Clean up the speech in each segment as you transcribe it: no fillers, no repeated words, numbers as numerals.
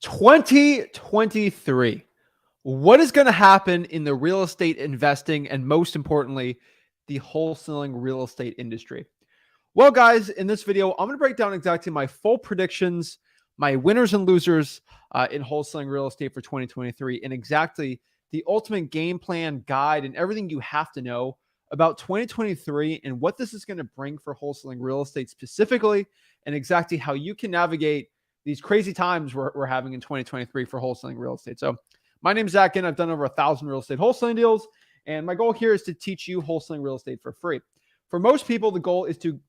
2023. What is going to happen in the real estate investing and, most importantly, the wholesaling real estate industry? Well, guys, in this video, I'm going to break down exactly my full predictions, my winners and losers in wholesaling real estate for 2023, and exactly the ultimate game plan, guide, and everything you have to know about 2023 and what this is going to bring for wholesaling real estate specifically, and exactly how you can navigate these crazy times we're having in 2023 for wholesaling real estate. So my name is Zach Ginn. I've done over 1,000 real estate wholesaling deals, and my goal here is to teach you wholesaling real estate for free. For most people, the goal is to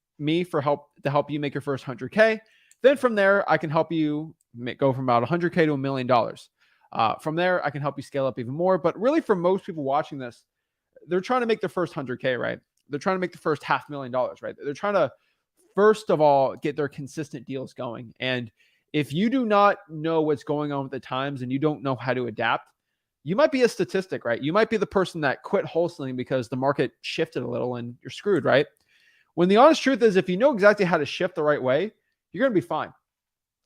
help you make your first 100K. Then from there, I can help you go from about 100K to $1 million. From there, I can help you scale up even more. But really, for most people watching this, they're trying to make their first 100K, right? They're trying to make the first $500,000, right? They're trying to, first of all, get their consistent deals going. And if you do not know what's going on with the times and you don't know how to adapt, you might be a statistic, right? You might be the person that quit wholesaling because the market shifted a little and you're screwed, right? When the honest truth is, if you know exactly how to shift the right way, you're going to be fine.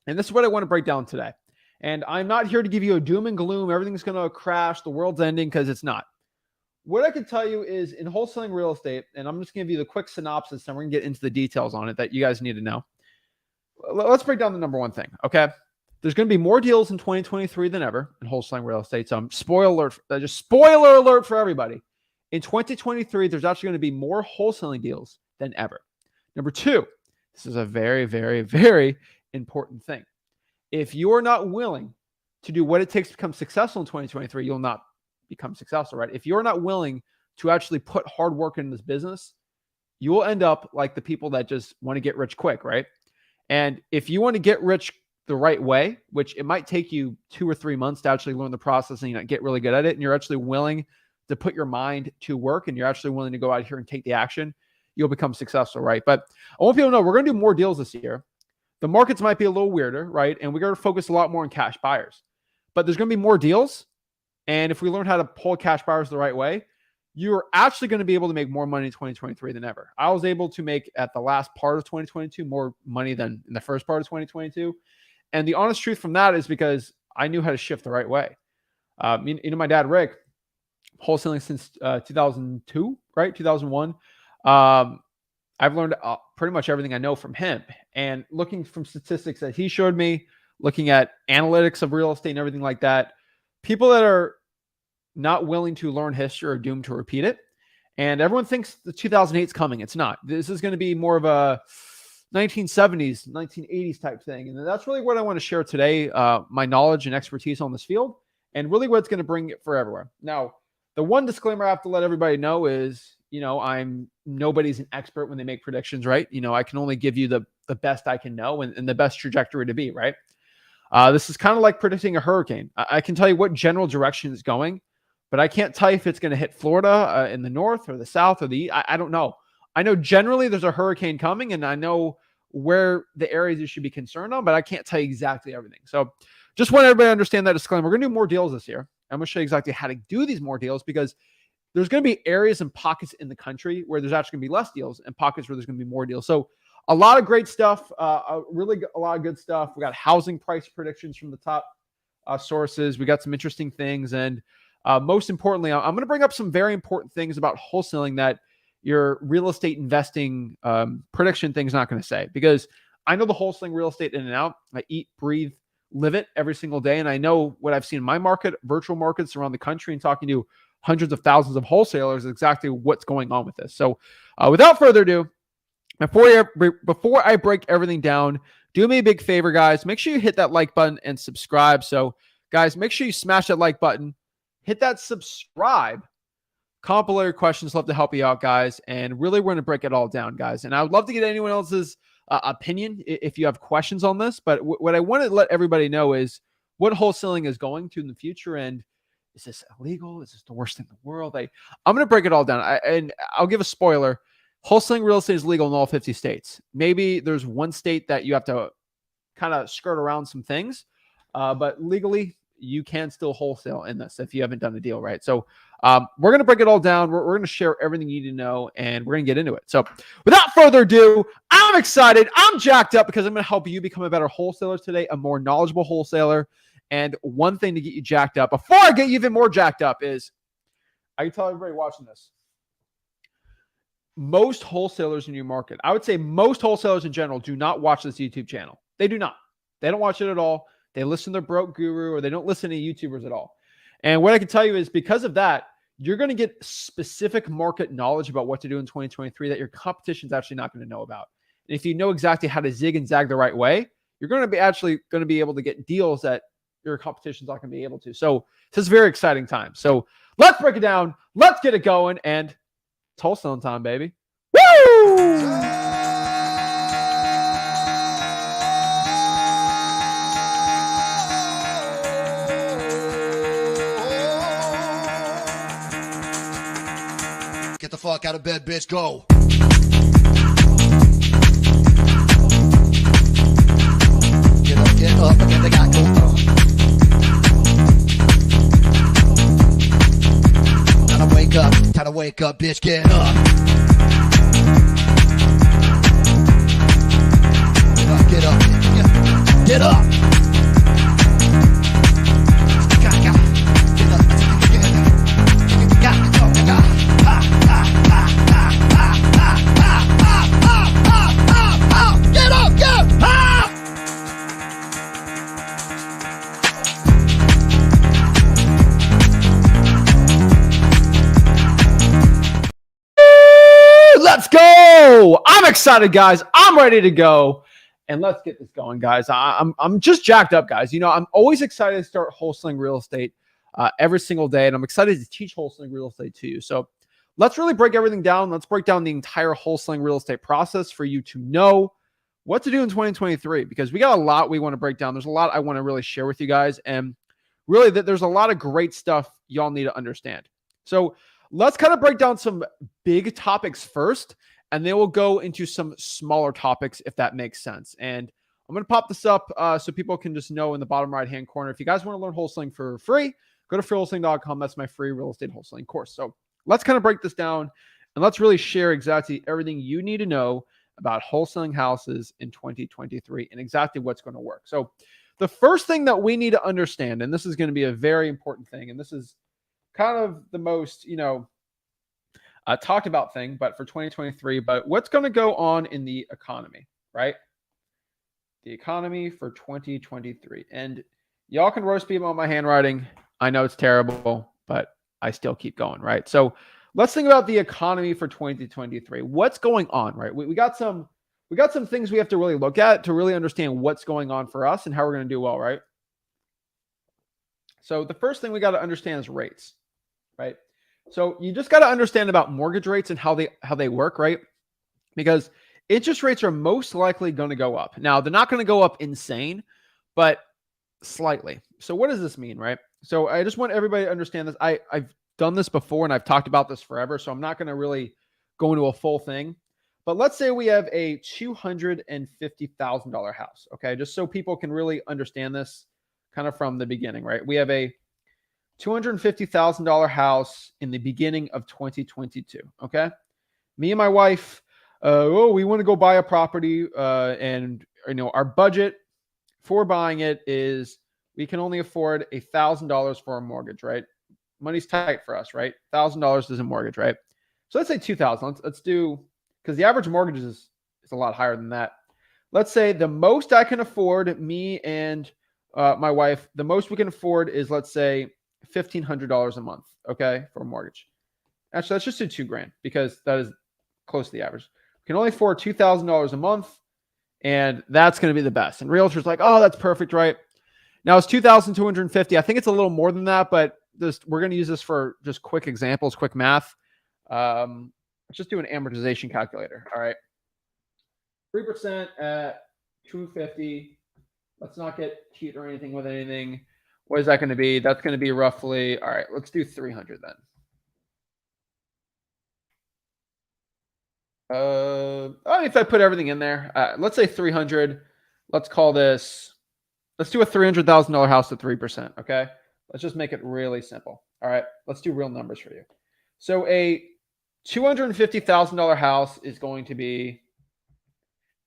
And this is what I want to break down today. And I'm not here to give you a doom and gloom, everything's going to crash, the world's ending, because it's not. What I can tell you is in wholesaling real estate, and I'm just going to give you the quick synopsis, and we're going to get into the details on it that you guys need to know. Let's break down the number one thing, okay? There's going to be more deals in 2023 than ever in wholesaling real estate. So spoiler alert for everybody. In 2023, there's actually going to be more wholesaling deals than ever. Number two, this is a very, very, very important thing. If you're not willing to do what it takes to become successful in 2023, you'll not become successful, right? If you're not willing to actually put hard work in this business, you will end up like the people that just want to get rich quick, right? And if you want to get rich the right way, which it might take you 2 or 3 months to actually learn the process and get really good at it, and you're actually willing to put your mind to work and you're actually willing to go out here and take the action, you'll become successful, right? But I want people to know we're going to do more deals this year. The markets might be a little weirder, right? And we're going to focus a lot more on cash buyers. But there's going to be more deals. And if we learn how to pull cash buyers the right way, you're actually going to be able to make more money in 2023 than ever. I was able to make at the last part of 2022 more money than in the first part of 2022. And the honest truth from that is because I knew how to shift the right way. My dad, Rick, wholesaling since 2002, right? 2001. I've learned pretty much everything I know from him. And looking from statistics that he showed me, looking at analytics of real estate and everything like that, people that are not willing to learn history are doomed to repeat it. And everyone thinks the 2008 is coming. It's not. This is going to be more of a 1970s, 1980s type thing. And that's really what I want to share today, my knowledge and expertise on this field, and really what's going to bring it for everywhere. Now, the one disclaimer I have to let everybody know is, nobody's an expert when they make predictions, right? I can only give you the best I can know and the best trajectory to be, right? This is kind of like predicting a hurricane. I can tell you what general direction it's going, but I can't tell you if it's going to hit Florida in the north or the south or the east. I don't know. I know generally there's a hurricane coming, and I know where the areas you should be concerned on, but I can't tell you exactly everything. So just want everybody to understand that disclaimer. We're going to do more deals this year. I'm going to show you exactly how to do these more deals, because there's going to be areas and pockets in the country where there's actually going to be less deals and pockets where there's going to be more deals. So a lot of great stuff, really a lot of good stuff. We got housing price predictions from the top sources. We got some interesting things. And most importantly, I'm going to bring up some very important things about wholesaling that your real estate investing prediction thing is not going to say, because I know the wholesaling real estate in and out. I eat, breathe, live it every single day. And I know what I've seen in my market, virtual markets around the country, and talking to hundreds of thousands of wholesalers, exactly what's going on with this. So without further ado, before I break everything down, do me a big favor, guys. Make sure you hit that like button and subscribe. So guys, make sure you smash that like button, hit that subscribe. Comment below your questions. Love to help you out, guys. And really, we're going to break it all down, guys. And I would love to get anyone else's opinion if you have questions on this. But what I want to let everybody know is what wholesaling is going to in the future. And is this illegal? Is this the worst thing in the world? I'm going to break it all down. And I'll give a spoiler. Wholesaling real estate is legal in all 50 states. Maybe there's one state that you have to kind of skirt around some things. But legally, you can still wholesale in this if you haven't done a deal, right? So we're going to break it all down. We're going to share everything you need to know, and we're going to get into it. So without further ado, I'm excited. I'm jacked up because I'm going to help you become a better wholesaler today, a more knowledgeable wholesaler. And one thing to get you jacked up, before I get you even more jacked up, is I can tell everybody watching this, most wholesalers in your market, I would say most wholesalers in general, do not watch this YouTube channel. They do not. They don't watch it at all. They listen to Broke Guru, or they don't listen to YouTubers at all. And what I can tell you is, because of that, you're going to get specific market knowledge about what to do in 2023 that your competition's actually not going to know about. And if you know exactly how to zig and zag the right way, you're going to be actually going to be able to get deals that your competition's not going to be able to. So this is a very exciting time. So let's break it down. Let's get it going. And it's wholesaling time, baby. Woo! Get the fuck out of bed, bitch. Go. Get up, and then they got go. Time to wake up, bitch. Get up. Get up. Get up. Let's go. I'm excited, guys. I'm ready to go. And let's get this going, guys. I'm just jacked up, guys. You know, I'm always excited to start wholesaling real estate every single day. And I'm excited to teach wholesaling real estate to you. So let's really break everything down. Let's break down the entire wholesaling real estate process for you to know what to do in 2023, because we got a lot we want to break down. There's a lot I want to really share with you guys. And really, there's a lot of great stuff y'all need to understand. So let's kind of break down some big topics first, and then we'll go into some smaller topics, if that makes sense. And I'm going to pop this up so people can just know in the bottom right-hand corner. If you guys want to learn wholesaling for free, go to freewholesaling.com. That's my free real estate wholesaling course. So let's kind of break this down, and let's really share exactly everything you need to know about wholesaling houses in 2023 and exactly what's going to work. So the first thing that we need to understand, and this is going to be a very important thing, and this is kind of the most, talked about thing, but for 2023, but what's going to go on in the economy, right? The economy for 2023. And y'all can roast me about my handwriting. I know it's terrible, but I still keep going, right? So let's think about the economy for 2023. What's going on, right? We got some things we have to really look at to really understand what's going on for us and how we're going to do well, right? So the first thing we got to understand is rates. Right. So you just got to understand about mortgage rates and how they work, right? Because interest rates are most likely going to go up. Now, they're not going to go up insane, but slightly. So what does this mean, right? So I just want everybody to understand this. I've done this before and I've talked about this forever, so I'm not going to really go into a full thing. But let's say we have a $250,000 house, okay? Just so people can really understand this kind of from the beginning, right? We have a $250,000 house in the beginning of 2022. Okay. Me and my wife, we want to go buy a property. And our budget for buying it is we can only afford $1,000 for a mortgage, right? Money's tight for us, right? $1,000 is a mortgage, right? So let's say 2,000. Let's do, because the average mortgage is a lot higher than that. Let's say the most I can afford, me and my wife, the most we can afford is, let's say, $1,500 a month, okay, for a mortgage. Actually, let's just do $2,000 because that is close to the average. We can only afford $2,000 a month, and that's going to be the best. And realtors like, oh, that's perfect, right? Now it's $2,250. I think it's a little more than that, but we're going to use this for just quick examples, quick math. Let's just do an amortization calculator. All right, 3% at $250. Let's not get cute or anything with anything. What is that going to be? That's going to be roughly, all right, let's do 300 then. If I put everything in there, let's say 300. Let's call this, let's do a $300,000 house at 3%, okay? Let's just make it really simple. All right, let's do real numbers for you. So a $250,000 house is going to be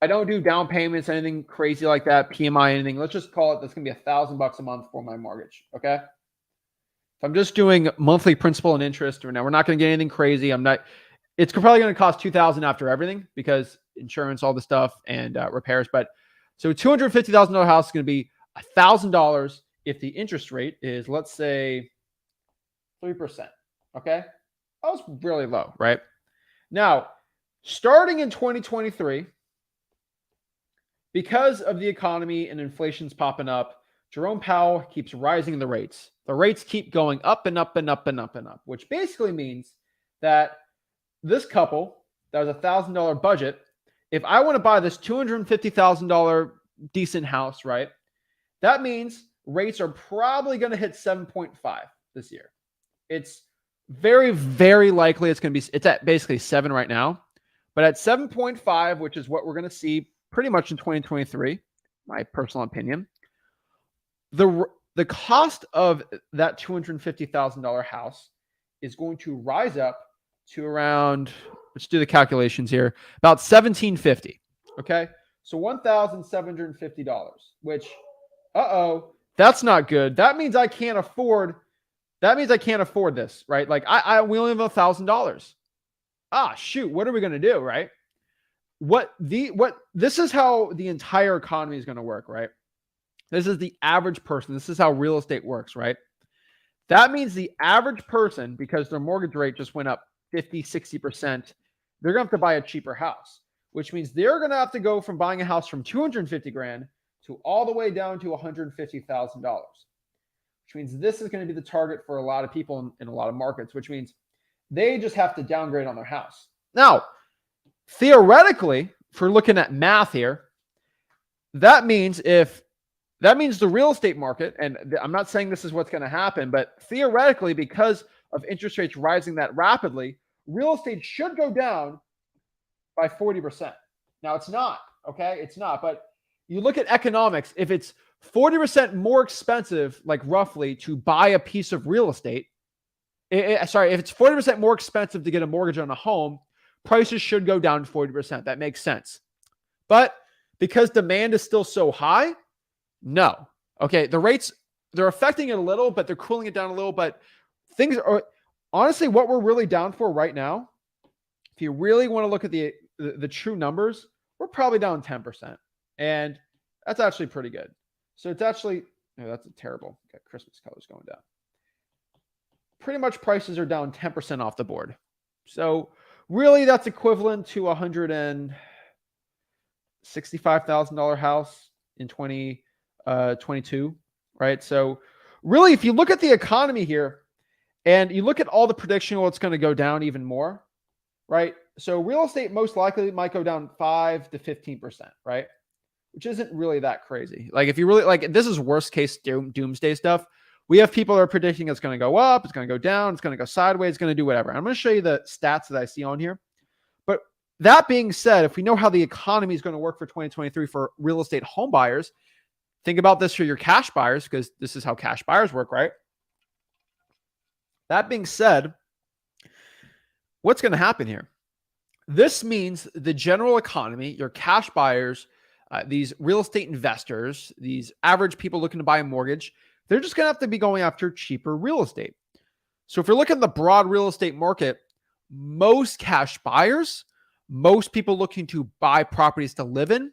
I don't do down payments, anything crazy like that, PMI, anything. Let's just call it, that's going to be $1,000 a month for my mortgage. Okay. If I'm just doing monthly principal and interest, or now we're not going to get anything crazy. It's probably going to cost $2,000 after everything because insurance, all the stuff, and repairs. But so $250,000 house is going to be $1,000 if the interest rate is, let's say, 3%. Okay. That was really low, right? Now, starting in 2023, because of the economy and inflation's popping up, Jerome Powell keeps rising the rates. The rates keep going up and up and up and up and up, which basically means that this couple that has $1,000 budget, if I want to buy this $250,000 decent house, right, that means rates are probably going to hit 7.5 this year. It's very, very likely it's at basically 7 right now, but at 7.5, which is what we're going to see pretty much in 2023, my personal opinion, the cost of that $250,000 house is going to rise up to around, let's do the calculations here, about $1,750. Okay. So $1,750, which, that's not good. That means I can't afford this, right? Like we only have $1,000. Shoot, what are we going to do, right? This is how the entire economy is going to work, right? This is the average person. This is how real estate works, right? That means the average person, because their mortgage rate just went up 50, 60%, they're going to have to buy a cheaper house, which means they're going to have to go from buying a house from 250 grand to all the way down to $150,000, which means this is going to be the target for a lot of people in a lot of markets, which means they just have to downgrade on their house. Now, theoretically, if we're looking at math here, that means the real estate market, and I'm not saying this is what's going to happen, but theoretically, because of interest rates rising that rapidly, real estate should go down by 40%. Now, it's not, okay? It's not, but you look at economics, if it's 40% more expensive, like roughly, to buy a piece of real estate, if it's 40% more expensive to get a mortgage on a home, prices should go down 40%. That makes sense. But because demand is still so high, no. Okay, the rates, they're affecting it a little, but they're cooling it down a little. But things are, honestly, what we're really down for right now, if you really want to look at the true numbers, we're probably down 10%. And that's actually pretty good. So it's actually, that's a terrible, okay, Christmas colors going down. Pretty much prices are down 10% off the board. So really that's equivalent to $165,000 house in 2022, right? So really, if you look at the economy here and you look at all the prediction, well, it's going to go down even more, right? So real estate most likely might go down 5 to 15%, right? Which isn't really that crazy. Like if you really like, this is worst case doomsday stuff. We have people that are predicting it's going to go up, it's going to go down, it's going to go sideways, it's going to do whatever. I'm going to show you the stats that I see on here. But that being said, if we know how the economy is going to work for 2023 for real estate home buyers, think about this for your cash buyers, because this is how cash buyers work, right? That being said, what's going to happen here? This means the general economy, your cash buyers, these real estate investors, these average people looking to buy a mortgage, they're just going to have to be going after cheaper real estate. So if you're looking at the broad real estate market, most cash buyers, most people looking to buy properties to live in,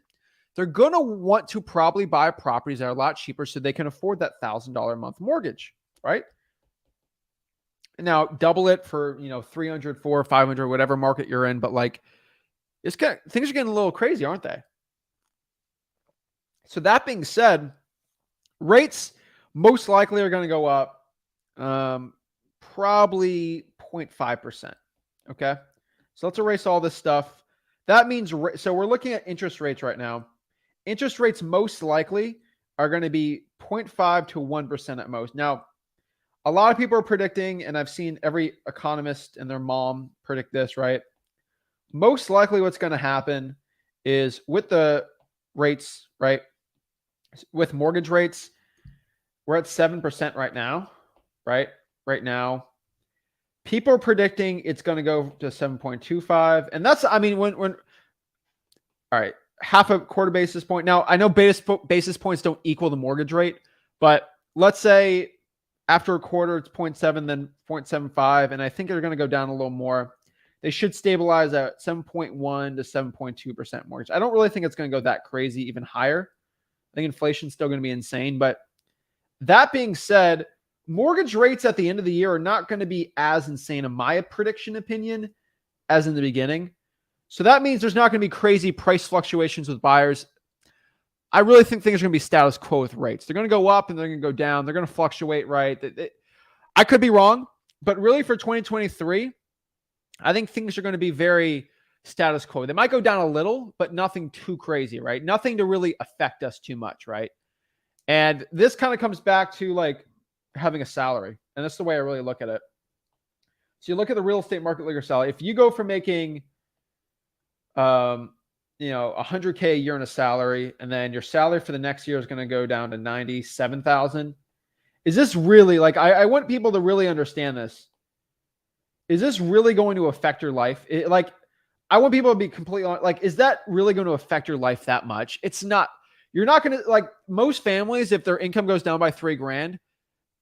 they're going to want to probably buy properties that are a lot cheaper so they can afford that $1,000 a month mortgage, right? And now double it for, 300, 400, 500, whatever market you're in. But like, things are getting a little crazy, aren't they? So that being said, rates most likely are going to go up probably 0.5%. Okay. So let's erase all this stuff. That means, so we're looking at interest rates right now. Interest rates most likely are going to be 0.5 to 1% at most. Now, a lot of people are predicting, and I've seen every economist and their mom predict this, right? Most likely what's going to happen is with the rates, right? With mortgage rates, we're at 7% right now, right? Right now, people are predicting it's going to go to 7.25. And that's, all right. half a quarter basis point. Now, I know basis points don't equal the mortgage rate, but let's say after a quarter, it's 0.7, then 0.75, and I think they're going to go down a little more. They should stabilize at 7.1 to 7.2% mortgage. I don't really think it's going to go that crazy, even higher. I think inflation's still going to be insane. But that being said, mortgage rates at the end of the year are not going to be as insane, in my prediction opinion, as in the beginning. So that means there's not going to be crazy price fluctuations with buyers. I really think things are going to be status quo with rates. They're going to go up and they're going to go down. They're going to fluctuate, right? I could be wrong, but really for 2023, I think things are going to be very status quo. They might go down a little, but nothing too crazy, right? Nothing to really affect us too much, right? And this kind of comes back to like having a salary. And that's the way I really look at it. So you look at the real estate market like your salary. If you go from making, $100K a year in a salary, and then your salary for the next year is going to go down to 97,000. Is this really like, I want people to really understand this. Is this really going to affect your life? I want people to be completely like, is that really going to affect your life that much? It's not. You're not going to, like, most families, if their income goes down by $3,000,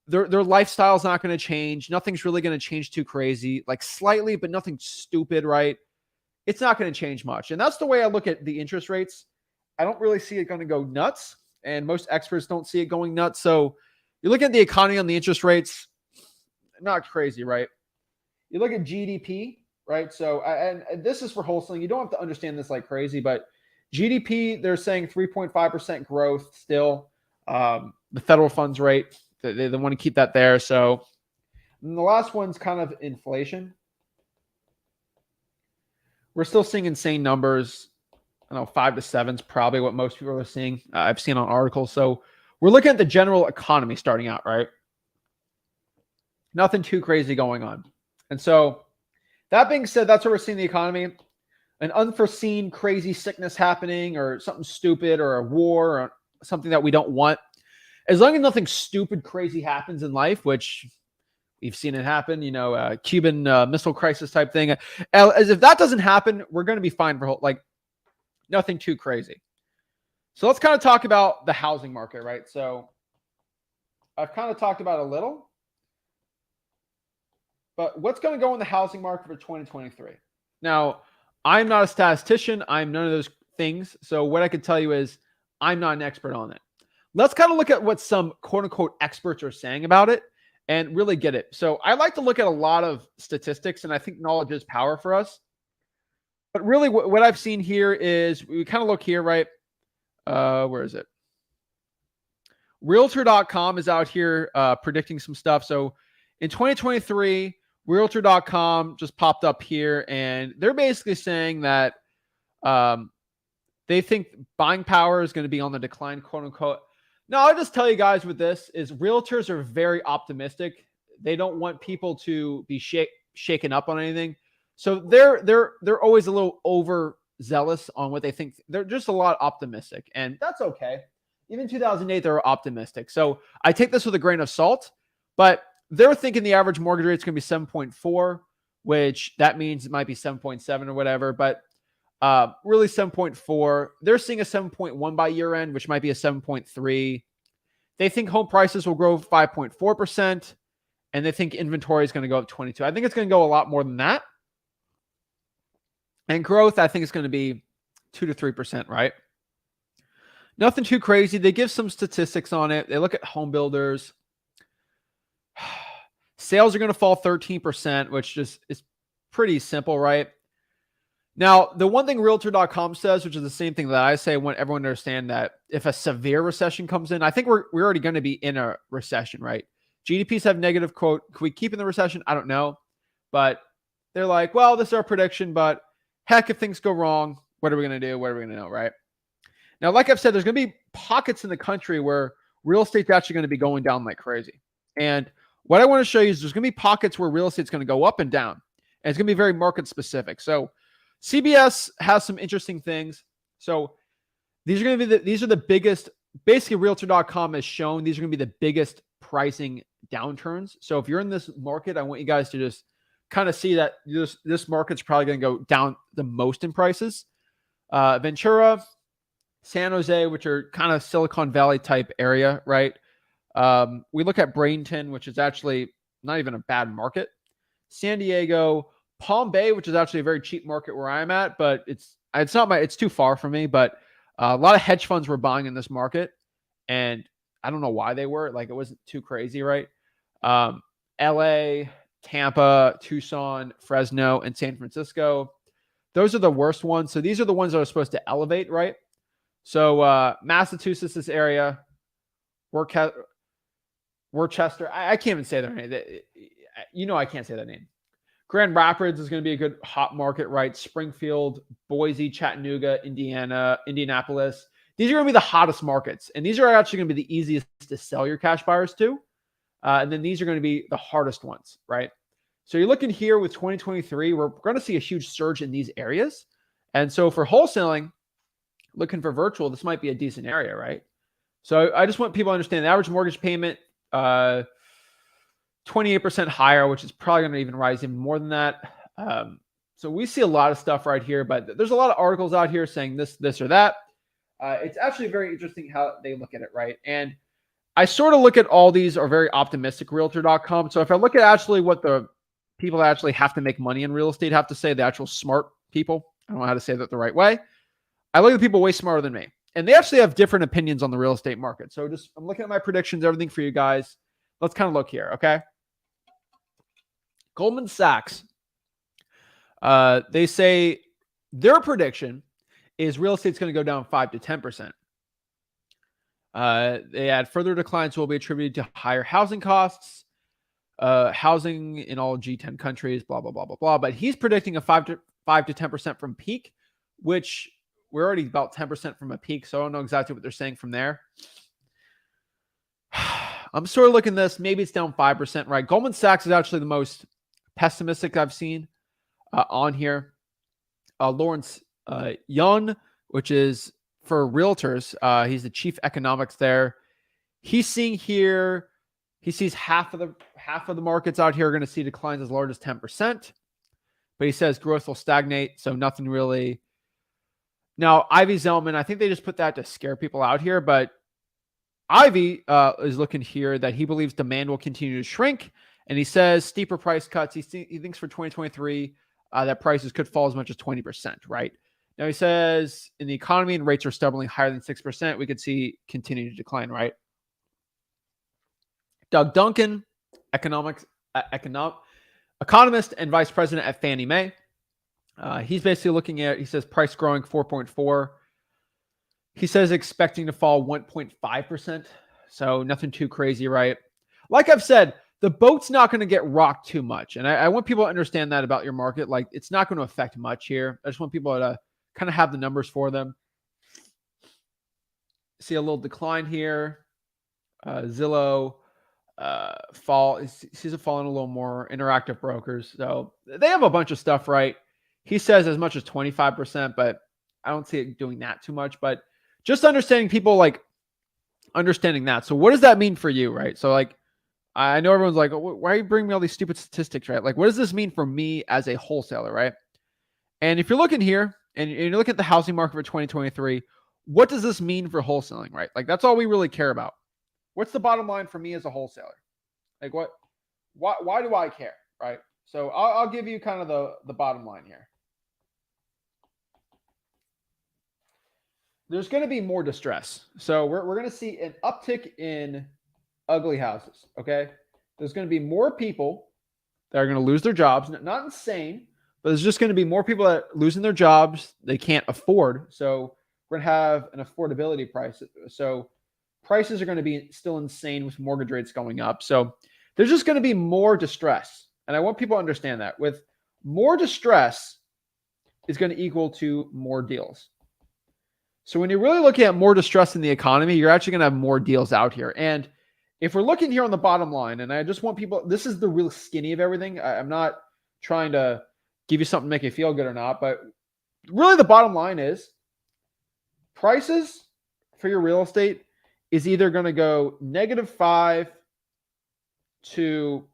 their lifestyle is not going to change. Nothing's really going to change too crazy, like slightly, but nothing stupid, right? It's not going to change much. And that's the way I look at the interest rates. I don't really see it going to go nuts, and most experts don't see it going nuts. So you look at the economy on the interest rates, not crazy, right? You look at GDP, right? So, and this is for wholesaling. You don't have to understand this like crazy, but GDP, they're saying 3.5% growth still. The federal funds rate, they want to keep that there. So, and the last one's kind of inflation. We're still seeing insane numbers. I don't know, 5 to 7 is probably what most people are seeing. I've seen on articles. So we're looking at the general economy starting out, right? Nothing too crazy going on. And so that being said, that's where we're seeing the economy. An unforeseen crazy sickness happening, or something stupid, or a war, or something that we don't want. As long as nothing stupid, crazy happens in life, which we've seen it happen, Cuban Missile Crisis type thing. As if that doesn't happen, we're going to be fine for like nothing too crazy. So let's kind of talk about the housing market, right? So I've kind of talked about it a little, but what's going to go in the housing market for 2023? Now, I'm not a statistician. I'm none of those things. So what I can tell you is I'm not an expert on it. Let's kind of look at what some quote unquote experts are saying about it and really get it. So I like to look at a lot of statistics, and I think knowledge is power for us. But really what I've seen here is we kind of look here, right? Where is it? Realtor.com is out here predicting some stuff. So in 2023, Realtor.com just popped up here, and they're basically saying that they think buying power is going to be on the decline, quote unquote. Now, I'll just tell you guys with this is realtors are very optimistic. They don't want people to be shaken up on anything. So they're always a little overzealous on what they think. They're just a lot optimistic, and that's okay. Even 2008, they were optimistic. So I take this with a grain of salt, but they're thinking the average mortgage rate is going to be 7.4, which that means it might be 7.7 or whatever, but really 7.4. They're seeing a 7.1 by year end, which might be a 7.3. They think home prices will grow 5.4%, and they think inventory is going to go up 22. I think it's going to go a lot more than that. And growth, I think, is going to be 2 to 3%, right? Nothing too crazy. They give some statistics on it. They look at home builders. Sales are going to fall 13%, which just is pretty simple, right? Now, the one thing Realtor.com says, which is the same thing that I say, I want everyone to understand that if a severe recession comes in, I think we're already going to be in a recession, right? GDPs have negative quote. Can we keep in the recession? I don't know. But they're like, well, this is our prediction, but heck, if things go wrong, what are we going to do? What are we going to know, right? Now, like I've said, there's going to be pockets in the country where real estate's actually going to be going down like crazy. And what I want to show you is there's going to be pockets where real estate's going to go up and down. And it's going to be very market specific. So CBS has some interesting things. So these are going to be these are the biggest, basically Realtor.com has shown these are going to be the biggest pricing downturns. So if you're in this market, I want you guys to just kind of see that this market's probably going to go down the most in prices. Ventura, San Jose, which are kind of Silicon Valley type area, right? We look at Bradenton, which is actually not even a bad market. San Diego, Palm Bay, which is actually a very cheap market where I'm at, but it's too far from me. But a lot of hedge funds were buying in this market, and I don't know why they were. Like, it wasn't too crazy, right? LA, Tampa, Tucson, Fresno, and San Francisco. Those are the worst ones. So these are the ones that are supposed to elevate, right? So Massachusetts, this area, Worcester. I can't even say their name. I can't say that name. Grand Rapids is going to be a good hot market, right? Springfield, Boise, Chattanooga, Indiana, Indianapolis. These are going to be the hottest markets. And these are actually going to be the easiest to sell your cash buyers to. And then these are going to be the hardest ones, right? So you're looking here with 2023, we're going to see a huge surge in these areas. And so for wholesaling, looking for virtual, this might be a decent area, right? So I just want people to understand the average mortgage payment, 28% higher, which is probably going to even rise even more than that. So we see a lot of stuff right here, but there's a lot of articles out here saying this or that. It's actually very interesting how they look at it, right? And I sort of look at all these are very optimistic, realtor.com. So if I look at actually what the people that actually have to make money in real estate have to say, the actual smart people, I don't know how to say that the right way. I look at people way smarter than me, and they actually have different opinions on the real estate market. So I'm looking at my predictions, everything for you guys. Let's kind of look here, okay? Goldman Sachs, they say their prediction is real estate's going to go down 5 to 10%. They add further declines will be attributed to higher housing costs, housing in all G10 countries, blah, blah, blah, blah, blah. But he's predicting a 5 to 10% from peak, which we're already about 10% from a peak. So I don't know exactly what they're saying from there. I'm sort of looking at this. Maybe it's down 5%, right? Goldman Sachs is actually the most pessimistic I've seen on here. Lawrence Young, which is for realtors, he's the chief economics there. He's seeing here, he sees half of the markets out here are going to see declines as large as 10%, but he says growth will stagnate, so nothing really. Now, Ivy Zellman, I think they just put that to scare people out here, but Ivy is looking here that he believes demand will continue to shrink, and he says steeper price cuts. He thinks for 2023 that prices could fall as much as 20%, right? Now, he says in the economy and rates are stubbornly higher than 6%, we could see continued decline, right? Doug Duncan, economist and vice president at Fannie Mae. He's basically looking at, he says price growing 4.4. He says expecting to fall 1.5%. So nothing too crazy, right? Like I've said, the boat's not going to get rocked too much. And I want people to understand that about your market. Like, it's not going to affect much here. I just want people to kind of have the numbers for them. See a little decline here. Zillow sees it falling a little more. Interactive brokers. So they have a bunch of stuff, right? He says as much as 25%, but I don't see it doing that too much. But just understanding people, like, understanding that. So what does that mean for you, right? So, like, I know everyone's like, why are you bringing me all these stupid statistics, right? Like, what does this mean for me as a wholesaler, right? And if you're looking here and you're looking at the housing market for 2023, what does this mean for wholesaling, right? Like, that's all we really care about. What's the bottom line for me as a wholesaler? Like, why do I care, right? So I'll give you kind of the bottom line here. There's going to be more distress. So we're going to see an uptick in ugly houses, okay? There's going to be more people that are going to lose their jobs. Not insane, but there's just going to be more people that are losing their jobs they can't afford. So we're going to have an affordability price. So prices are going to be still insane with mortgage rates going up. So there's just going to be more distress. And I want people to understand that. With more distress is going to equal to more deals. So when you're really looking at more distress in the economy, you're actually going to have more deals out here. And if we're looking here on the bottom line, and I just want people, this is the real skinny of everything. I'm not trying to give you something to make you feel good or not, but really the bottom line is prices for your real estate is either going to go -5 to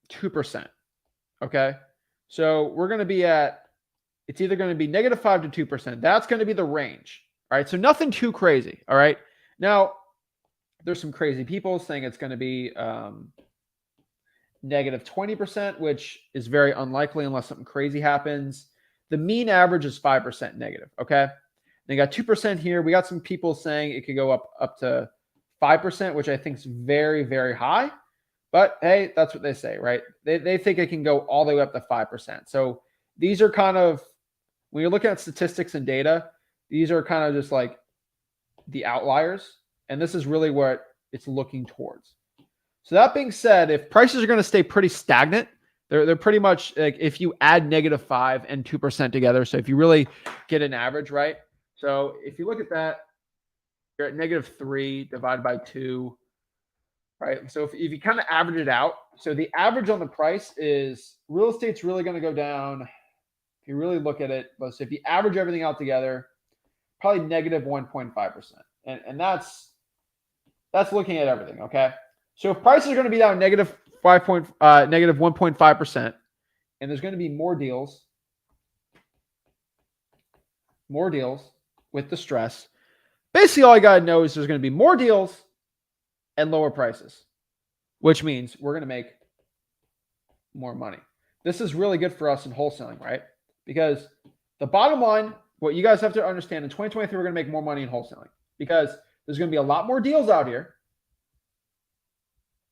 2%. Okay. So we're going to be at, it's either going to be -5 to 2%. That's going to be the range. All right. So nothing too crazy. All right. Now, there's some crazy people saying it's going to be negative 20%, which is very unlikely unless something crazy happens. The mean average is 5% negative. Okay. They got 2% here. We got some people saying it could go up to 5%, which I think is very, very high. But hey, that's what they say, right? They think it can go all the way up to 5%. So these are kind of, when you're looking at statistics and data, these are kind of just like the outliers. And this is really what it's looking towards. So that being said, if prices are going to stay pretty stagnant, they're pretty much like if you add -5 and 2% together. So if you really get an average, right? So if you look at that, you're at -3 divided by 2, right? So if you kind of average it out, so the average on the price is real estate's really going to go down. If you really look at it, so if you average everything out together, probably -1.5%. And that's looking at everything, okay? So if prices are going to be down -1.5%, and there's going to be more deals with distress, basically all you got to know is there's going to be more deals and lower prices, which means we're going to make more money. This is really good for us in wholesaling, right? Because the bottom line, what you guys have to understand, in 2023, we're going to make more money in wholesaling because there's going to be a lot more deals out here.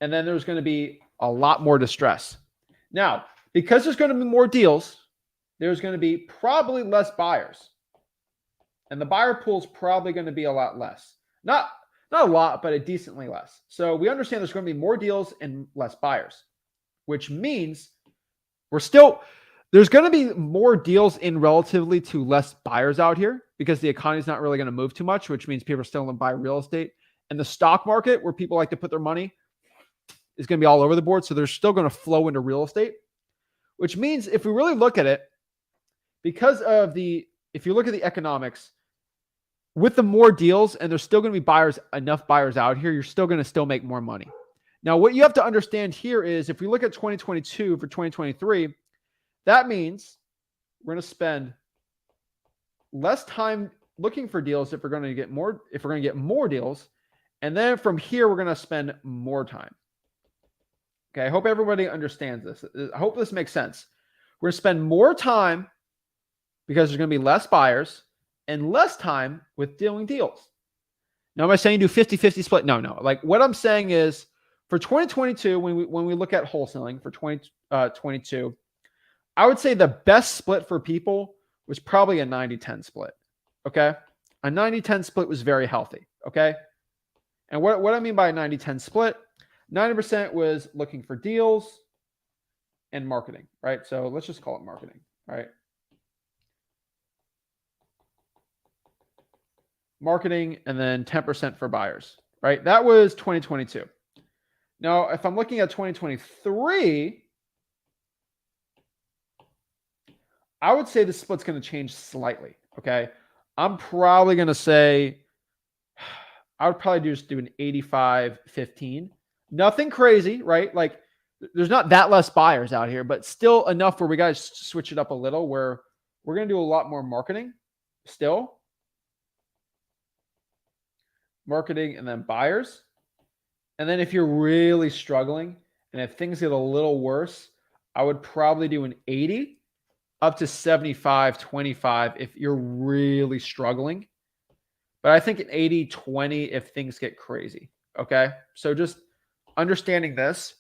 And then there's going to be a lot more distress. Now, because there's going to be more deals, there's going to be probably less buyers. And the buyer pool is probably going to be a lot less. Not a lot, but a decently less. So we understand there's going to be more deals and less buyers, which means there's going to be more deals in relatively to less buyers out here because the economy is not really going to move too much, which means people are still going to buy real estate. And the stock market, where people like to put their money, is going to be all over the board. So they're still going to flow into real estate, which means if we really look at it, if you look at the economics, with the more deals and there's still going to be enough buyers out here, you're still going to make more money. Now, what you have to understand here is if we look at 2022 for 2023, that means we're going to spend less time looking for deals if we're going to get more deals. And then from here, we're going to spend more time. Okay, I hope everybody understands this. I hope this makes sense. We're going to spend more time because there's going to be less buyers and less time with doing deals. Now, am I saying do 50-50 split? No. Like what I'm saying is for 2022, when we look at wholesaling for 2022, I would say the best split for people was probably a 90-10 split. Okay, a 90-10 split was very healthy. Okay, and what I mean by a 90-10 split, 90% was looking for deals and marketing, right? So let's just call it marketing, right? Marketing and then 10% for buyers, right? That was 2022. Now, if I'm looking at 2023, I would say the split's going to change slightly, okay? I'm probably going to say I would probably just do an 85-15. Nothing crazy, right? Like there's not that less buyers out here, but still enough where we got to switch it up a little where we're going to do a lot more marketing still. Marketing and then buyers. And then if you're really struggling and if things get a little worse, I would probably do an 80 up to 75-25 if you're really struggling. But I think an 80-20 if things get crazy. Okay. So just understanding this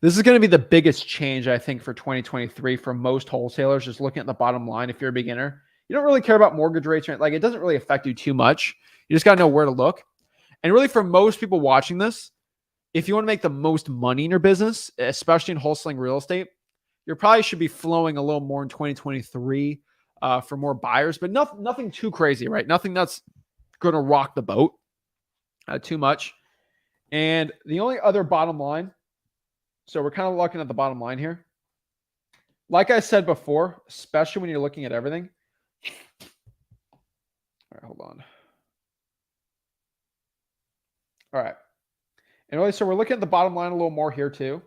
is going to be the biggest change, I think, for 2023 for most wholesalers. Just looking at the bottom line, if you're a beginner, you don't really care about mortgage rates, right? Like it doesn't really affect you too much. You just got to know where to look. And really, for most people watching this, if you want to make the most money in your business, especially in wholesaling real estate, you probably should be flowing a little more in 2023 for more buyers, but nothing too crazy, right? Nothing that's going to rock the boat too much. And the only other bottom line, so we're kind of looking at the bottom line here. Like I said before, especially when you're looking at everything. All right, hold on. All right. And really, so we're looking at the bottom line a little more here too.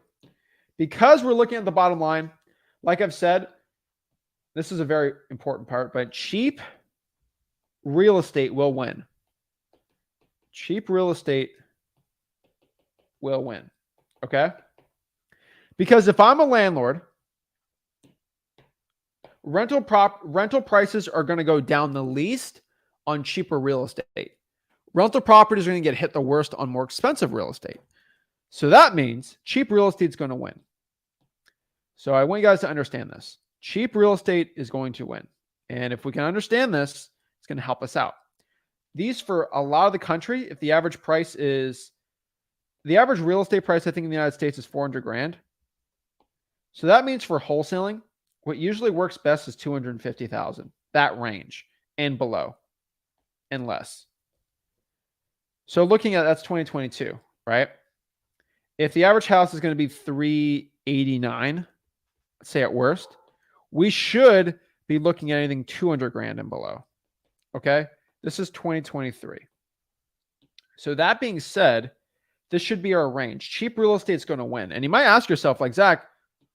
Because we're looking at the bottom line, like I've said, this is a very important part, but cheap real estate will win. Cheap real estate will win. Okay? Because if I'm a landlord, rental prices are going to go down the least on cheaper real estate. Rental properties are going to get hit the worst on more expensive real estate. So that means cheap real estate is going to win. So I want you guys to understand this. Cheap real estate is going to win. And if we can understand this, it's going to help us out. These, for a lot of the country, if the average real estate price, I think in the United States is 400 grand. So that means for wholesaling, what usually works best is 250,000, that range and below and less. So looking at that's 2022, right? If the average house is going to be 389, let's say at worst, we should be looking at anything 200 grand and below. Okay. This is 2023. So that being said, this should be our range. Cheap real estate is going to win. And you might ask yourself, like, Zach,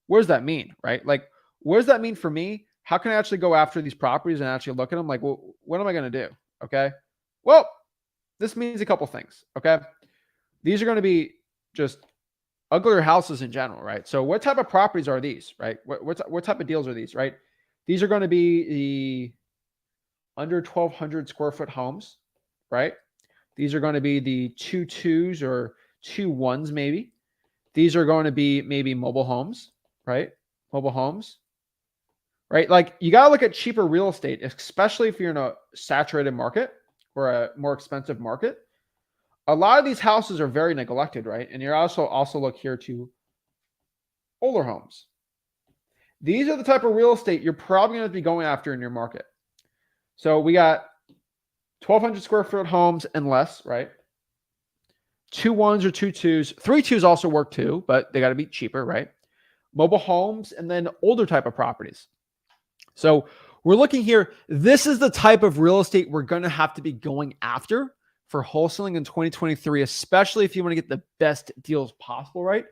what does that mean? Right? Like, what does that mean for me? How can I actually go after these properties and actually look at them? Like, well, what am I going to do? Okay. Well, this means a couple things. Okay. These are going to be just uglier houses in general, right? So what type of properties are these, right? What type of deals are these, right? These are going to be the under 1,200 square foot homes, right? These are going to be the 2.2s or 2.1s maybe. These are going to be maybe mobile homes, right? Mobile homes, right? Like, you got to look at cheaper real estate, especially if you're in a saturated market or a more expensive market. A lot of these houses are very neglected, right? And you're also look here to older homes. These are the type of real estate you're probably going to be going after in your market. So we got 1,200 square foot homes and less, right? 2.1s or 2.2s. 3.2s also work too, but they got to be cheaper, right? Mobile homes, and then older type of properties. So we're looking here. This is the type of real estate we're going to have to be going after for wholesaling in 2023, especially if you want to get the best deals possible, right?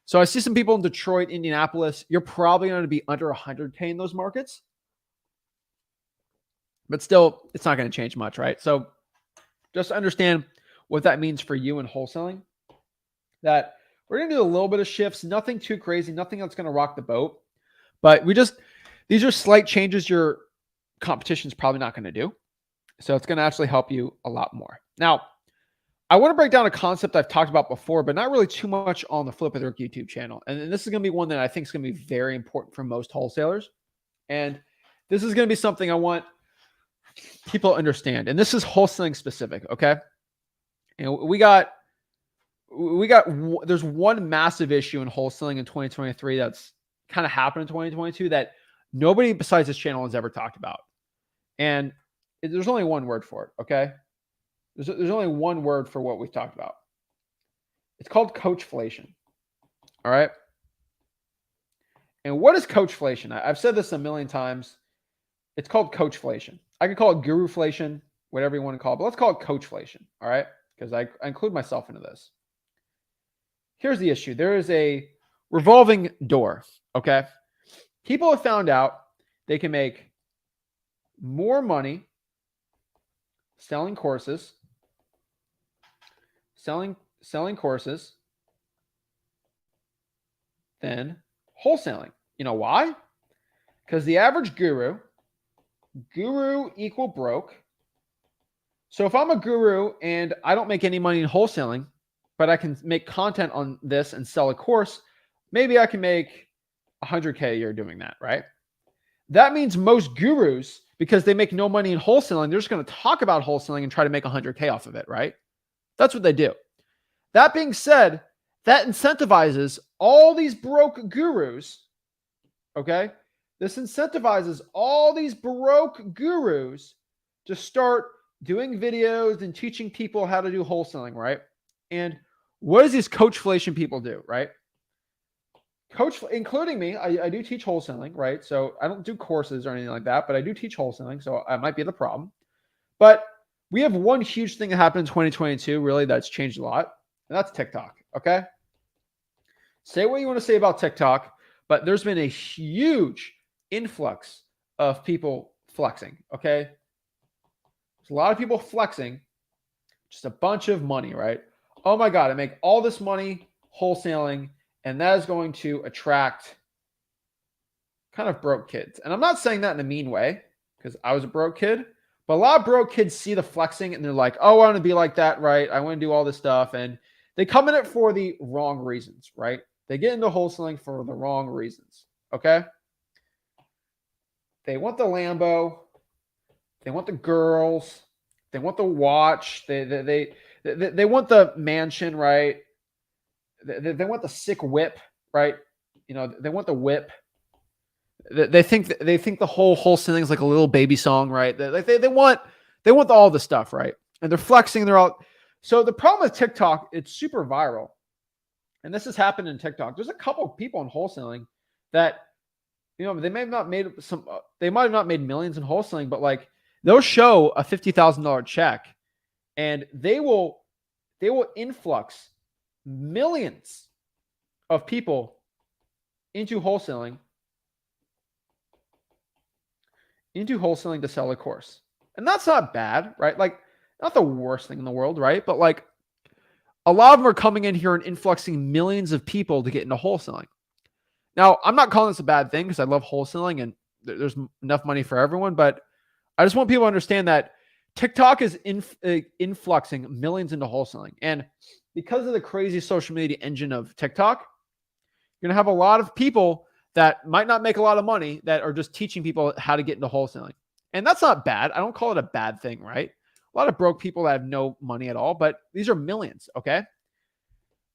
So I see some people in Detroit, Indianapolis. You're probably going to be under 100K in those markets. But still, it's not going to change much, right? So just understand what that means for you in wholesaling. That we're going to do a little bit of shifts, nothing too crazy, nothing that's going to rock the boat. But these are slight changes your competition's probably not going to do. So it's going to actually help you a lot more. Now, I want to break down a concept I've talked about before, but not really too much on the Flip With Rick YouTube channel. And this is going to be one that I think is going to be very important for most wholesalers. And this is going to be something I want people to understand. And this is wholesaling specific, okay? And there's one massive issue in wholesaling in 2023 that's kind of happened in 2022 that nobody besides this channel has ever talked about. And there's only one word for it, okay? There's only one word for what we've talked about. It's called Coachflation. All right? And what is Coachflation? I've said this a million times. It's called Coachflation. I could call it Guruflation, whatever you want to call it, but let's call it Coachflation, all right? Because I include myself into this. Here's the issue. There is a revolving door, okay? People have found out they can make more money selling courses, selling courses than wholesaling. You know why? Because the average guru equal broke. So if I'm a guru and I don't make any money in wholesaling, but I can make content on this and sell a course, maybe I can make 100K a year doing that, right? That means most gurus, because they make no money in wholesaling, they're just going to talk about wholesaling and try to make 100K off of it, right? That's what they do. That being said, that incentivizes all these broke gurus, okay? This incentivizes all these broke gurus to start doing videos and teaching people how to do wholesaling, right? And what does these Coachflation people do, right? Including me, I do teach wholesaling, right? So I don't do courses or anything like that, but I do teach wholesaling, so I might be the problem. But we have one huge thing that happened in 2022, really, that's changed a lot, and that's TikTok, okay? Say what you want to say about TikTok, but there's been a huge influx of people flexing, okay? There's a lot of people flexing, just a bunch of money, right? Oh my God, I make all this money wholesaling, and that is going to attract kind of broke kids. And I'm not saying that in a mean way because I was a broke kid, but a lot of broke kids see the flexing and they're like, oh, I want to be like that, right? I want to do all this stuff. And they come in it for the wrong reasons, right? They get into wholesaling for the wrong reasons, okay? They want the Lambo. They want the girls. They want the watch. They want the mansion, right? They want the sick whip, right? You know, they want the whip. They think the whole wholesaling is like a little baby song, right? They want all the stuff, right? And they're flexing. They're all. So the problem with TikTok, it's super viral, and this has happened in TikTok. There's a couple of people in wholesaling that, you know, they may have not made they might have not made millions in wholesaling, but like they'll show a $50,000 check, and they will influx millions of people into wholesaling to sell a course. And that's not bad, right? Like, not the worst thing in the world, right? But like, a lot of them are coming in here and influxing millions of people to get into wholesaling. Now, I'm not calling this a bad thing because I love wholesaling and there's enough money for everyone, but I just want people to understand that TikTok is influxing millions into wholesaling. And because of the crazy social media engine of TikTok, you're going to have a lot of people that might not make a lot of money that are just teaching people how to get into wholesaling. And that's not bad. I don't call it a bad thing, right? A lot of broke people that have no money at all, but these are millions, okay?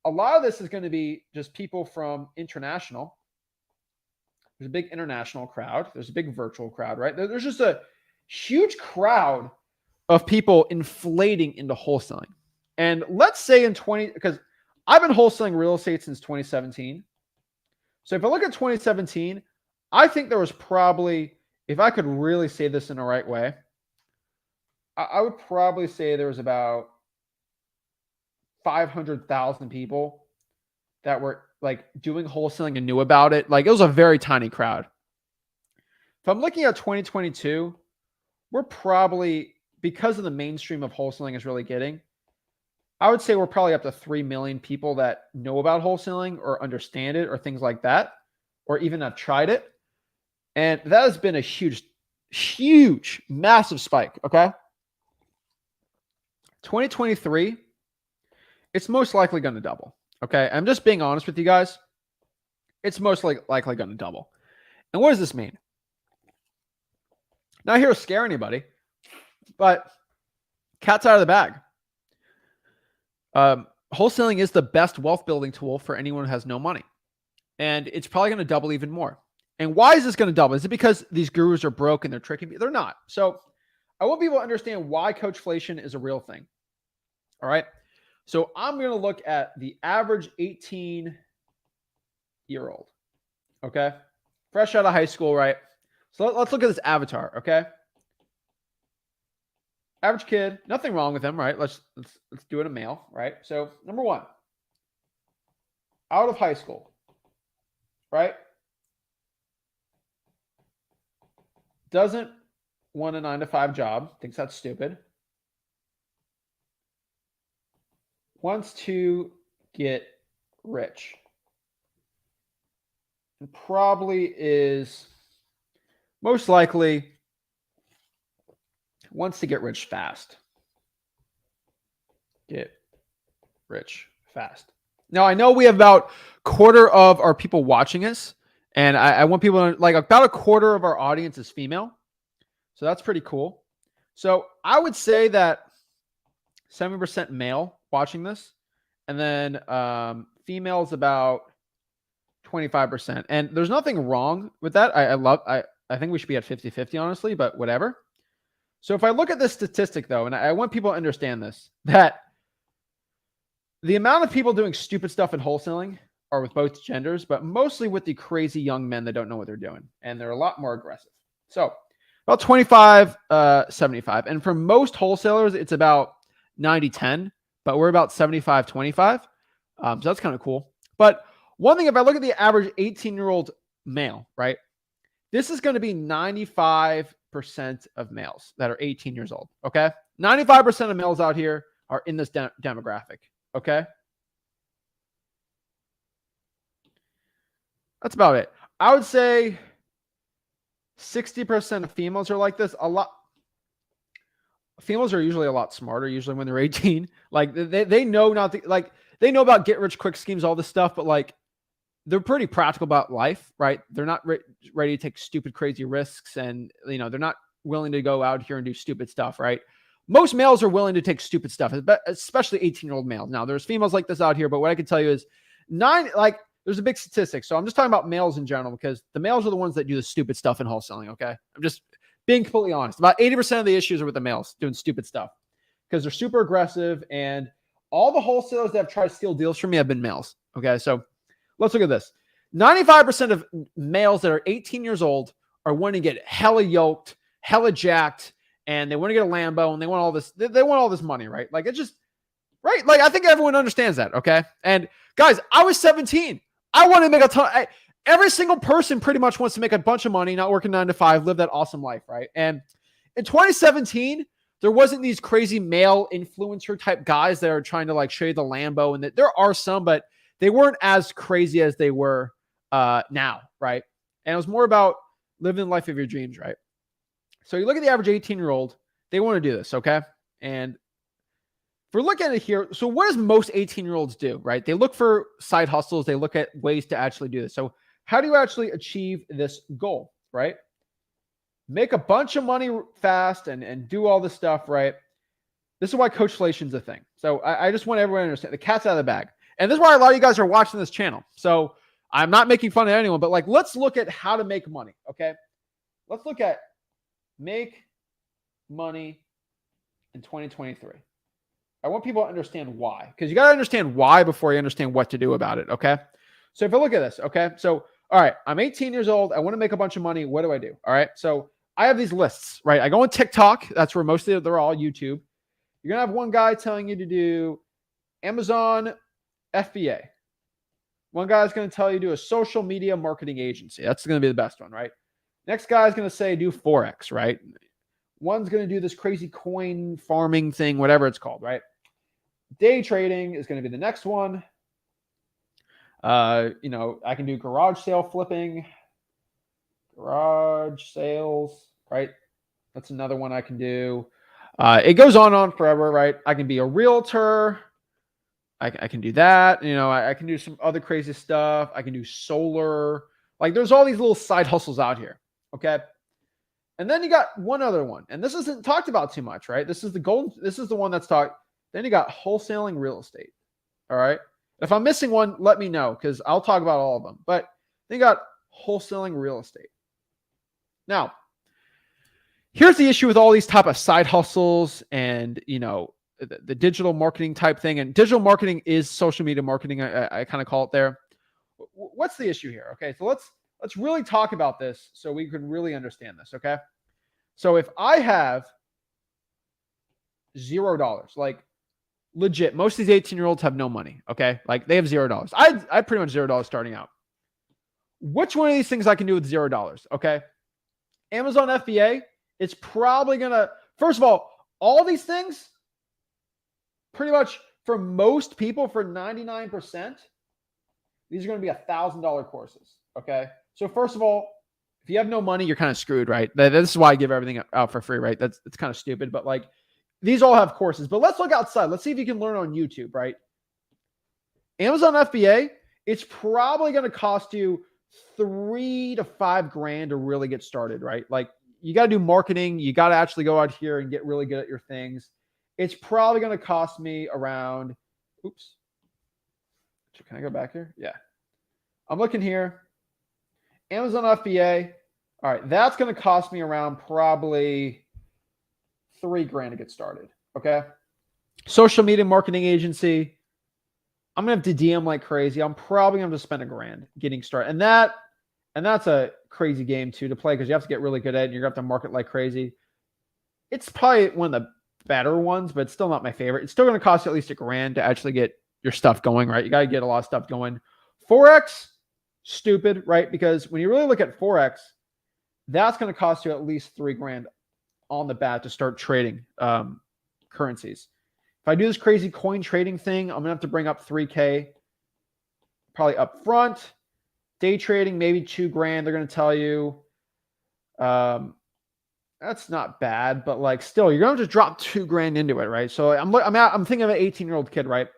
A lot of this is going to be just people from international. There's a big international crowd. There's a big virtual crowd, right? There's just a huge crowd of people inflating into wholesaling. And let's say because I've been wholesaling real estate since 2017. So if I look at 2017, I think there was probably, if I could really say this in the right way, I would probably say there was about 500,000 people that were like doing wholesaling and knew about it. Like, it was a very tiny crowd. If I'm looking at 2022, we're probably, because of the mainstream of wholesaling is really getting, I would say we're probably up to 3 million people that know about wholesaling or understand it or things like that, or even have tried it. And that has been a huge, massive spike. Okay. 2023, it's most likely going to double. Okay. I'm just being honest with you guys. It's most likely going to double. And what does this mean? Not here to scare anybody, but cat's out of the bag. Wholesaling is the best wealth building tool for anyone who has no money. And it's probably going to double even more. And why is this going to double? Is it because these gurus are broke and they're tricking me? They're not. So I want people to understand why Coachflation is a real thing. All right. So I'm going to look at the average 18-year-old. Okay. Fresh out of high school, right? So let's look at this avatar. Okay. Average kid, nothing wrong with him, right? Let's do it a male, right? So number one, out of high school, right? Doesn't want a 9-to-5 job, thinks that's stupid. Wants to get rich. And probably is most likely wants to get rich fast. Get rich fast. Now, I know we have about a quarter of our people watching us, and I want people to, like, about a quarter of our audience is female. So that's pretty cool. So I would say that 70% male watching this, and then female is about 25%. And there's nothing wrong with that. I think we should be at 50-50, honestly, but whatever. So if I look at this statistic, though, and I want people to understand this, that the amount of people doing stupid stuff in wholesaling are with both genders, but mostly with the crazy young men that don't know what they're doing. And they're a lot more aggressive. So about 25, 75. And for most wholesalers, it's about 90-10, but we're about 75-25. So that's kind of cool. But one thing, if I look at the average 18-year-old male, right, this is going to be 95 of males that are 18 years old. Okay. 95% of males out here are in this demographic. Okay. That's about it. I would say 60% of females are like this. A lot. Females are usually a lot smarter, usually when they're 18. Like they know not to, like, they know about get rich quick schemes, all this stuff, but like they're pretty practical about life, right? They're not ready to take stupid, crazy risks. And, you know, they're not willing to go out here and do stupid stuff, right? Most males are willing to take stupid stuff, especially 18-year-old males. Now, there's females like this out here, but what I can tell you is there's a big statistic. So I'm just talking about males in general, because the males are the ones that do the stupid stuff in wholesaling, okay? I'm just being completely honest. About 80% of the issues are with the males doing stupid stuff because they're super aggressive, and all the wholesalers that have tried to steal deals from me have been males, okay? So let's look at this. 95% of males that are 18 years old are wanting to get hella yoked, hella jacked, and they want to get a Lambo, and they want all this. They want all this money, right? Like, it's just, right? Like, I think everyone understands that, okay? And guys, I was 17. I wanted to make a ton. Every single person pretty much wants to make a bunch of money, not working 9 to 5, live that awesome life, right? And in 2017, there wasn't these crazy male influencer type guys that are trying to like show you the Lambo, and that there are some, but they weren't as crazy as they were now, right? And it was more about living the life of your dreams, right? So you look at the average 18-year-old, they want to do this, okay? And if we're looking at it here, so what does most 18-year-olds do, right? They look for side hustles. They look at ways to actually do this. So how do you actually achieve this goal, right? Make a bunch of money fast and do all this stuff, right? This is why Coachflation is a thing. So I just want everyone to understand the cat's out of the bag. And this is why a lot of you guys are watching this channel. So I'm not making fun of anyone, but like, let's look at how to make money, okay? Let's look at make money in 2023. I want people to understand why, because you got to understand why before you understand what to do about it, okay? So if I look at this, okay? So, all right, I'm 18 years old. I want to make a bunch of money. What do I do? All right, so I have these lists, right? I go on TikTok. That's where most of they're all YouTube. You're going to have one guy telling you to do Amazon FBA. One guy's going to tell you to do a social media marketing agency. That's going to be the best one, right? Next guy's going to say do Forex, right? One's going to do this crazy coin farming thing, whatever it's called, right? Day trading is going to be the next one. You know, I can do garage sale flipping, garage sales, right? That's another one I can do. It goes on forever, right? I can be a realtor. I can do that. You know, I can do some other crazy stuff. I can do solar. Like, there's all these little side hustles out here, okay? And then you got one other one, and this isn't talked about too much, right? This is the one that's talked. Then you got wholesaling real estate. All right. If I'm missing one, let me know, because I'll talk about all of them. But then you got wholesaling real estate. Now, here's the issue with all these type of side hustles and, you know, the digital marketing type thing. And digital marketing is social media marketing. I kind of call it there. What's the issue here? Okay. So let's really talk about this so we can really understand this. Okay. So if I have $0, like, legit, most of these 18-year-olds have no money, okay? Like, they have $0. I pretty much $0 starting out. Which one of these things I can do with $0, okay? Amazon FBA, it's probably going to, first of all these things, pretty much for most people, for 99%, these are going to be $1,000 courses, okay? So first of all, if you have no money, you're kind of screwed, right? This is why I give everything out for free, right? It's kind of stupid, but like, these all have courses, but let's look outside. Let's see if you can learn on YouTube, right? Amazon FBA, it's probably going to cost you $3 to $5 to really get started, right? Like, you got to do marketing. You got to actually go out here and get really good at your things. It's probably going to cost me around, oops. Can I go back here? Yeah. I'm looking here. Amazon FBA. All right. That's going to cost me around probably $3 to get started. Okay. Social media marketing agency. I'm going to have to DM like crazy. I'm probably going to spend $1 getting started. And that's a crazy game too to play, because you have to get really good at it. And you're going to have to market like crazy. It's probably one of the better ones, but it's still not my favorite. It's still going to cost you at least $1 to actually get your stuff going, right? You got to get a lot of stuff going. Forex, stupid, right? Because when you really look at Forex, that's going to cost you at least $3,000 on the bat to start trading currencies. If I do this crazy coin trading thing, I'm going to have to bring up $3K probably up front. Day trading, maybe $2,000. They're going to tell you. That's not bad, but like still, you're going to just drop $2,000 into it, right? So I'm thinking of an 18-year-old kid, right?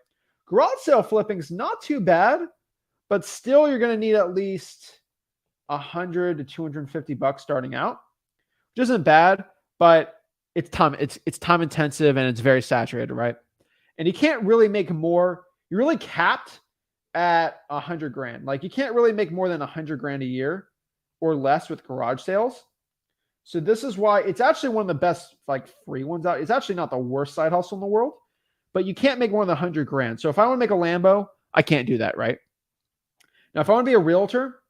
Garage sale flipping is not too bad, but still, you're going to need at least $100 to $250 starting out, which isn't bad, but it's time intensive and it's very saturated, right? And you can't really make more. You're really capped at $100,000. Like you can't really make more than $100,000 a year or less with garage sales. So this is why it's actually one of the best like free ones out. It's actually not the worst side hustle in the world, but you can't make more than $100,000. So if I want to make a Lambo, I can't do that, right? Now, if I want to be a realtor,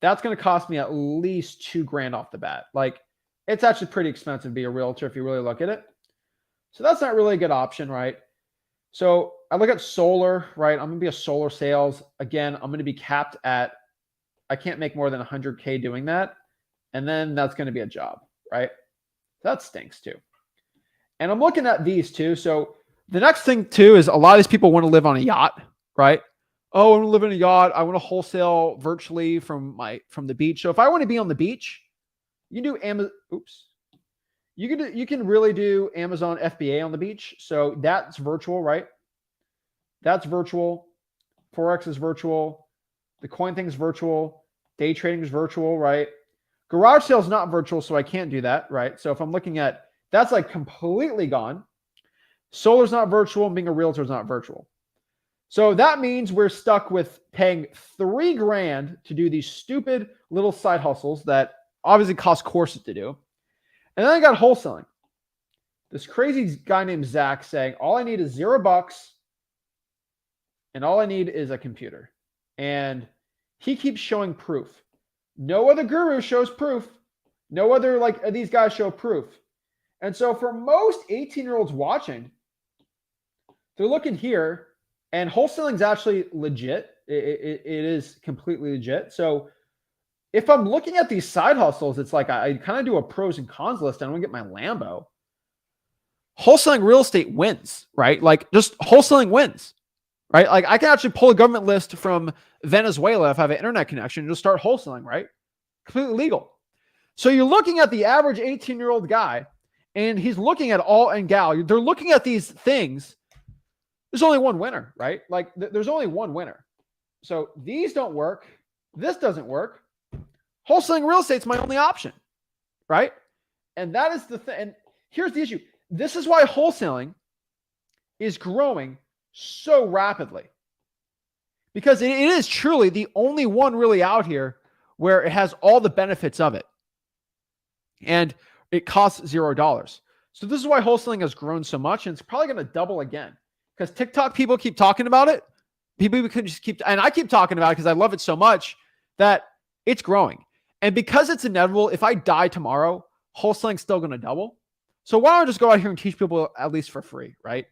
that's going to cost me at least $2,000 off the bat. Like it's actually pretty expensive to be a realtor if you really look at it. So that's not really a good option, right? So I look at solar, right? I'm going to be a solar sales. Again, I'm going to be capped at, I can't make more than $100K doing that. And then that's going to be a job, right? That stinks too. And I'm looking at these too. So the next thing too is a lot of these people want to live on a yacht, right? Oh, I want to live in a yacht. I want to wholesale virtually from the beach. So if I want to be on the beach, you can do Amazon. Oops. You can really do Amazon FBA on the beach. So that's virtual, right? That's virtual. Forex is virtual. The coin thing is virtual. Day trading is virtual, right? Garage sale is not virtual, so I can't do that, right? So if I'm looking at, that's like completely gone. Solar's not virtual, and being a realtor is not virtual. So that means we're stuck with paying $3,000 to do these stupid little side hustles that obviously cost courses to do. And then I got wholesaling. This crazy guy named Zach saying, all I need is $0 and all I need is a computer. And he keeps showing proof. No other guru shows proof. No other like these guys show proof. And so for most 18-year-olds watching, they're looking here and wholesaling is actually legit. It is completely legit. So if I'm looking at these side hustles, it's like I kind of do a pros and cons list. I don't get my Lambo. Wholesaling real estate wins, right? Like just wholesaling wins, right? Like I can actually pull a government list from Venezuela if I have an internet connection and just start wholesaling, right? Completely legal. So you're looking at the average 18-year-old guy and he's looking at all and gal. They're looking at these things. There's only one winner, right? Like there's only one winner. So these don't work. This doesn't work. Wholesaling real estate is my only option, right? And that is the thing. And here's the issue. This is why wholesaling is growing so rapidly. Because it is truly the only one really out here where it has all the benefits of it. And it costs $0. So this is why wholesaling has grown so much. And it's probably going to double again. Because TikTok people keep talking about it. People could just keep, and I keep talking about it because I love it so much that it's growing. And because it's inevitable, if I die tomorrow, wholesaling's still going to double. So why don't I just go out here and teach people at least for free, right?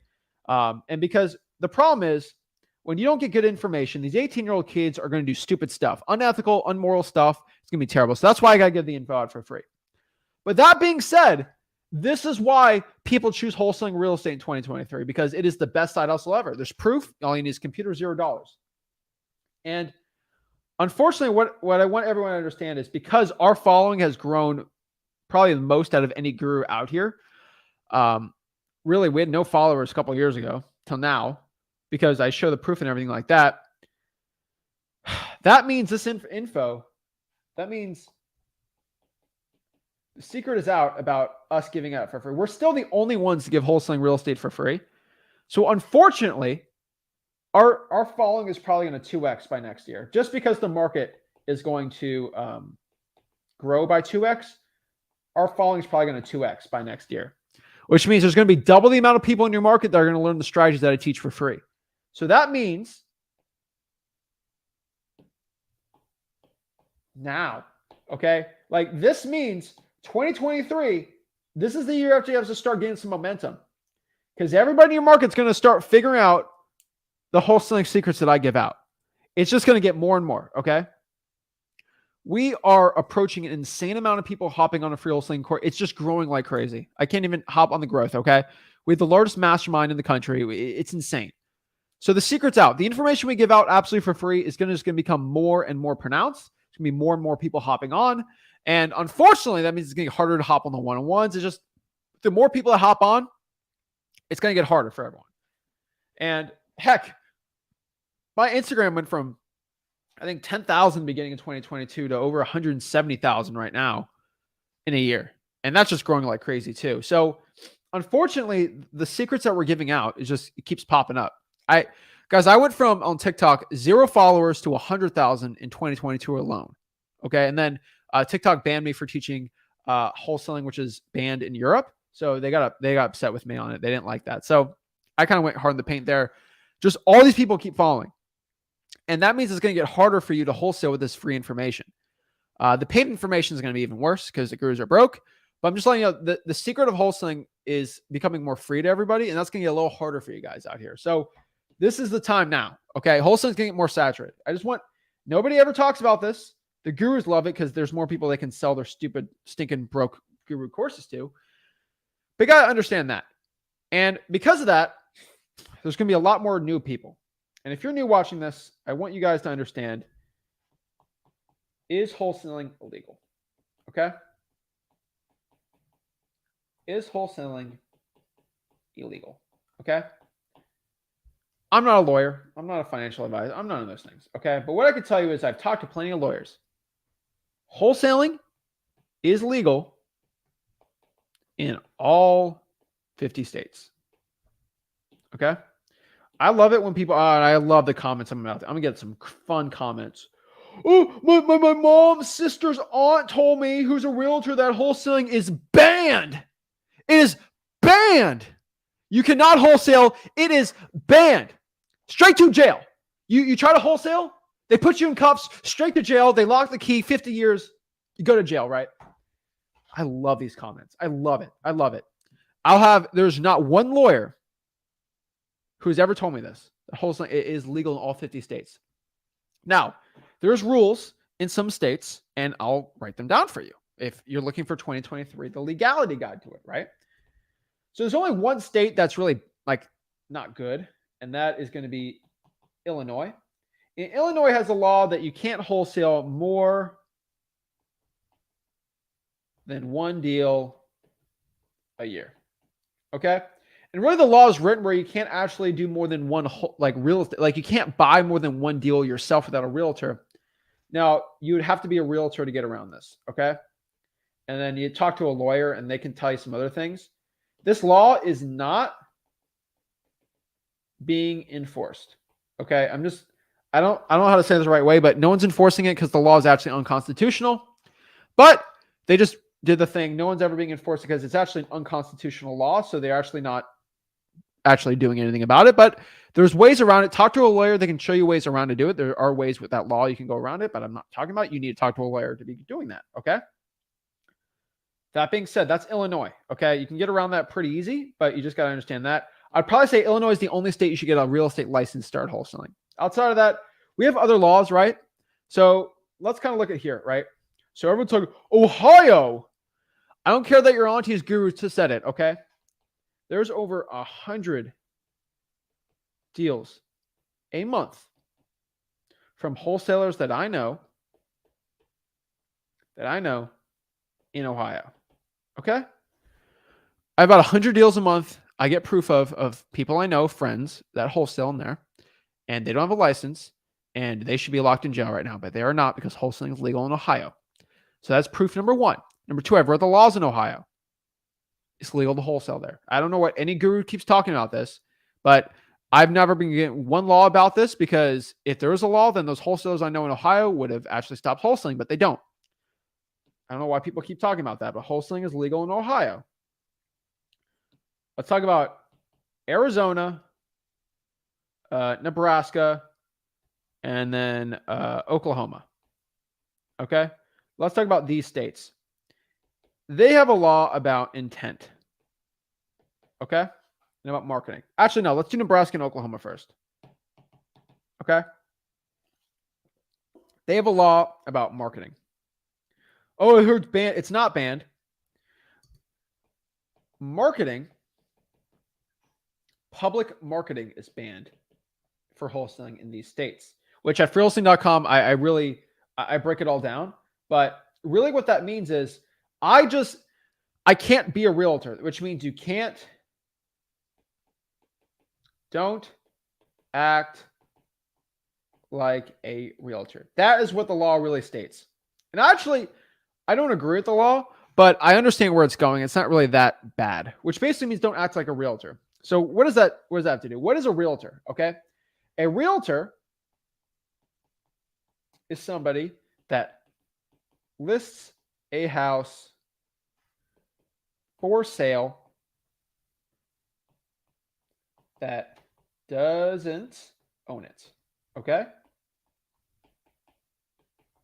And because the problem is, when you don't get good information, these 18-year-old kids are going to do stupid stuff, unethical, unmoral stuff. It's going to be terrible. So that's why I got to give the info out for free. But that being said, this is why people choose wholesaling real estate in 2023, because it is the best side hustle ever. There's proof. All you need is computer, $0. And unfortunately, what I want everyone to understand is because our following has grown probably the most out of any guru out here. Really, we had no followers a couple of years ago till now, because I show the proof and everything like that. That means this info, that means the secret is out about us giving out for free. We're still the only ones to give wholesaling real estate for free. So unfortunately, our following is probably going to 2x by next year. Just because the market is going to grow by 2x, our following is probably going to 2x by next year. Which means there's going to be double the amount of people in your market that are going to learn the strategies that I teach for free. So that means now, okay? Like this means 2023, this is the year after you have to start getting some momentum. Because everybody in your market's going to start figuring out the wholesaling secrets that I give out. It's just going to get more and more, okay? We are approaching an insane amount of people hopping on a free wholesaling course. It's just growing like crazy. I can't even hop on the growth, okay? We have the largest mastermind in the country. It's insane. So the secret's out. The information we give out absolutely for free is just going to become more and more pronounced. It's going to be more and more people hopping on. And unfortunately, that means it's going to get harder to hop on the one-on-ones. It's just the more people that hop on, it's going to get harder for everyone. And heck, my Instagram went from, I think, 10,000 beginning in 2022 to over 170,000 right now in a year. And that's just growing like crazy too. So unfortunately, the secrets that we're giving out is just, it keeps popping up. I went from on TikTok 0 followers to 100,000 in 2022 alone. Okay. And then TikTok banned me for teaching wholesaling, which is banned in Europe. So they got upset with me on it. They didn't like that. So I kind of went hard in the paint there. Just all these people keep following. And that means it's going to get harder for you to wholesale with this free information. The paid information is going to be even worse because the gurus are broke. But I'm just letting you know, the secret of wholesaling is becoming more free to everybody. And that's going to get a little harder for you guys out here. So this is the time now. Okay. Wholesaling is going to get more saturated. Nobody ever talks about this. The gurus love it because there's more people they can sell their stupid, stinking, broke guru courses to. But you got to understand that. And because of that, there's going to be a lot more new people. And if you're new watching this, I want you guys to understand, is wholesaling illegal? Okay? Is wholesaling illegal? Okay? I'm not a lawyer. I'm not a financial advisor. I'm none of those things. Okay? But what I can tell you is I've talked to plenty of lawyers. Wholesaling is legal in all 50 states. Okay? I love it when people, I love the comments I'm going to get some fun comments. Oh, my mom's sister's aunt told me, who's a realtor, that wholesaling is banned. It is banned. You cannot wholesale. It is banned. Straight to jail. You try to wholesale, they put you in cuffs, straight to jail. They lock the key, 50 years, you go to jail, right? I love these comments. I love it. I love it. There's not one lawyer who's ever told me this. Wholesaling is legal in all 50 states. Now, there's rules in some states, and I'll write them down for you if you're looking for 2023, the legality guide to it, right? So there's only one state that's really not good, and that is going to be Illinois. Illinois has a law that you can't wholesale more than one deal a year. Okay? And really the law is written where you can't actually do more than one real estate. You can't buy more than one deal yourself without a realtor. Now, you would have to be a realtor to get around this, okay? And then you talk to a lawyer and they can tell you some other things. This law is not being enforced. Okay? I don't know how to say this the right way, but no one's enforcing it because the law is actually unconstitutional. But they just did the thing. No one's ever being enforced because it's actually an unconstitutional law. So they're actually not actually doing anything about it, but there's ways around it. Talk to a lawyer. They can show you ways around to do it. There are ways with that law you can go around it, but I'm not talking about you need to talk to a lawyer to be doing that. Okay. That being said, that's Illinois. Okay. You can get around that pretty easy, but you just got to understand that. I'd probably say Illinois is the only state you should get a real estate license to start wholesaling. Outside of that, we have other laws, right? So let's kind of look at here, right? So everyone's talking Ohio. I don't care that your auntie's guru said it. Okay. There's over 100 deals a month from wholesalers that I know in Ohio. Okay? I have about 100 deals a month. I get proof of people I know, friends that wholesale in there, and they don't have a license, and they should be locked in jail right now, but they are not because wholesaling is legal in Ohio. So that's proof number one. Number two, I've read the laws in Ohio. It's legal to wholesale there. I don't know what any guru keeps talking about this, but I've never been getting one law about this because if there was a law, then those wholesalers I know in Ohio would have actually stopped wholesaling, but they don't. I don't know why people keep talking about that, but wholesaling is legal in Ohio. Let's talk about Arizona, Nebraska, and then Oklahoma. Okay? Let's talk about these states. They have a law about intent. Okay? And about marketing. Actually, no. Let's do Nebraska and Oklahoma first. Okay? They have a law about marketing. Oh, I heard banned. It's not banned. Marketing, public marketing is banned for wholesaling in these states, which at freewholesaling.com, I break it all down. But really what that means is I can't be a realtor, which means don't act like a realtor. That is what the law really states. And actually, I don't agree with the law, but I understand where it's going. It's not really that bad, which basically means don't act like a realtor. So what does that have to do? What is a realtor? Okay. A realtor is somebody that lists a house for sale that doesn't own it. Okay.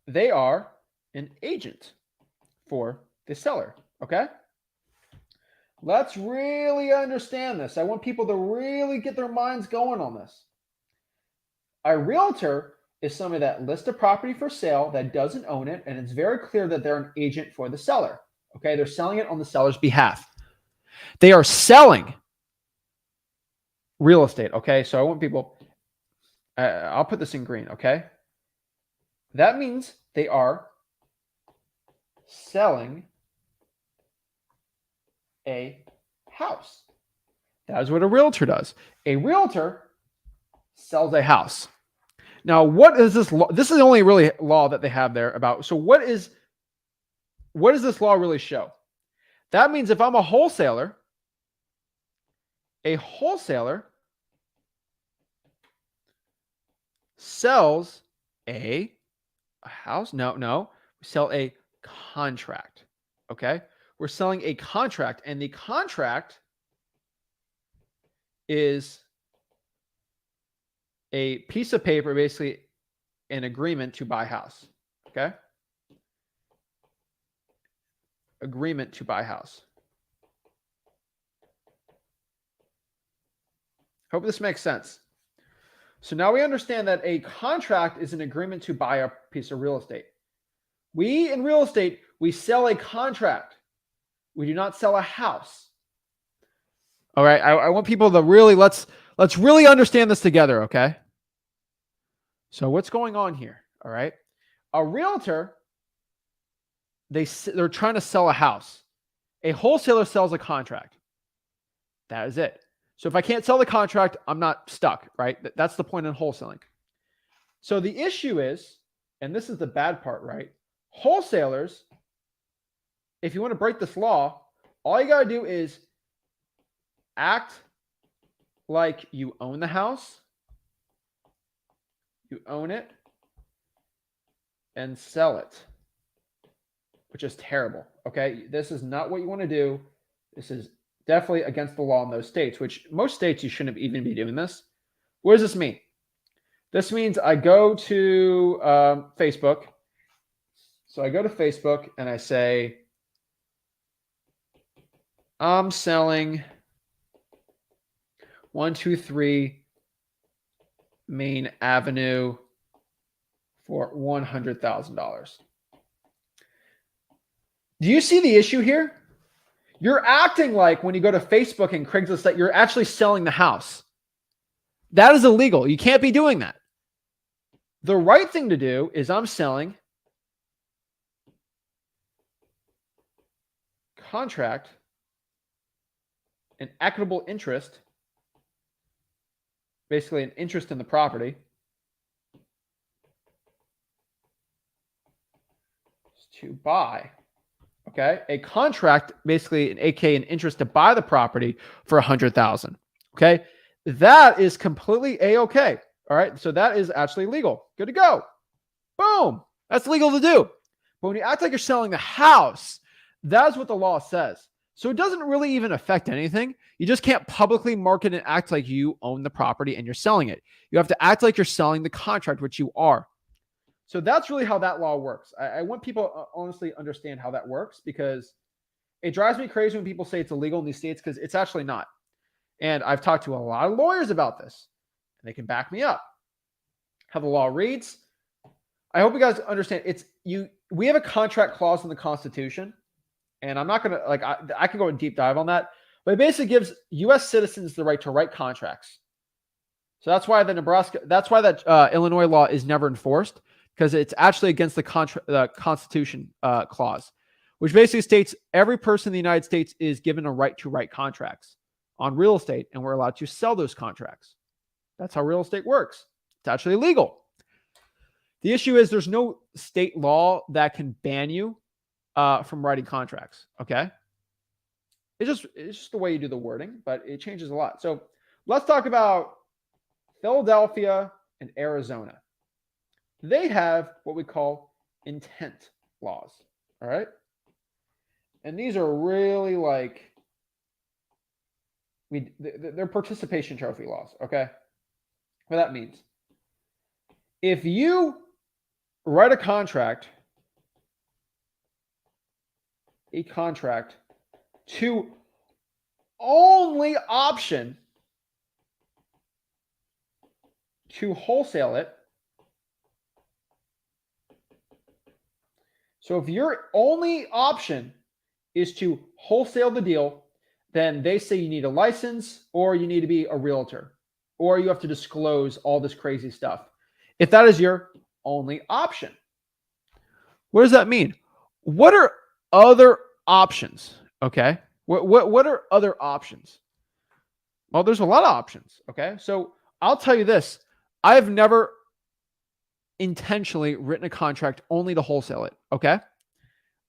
They are an agent for the seller. Okay. Let's really understand this. I want people to really get their minds going on this. A realtor is somebody that lists a property for sale that doesn't own it, and it's very clear that they're an agent for the seller. Okay, they're selling it on the seller's behalf. They are selling real estate. Okay, so I want people, I'll put this in green. Okay, that means they are selling a house. That is what a realtor does. A realtor sells a house. Now, what is this law? This is the only really law that they have there about. So what does this law really show? That means if I'm a wholesaler sells a house. No. We sell a contract. Okay. We're selling a contract, and the contract is a piece of paper, basically an agreement to buy a house. Okay. Agreement to buy a house. Hope this makes sense. So now we understand that a contract is an agreement to buy a piece of real estate. We in real estate, we sell a contract. We do not sell a house. All right. I want people to really, let's really understand this together. Okay. So what's going on here? All right. A realtor, they're trying to sell a house. A wholesaler sells a contract. That is it. So if I can't sell the contract, I'm not stuck, right? That's the point in wholesaling. So the issue is, and this is the bad part, right? Wholesalers, if you want to break this law, all you got to do is act like you own the house, you own it, and sell it, which is terrible. Okay. This is not what you want to do. This is definitely against the law in those states, which most states you shouldn't even be doing this. What does this mean? This means I go to Facebook. So I go to Facebook and I say, I'm selling 123 Main Avenue for $100,000. Do you see the issue here? You're acting like when you go to Facebook and Craigslist that you're actually selling the house. That is illegal. You can't be doing that. The right thing to do is I'm selling contract an equitable interest, basically an interest in the property, to buy. Okay, a contract, basically an AK, an interest to buy the property for $100,000. Okay, that is completely a-okay. All right, so that is actually legal. Good to go. Boom. That's legal to do. But when you act like you're selling the house, that's what the law says. So it doesn't really even affect anything. You just can't publicly market and act like you own the property and you're selling it. You have to act like you're selling the contract, which you are. So that's really how that law works. I want people to honestly understand how that works, because it drives me crazy when people say it's illegal in these states, because it's actually not. And I've talked to a lot of lawyers about this, and they can back me up. How the law reads, I hope you guys understand. We have a contract clause in the Constitution, and I'm not gonna I can go in deep dive on that, but it basically gives U.S. citizens the right to write contracts. So that's why that Illinois law is never enforced, because it's actually against the Constitution clause, which basically states every person in the United States is given a right to write contracts on real estate, and we're allowed to sell those contracts. That's how real estate works. It's actually illegal. The issue is there's no state law that can ban you from writing contracts. Okay, it's just the way you do the wording, but it changes a lot. So let's talk about Philadelphia and Arizona. They have what we call intent laws. All right, and these are really they're participation trophy laws. Okay, what that means: if you write a contract to only option to wholesale it. So if your only option is to wholesale the deal, then they say you need a license, or you need to be a realtor, or you have to disclose all this crazy stuff. If that is your only option. What does that mean? What are other options? Okay. What are other options? Well, there's a lot of options. Okay. So I'll tell you this. I've never intentionally written a contract only to wholesale it. Okay.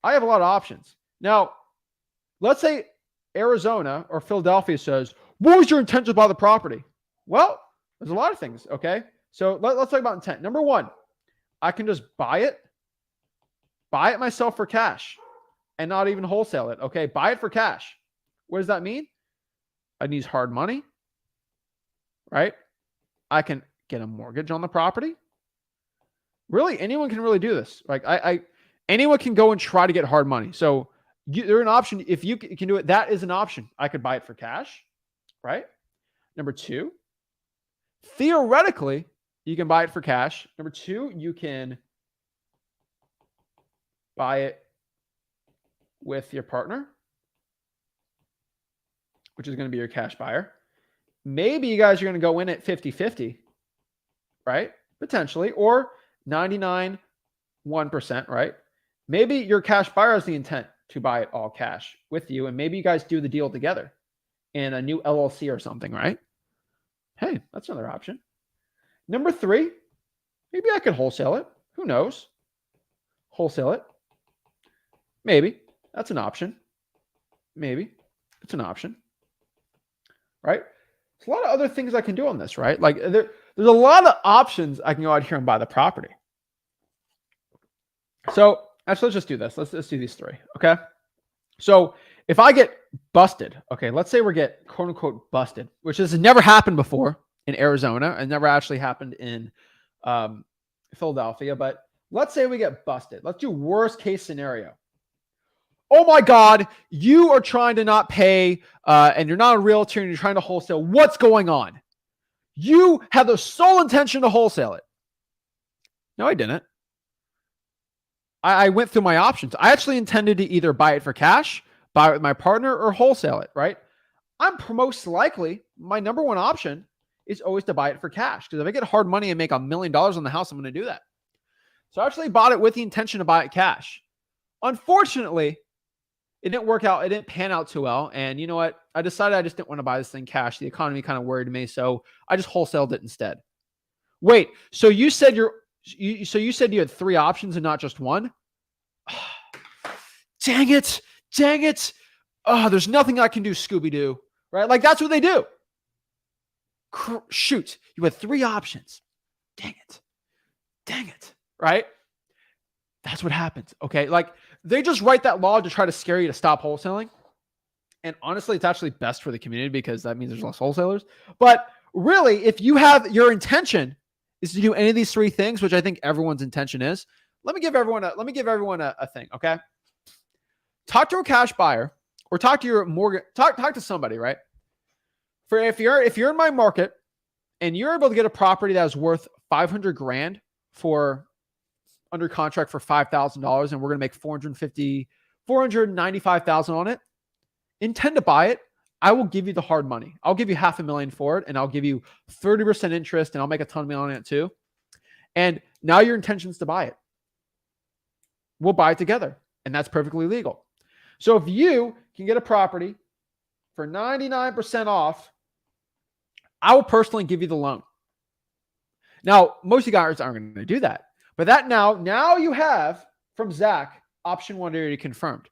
I have a lot of options. Now, let's say Arizona or Philadelphia says, what was your intention to buy the property? Well, there's a lot of things. Okay. So let's talk about intent. Number one, I can just buy it myself for cash and not even wholesale it. Okay. Buy it for cash. What does that mean? I need hard money, right? I can get a mortgage on the property. Really, anyone can really do this. Anyone can go and try to get hard money. So there's an option. If you can do it, that is an option. I could buy it for cash, right? Number two, theoretically, you can buy it for cash. Number two, you can buy it with your partner, which is going to be your cash buyer. Maybe you guys are going to go in at 50-50, right? Potentially, or 99.1%, right? Maybe your cash buyer has the intent to buy it all cash with you, and maybe you guys do the deal together in a new LLC or something, right? Hey, that's another option. Number three, maybe I could wholesale it. Who knows? Wholesale it. Maybe. That's an option. Maybe. It's an option. Right? There's a lot of other things I can do on this, right? There's a lot of options I can go out here and buy the property. So actually, let's just do this. Let's do these three. Okay. So if I get busted, okay, let's say we get quote unquote busted, which has never happened before in Arizona and never actually happened in Philadelphia. But let's say we get busted. Let's do worst case scenario. Oh my God, you are trying to not pay and you're not a realtor and you're trying to wholesale. What's going on? You have the sole intention to wholesale it. No, I didn't. I went through my options. I actually intended to either buy it for cash, buy it with my partner, or wholesale it, right? I'm most likely, my number one option is always to buy it for cash, because if I get hard money and make $1 million on the house, I'm going to do that. So I actually bought it with the intention to buy it cash. Unfortunately, it didn't work out. It didn't pan out too well. And you know what? I decided I just didn't want to buy this thing cash. The economy kind of worried me. So I just wholesaled it instead. Wait, so you said you said you had three options and not just one? Dang it. Oh, there's nothing I can do, Scooby-Doo. Right? That's what they do. Shoot. You had three options. Dang it. Right? That's what happens. Okay. They just write that law to try to scare you to stop wholesaling. And honestly, it's actually best for the community because that means there's less wholesalers. But really, if you have your intention is to do any of these three things, which I think everyone's intention is, let me give everyone a thing. Okay. Talk to a cash buyer or talk to your mortgage, talk to somebody, right? For if you're in my market and you're able to get a property that is worth 500 grand for under contract for $5,000 and we're going to make 495,000 on it, intend to buy it. I will give you the hard money. I'll give you $500,000 for it, and I'll give you 30% interest, and I'll make a ton of money on it too. And now your intention is to buy it. We'll buy it together, and that's perfectly legal. So if you can get a property for 99% off, I will personally give you the loan. Now, most of you guys aren't going to do that, but that now you have from Zach, option 1 already confirmed.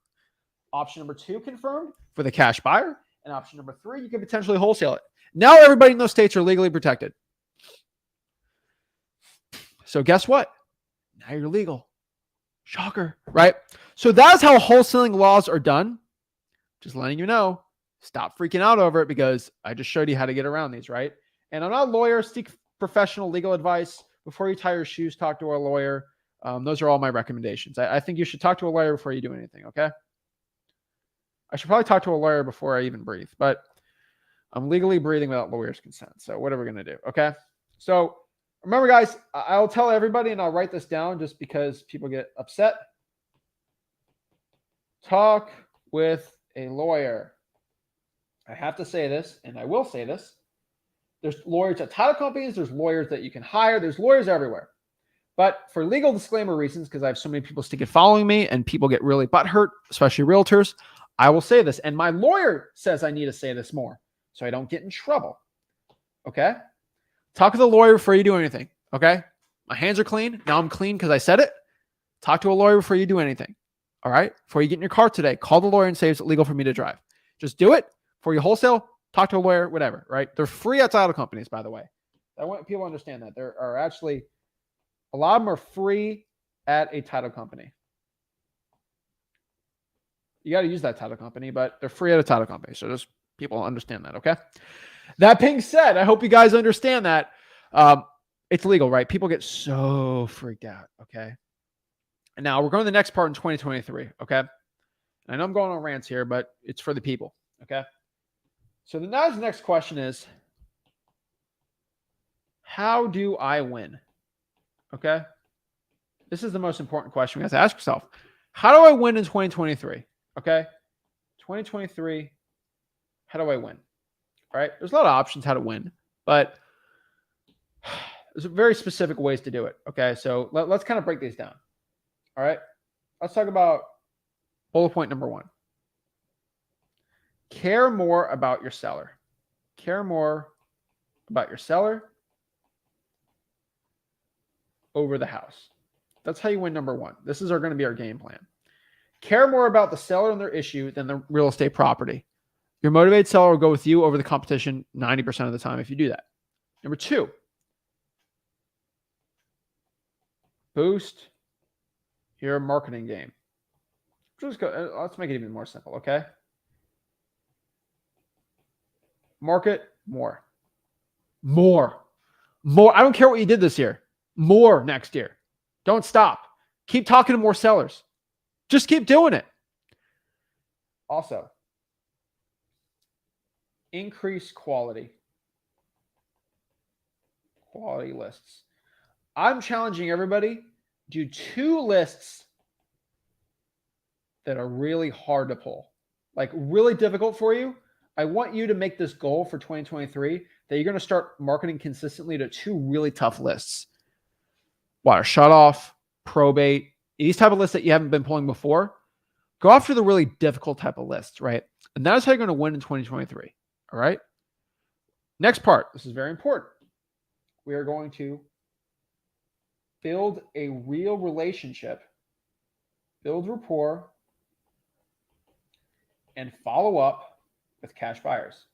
Option number 2 confirmed for the cash buyer. And option number 3, you can potentially wholesale it. Now everybody in those states are legally protected. So guess what? Now you're legal. Shocker, right? So that's how wholesaling laws are done. Just letting you know, stop freaking out over it because I just showed you how to get around these, right? And I'm not a lawyer. Seek professional legal advice. Before you tie your shoes, talk to a lawyer. Those are all my recommendations. I think you should talk to a lawyer before you do anything, okay? I should probably talk to a lawyer before I even breathe, but I'm legally breathing without lawyer's consent. So what are we going to do? Okay. So remember, guys, I'll tell everybody and I'll write this down just because people get upset. Talk with a lawyer. I have to say this, and I will say this. There's lawyers at title companies. There's lawyers that you can hire. There's lawyers everywhere. But for legal disclaimer reasons, because I have so many people sticking following me and people get really butthurt, especially realtors, I will say this. And my lawyer says I need to say this more so I don't get in trouble. Okay? Talk with a lawyer before you do anything. Okay? My hands are clean. Now I'm clean because I said it. Talk to a lawyer before you do anything. All right? Before you get in your car today, call the lawyer and say, is it legal for me to drive? Just do it. Before you wholesale, talk to a lawyer, whatever, right? They're free at title companies, by the way. I want people to understand that. There are actually, a lot of them are free at a title company. You got to use that title company, but they're free at a title company. So just people understand that, okay? That being said, I hope you guys understand that it's legal, right? People get so freaked out, okay? And now we're going to the next part in 2023, okay? I know I'm going on rants here, but it's for the people, okay? So now the next question is, how do I win? Okay? This is the most important question we have to ask yourself. How do I win in 2023? Okay? 2023, how do I win? All right? There's a lot of options how to win, but there's very specific ways to do it. Okay? So let's kind of break these down. All right? Let's talk about bullet point number 1. Care more about your seller. Care more about your seller over the house. That's how you win number 1. This is going to be our game plan. Care more about the seller and their issue than the real estate property. Your motivated seller will go with you over the competition 90% of the time if you do that. Number 2, boost your marketing game. Let's make it even more simple, okay? Market more. More. I don't care what you did this year. More next year. Don't stop. Keep talking to more sellers. Just keep doing it. Also, increase quality. Quality lists. I'm challenging everybody. Do 2 lists that are really hard to pull. Like really difficult for you. I want you to make this goal for 2023 that you're going to start marketing consistently to 2 really tough lists. Water shutoff, probate, these type of lists that you haven't been pulling before. Go after the really difficult type of lists, right? And that's how you're going to win in 2023. All right. Next part. This is very important. We are going to build a real relationship, build rapport, and follow up with cash buyers.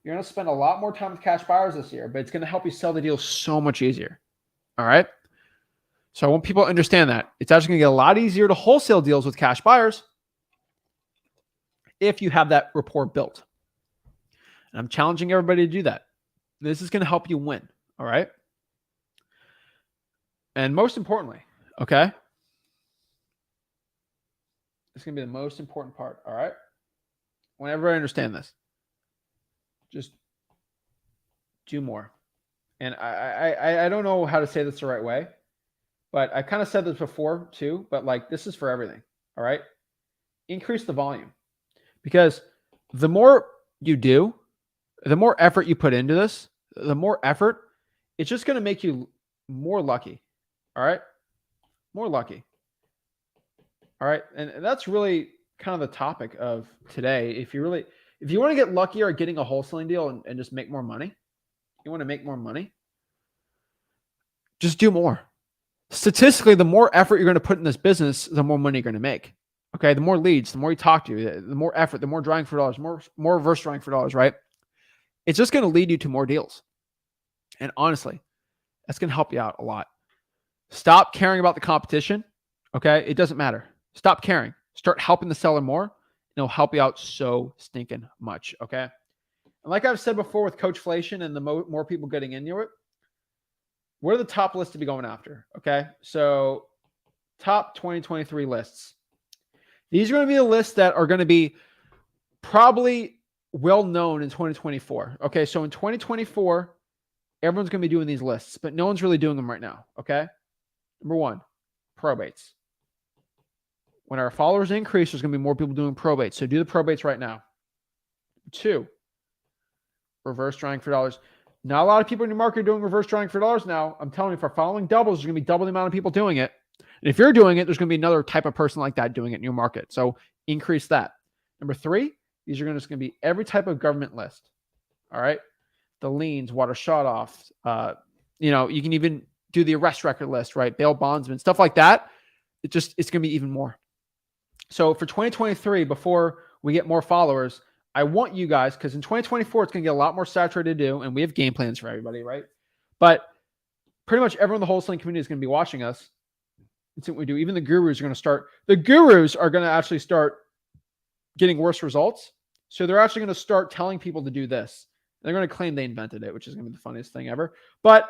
You're going to spend a lot more time with cash buyers this year, but it's going to help you sell the deal so much easier. All right. So I want people to understand that. It's actually going to get a lot easier to wholesale deals with cash buyers if you have that rapport built. And I'm challenging everybody to do that. This is going to help you win. All right. And most importantly, okay, it's going to be the most important part. All right. I want everybody to understand this. Just do more. And I don't know how to say this the right way, but I kind of said this before too, but like this is for everything. All right. Increase the volume, because the more you do, the more effort you put into this, the more effort, it's just going to make you more lucky. All right. More lucky. All right. And that's really kind of the topic of today. If you want to get luckier at getting a wholesaling deal and just make more money, you want to make more money, just do more. Statistically, the more effort you're going to put in this business, the more money you're going to make. Okay. The more leads, the more you talk to, the more effort, the more drawing for dollars, more reverse drawing for dollars, right? It's just going to lead you to more deals. And honestly, that's going to help you out a lot. Stop caring about the competition. Okay. It doesn't matter. Stop caring. Start helping the seller more. And it'll help you out so stinking much. Okay. And like I've said before with Coachflation and the more people getting into it, what are the top lists to be going after? Okay. So top 2023 lists. These are going to be the lists that are going to be probably well known in 2024. Okay. So in 2024, everyone's going to be doing these lists, but no one's really doing them right now. Okay. Number one, probates. When our followers increase, there's going to be more people doing probates. So do the probates right now. Two, reverse drawing for dollars. Not a lot of people in your market are doing reverse drawing for dollars now. I'm telling you, if our following doubles, there's going to be double the amount of people doing it. And if you're doing it, there's going to be another type of person like that doing it in your market. So increase that. Number three, these are just going to be every type of government list. All right. The liens, water shutoffs. You can even do the arrest record list, right? Bail bondsmen, stuff like that. It's going to be even more. So for 2023, before we get more followers, I want you guys, because in 2024, it's going to get a lot more saturated to do, and we have game plans for everybody, right? But pretty much everyone in the wholesaling community is going to be watching us. That's what we do. Even the gurus are going to start. The gurus are going to actually start getting worse results. So they're actually going to start telling people to do this. They're going to claim they invented it, which is going to be the funniest thing ever. But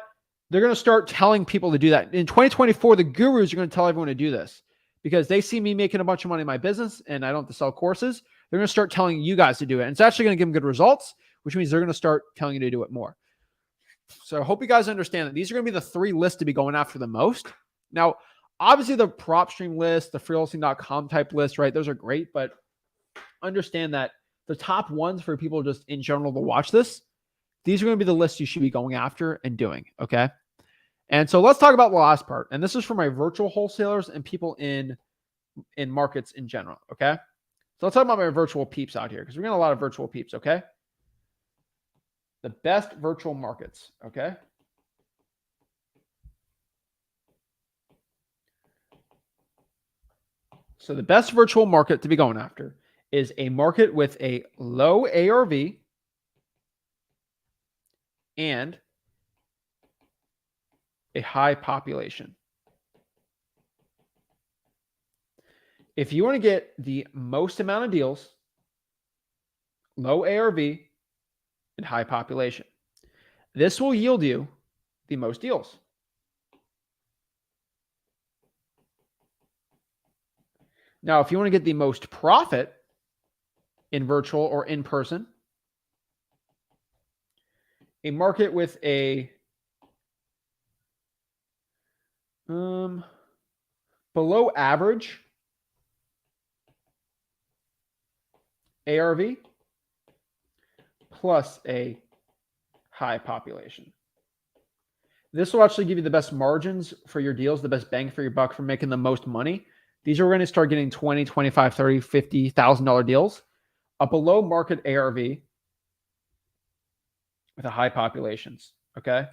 they're going to start telling people to do that. In 2024, the gurus are going to tell everyone to do this because they see me making a bunch of money in my business and I don't have to sell courses. They're going to start telling you guys to do it. And it's actually going to give them good results, which means they're going to start telling you to do it more. So I hope you guys understand that these are going to be the three lists to be going after the most. Now, obviously the prop stream list, the freewholesaling.com type list, right? Those are great, but understand that the top ones for people just in general to watch this, these are going to be the lists you should be going after and doing. Okay. And so let's talk about the last part. And this is for my virtual wholesalers and people in markets in general. Okay. So let's talk about my virtual peeps out here because we're getting a lot of virtual peeps. Okay. The best virtual markets. Okay. So the best virtual market to be going after is a market with a low ARV and a high population. If you want to get the most amount of deals, low ARV, and high population, this will yield you the most deals. Now, if you want to get the most profit in virtual or in person, a market with a below average ARV plus a high population. This will actually give you the best margins for your deals, the best bang for your buck for making the most money. These are going to start getting $20, $25, $30, $50,000 deals. A below market ARV with a high populations. Okay.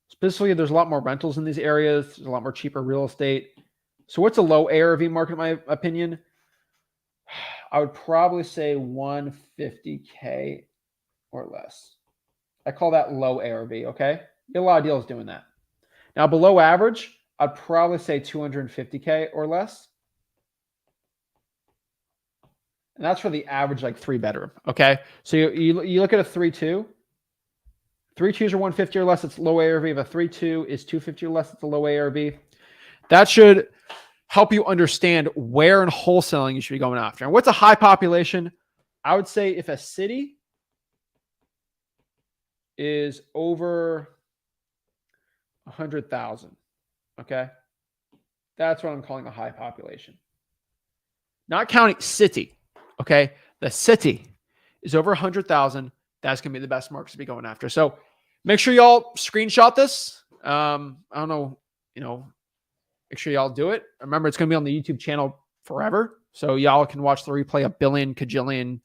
Specifically, there's a lot more rentals in these areas. There's a lot more cheaper real estate. So what's a low ARV market, in my opinion? I would probably say 150K or less. I call that low ARV, okay? Get a lot of deals doing that. Now, below average, I'd probably say 250K or less. And that's for the average, like 3-bedroom, okay? So you look at a 3-2. 3-2s are 150 or less, it's low ARV. If a 3-2 is 250 or less, it's a low ARV. That should help you understand where in wholesaling you should be going after. And what's a high population? I would say if a city is over 100,000. Okay. That's what I'm calling a high population. Not counting city. Okay. The city is over 100,000. That's going to be the best marks to be going after. So make sure y'all screenshot this. I don't know, make sure y'all do it. Remember, it's going to be on the YouTube channel forever. So y'all can watch the replay a billion, cajillion,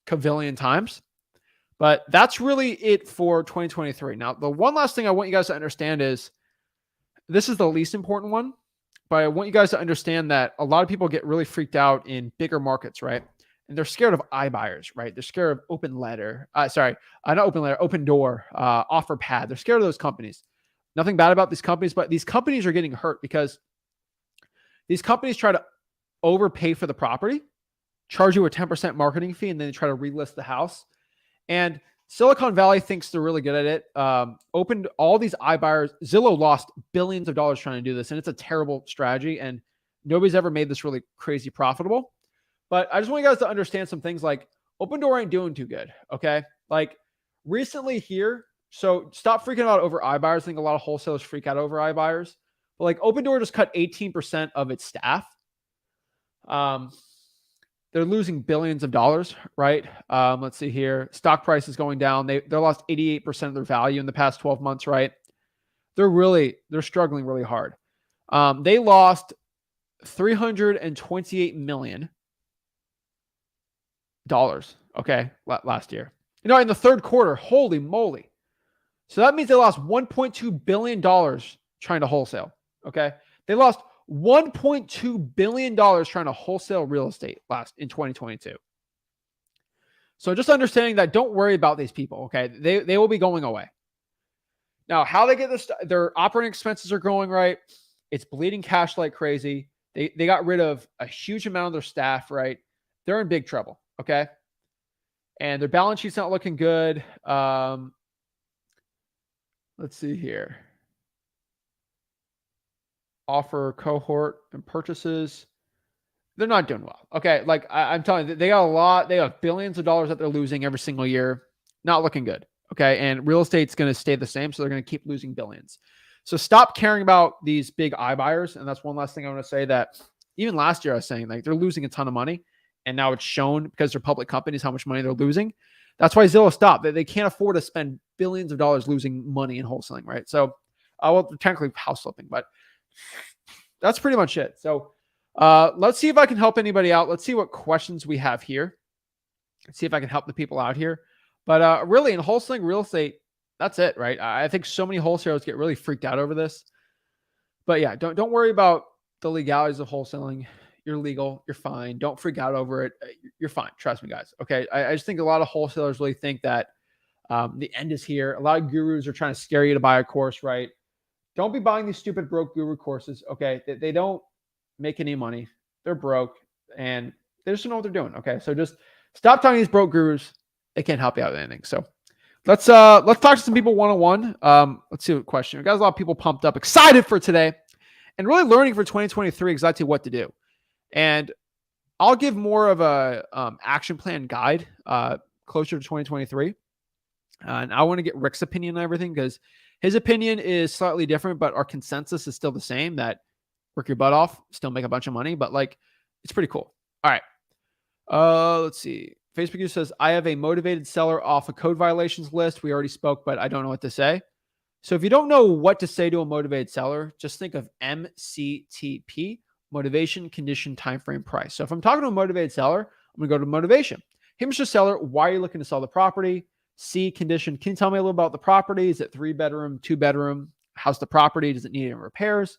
cavillion times. But that's really it for 2023. Now, the one last thing I want you guys to understand is this is the least important one, but I want you guys to understand that a lot of people get really freaked out in bigger markets, right? And they're scared of iBuyers, right? They're scared of Open Door, OfferPad. They're scared of those companies. Nothing bad about these companies, but these companies are getting hurt because these companies try to overpay for the property, charge you a 10% marketing fee, and then they try to relist the house. And Silicon Valley thinks they're really good at it. Opened all these iBuyers. Zillow lost billions of dollars trying to do this, and it's a terrible strategy, and nobody's ever made this really crazy profitable. But I just want you guys to understand some things like Open Door ain't doing too good, okay? Like recently here, so stop freaking out over iBuyers. I think a lot of wholesalers freak out over iBuyers. But like Open Door just cut 18% of its staff. They're losing billions of dollars, right? Let's see here. Stock price is going down. They lost 88% of their value in the past 12 months, right? They're struggling really hard. They lost $328 million, okay, last year. In the third quarter, holy moly. So that means they lost $1.2 billion trying to wholesale, okay? They lost $1.2 billion trying to wholesale real estate in 2022. So just understanding that, don't worry about these people, okay? They will be going away. Now, how they get this, their operating expenses are growing, right? It's bleeding cash like crazy. They got rid of a huge amount of their staff, right? They're in big trouble, okay? And their balance sheet's not looking good. Let's see here. Offer cohort and purchases. They're not doing well. Okay. Like I'm telling you, they have billions of dollars that they're losing every single year. Not looking good. Okay. And real estate's going to stay the same. So they're going to keep losing billions. So stop caring about these big iBuyers. And that's one last thing I want to say, that even last year I was saying like they're losing a ton of money. And now it's shown because they're public companies how much money they're losing. That's why Zillow stopped. They can't afford to spend billions of dollars losing money in wholesaling, right? So, well, technically house flipping, but that's pretty much it. So let's see if I can help anybody out. Let's see what questions we have here. Let's see if I can help the people out here. But really, in wholesaling real estate, that's it, right? I think so many wholesalers get really freaked out over this. But yeah, don't worry about the legalities of wholesaling. You're legal. You're fine. Don't freak out over it. You're fine. Trust me, guys. Okay. I just think a lot of wholesalers really think that the end is here. A lot of gurus are trying to scare you to buy a course, right? Don't be buying these stupid broke guru courses. Okay. They don't make any money. They're broke and they just don't know what they're doing. Okay. So just stop talking to these broke gurus. They can't help you out with anything. So let's talk to some people one-on-one. Let's see what question. We got a lot of people pumped up, excited for today, and really learning for 2023 exactly what to do. And I'll give more of a action plan guide closer to 2023. And I want to get Rick's opinion on everything because his opinion is slightly different, but our consensus is still the same, that work your butt off, still make a bunch of money, but like, it's pretty cool. All right. Let's see. Facebook user says, I have a motivated seller off a code violations list. We already spoke, but I don't know what to say. So if you don't know what to say to a motivated seller, just think of MCTP, motivation, condition, time frame, price. So if I'm talking to a motivated seller, I'm going to go to motivation. Hey, Mr. Seller, why are you looking to sell the property? C, condition. Can you tell me a little about the property? Is it 3-bedroom, 2-bedroom? How's the property? Does it need any repairs?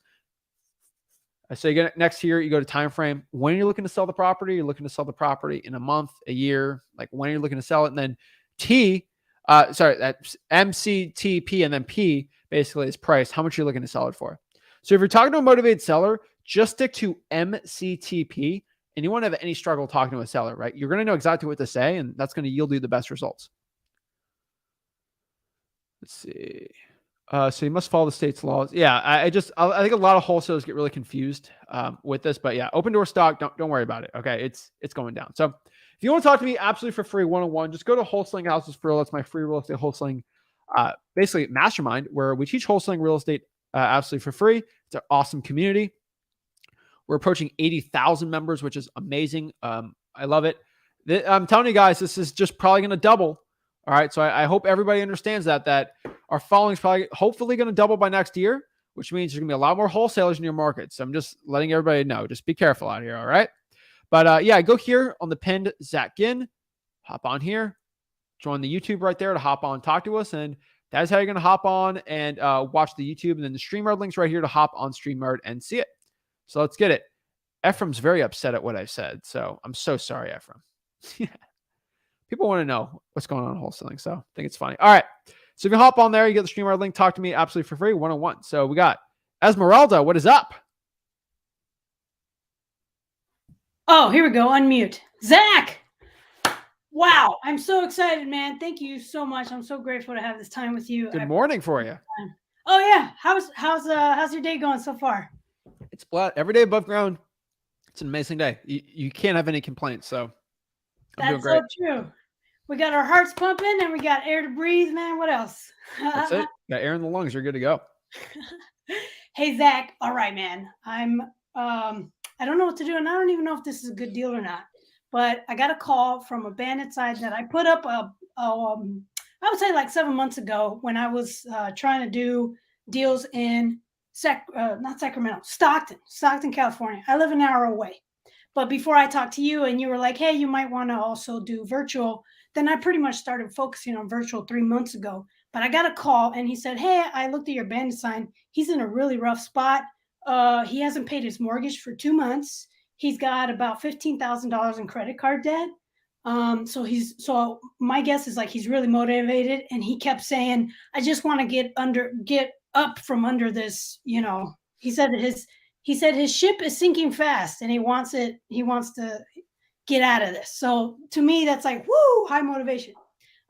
So you get next here, you go to time frame. When are you looking to sell the property? You're looking to sell the property in a month, a year. Like when are you looking to sell it? And then that's MCTP, and then P basically is price. How much are you looking to sell it for? So if you're talking to a motivated seller, just stick to MCTP, and you won't have any struggle talking to a seller, right? You're going to know exactly what to say, and that's going to yield you the best results. Let's see. So you must follow the state's laws. Yeah, I think a lot of wholesalers get really confused with this, but yeah, open door stock. Don't worry about it. Okay, it's going down. So if you want to talk to me absolutely for free one-on-one, just go to Wholesaling Houses for Real. That's my free real estate wholesaling basically mastermind where we teach wholesaling real estate absolutely for free. It's an awesome community. We're approaching 80,000 members, which is amazing. I love it. I'm telling you guys, this is just probably going to double. All right. So I hope everybody understands that our following is probably hopefully going to double by next year, which means there's going to be a lot more wholesalers in your market. So I'm just letting everybody know, just be careful out here. All right. But yeah, go here on the pinned Zach Ginn, hop on here, join the YouTube right there to hop on, talk to us. And that's how you're going to hop on and watch the YouTube. And then the StreamYard link's right here to hop on StreamYard and see it. So let's get it. Ephraim's very upset at what I said. So I'm so sorry, Ephraim. People want to know what's going on in wholesaling. So I think it's funny. All right. So if you hop on there, you get the StreamYard link. Talk to me absolutely for free, one-on-one. So we got Esmeralda. What is up? Oh, here we go. Unmute. Zach. Wow. I'm so excited, man. Thank you so much. I'm so grateful to have this time with you. Good morning for you. Oh yeah. How's your day going so far? It's flat. Every day above ground. It's an amazing day. You can't have any complaints. So I'm doing great. That's so true. We got our hearts pumping and we got air to breathe, man. What else? That's it. Got air in the lungs. You're good to go. Hey, Zach. All right, man. I don't know what to do. And I don't even know if this is a good deal or not, but I got a call from a bandit site that I put up I would say like 7 months ago when I was trying to do deals in not Sacramento, Stockton, California. I live an hour away. But before I talked to you and you were like, hey, you might want to also do virtual, then I pretty much started focusing on virtual 3 months ago. But I got a call and he said, hey, I looked at your bandit sign. He's in a really rough spot. He hasn't paid his mortgage for 2 months. He's got about $15,000 in credit card debt. So my guess is like he's really motivated, and he kept saying, I just want to get up from under this, He said his ship is sinking fast and he wants to get out of this. So to me, that's like, woo, high motivation.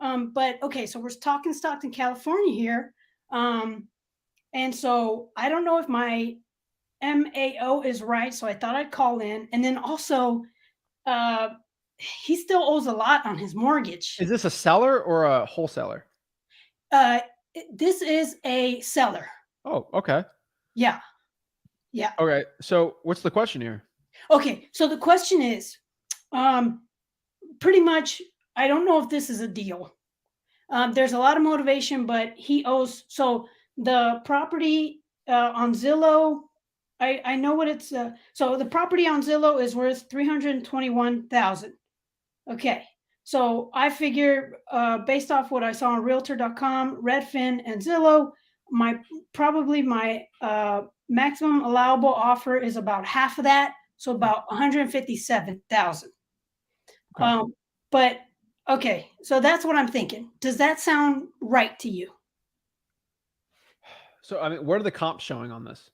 But okay, so we're talking Stockton, California here. And so I don't know if my MAO is right. So I thought I'd call in. And then also, he still owes a lot on his mortgage. Is this a seller or a wholesaler? This is a seller. Oh, okay. Yeah. Yeah. Okay. So what's the question here? Okay. So the question is, pretty much, I don't know if this is a deal. There's a lot of motivation, but he owes. So the property on Zillow, I know what it's. So the property on Zillow is worth $321,000. Okay. So I figure, based off what I saw on Realtor.com, Redfin, and Zillow, my maximum allowable offer is about half of that, so about $157,000. Okay. But okay, so that's what I'm thinking. Does that sound right to you? So I mean, what are the comps showing on this?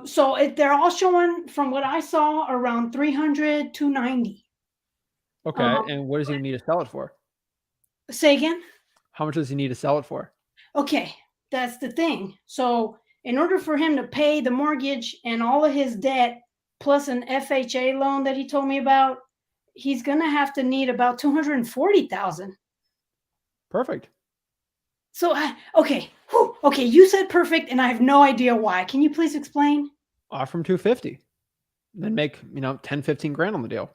So they're all showing, from what I saw, around 300, 290. Okay, and what does he need to sell it for? Say again? How much does he need to sell it for? Okay, that's the thing. So in order for him to pay the mortgage and all of his debt, plus an FHA loan that he told me about, he's going to have to need about $240,000. Perfect. So, okay. Whew, okay, you said perfect, and I have no idea why. Can you please explain? Offer him $250. Then make, 10, 15 grand on the deal.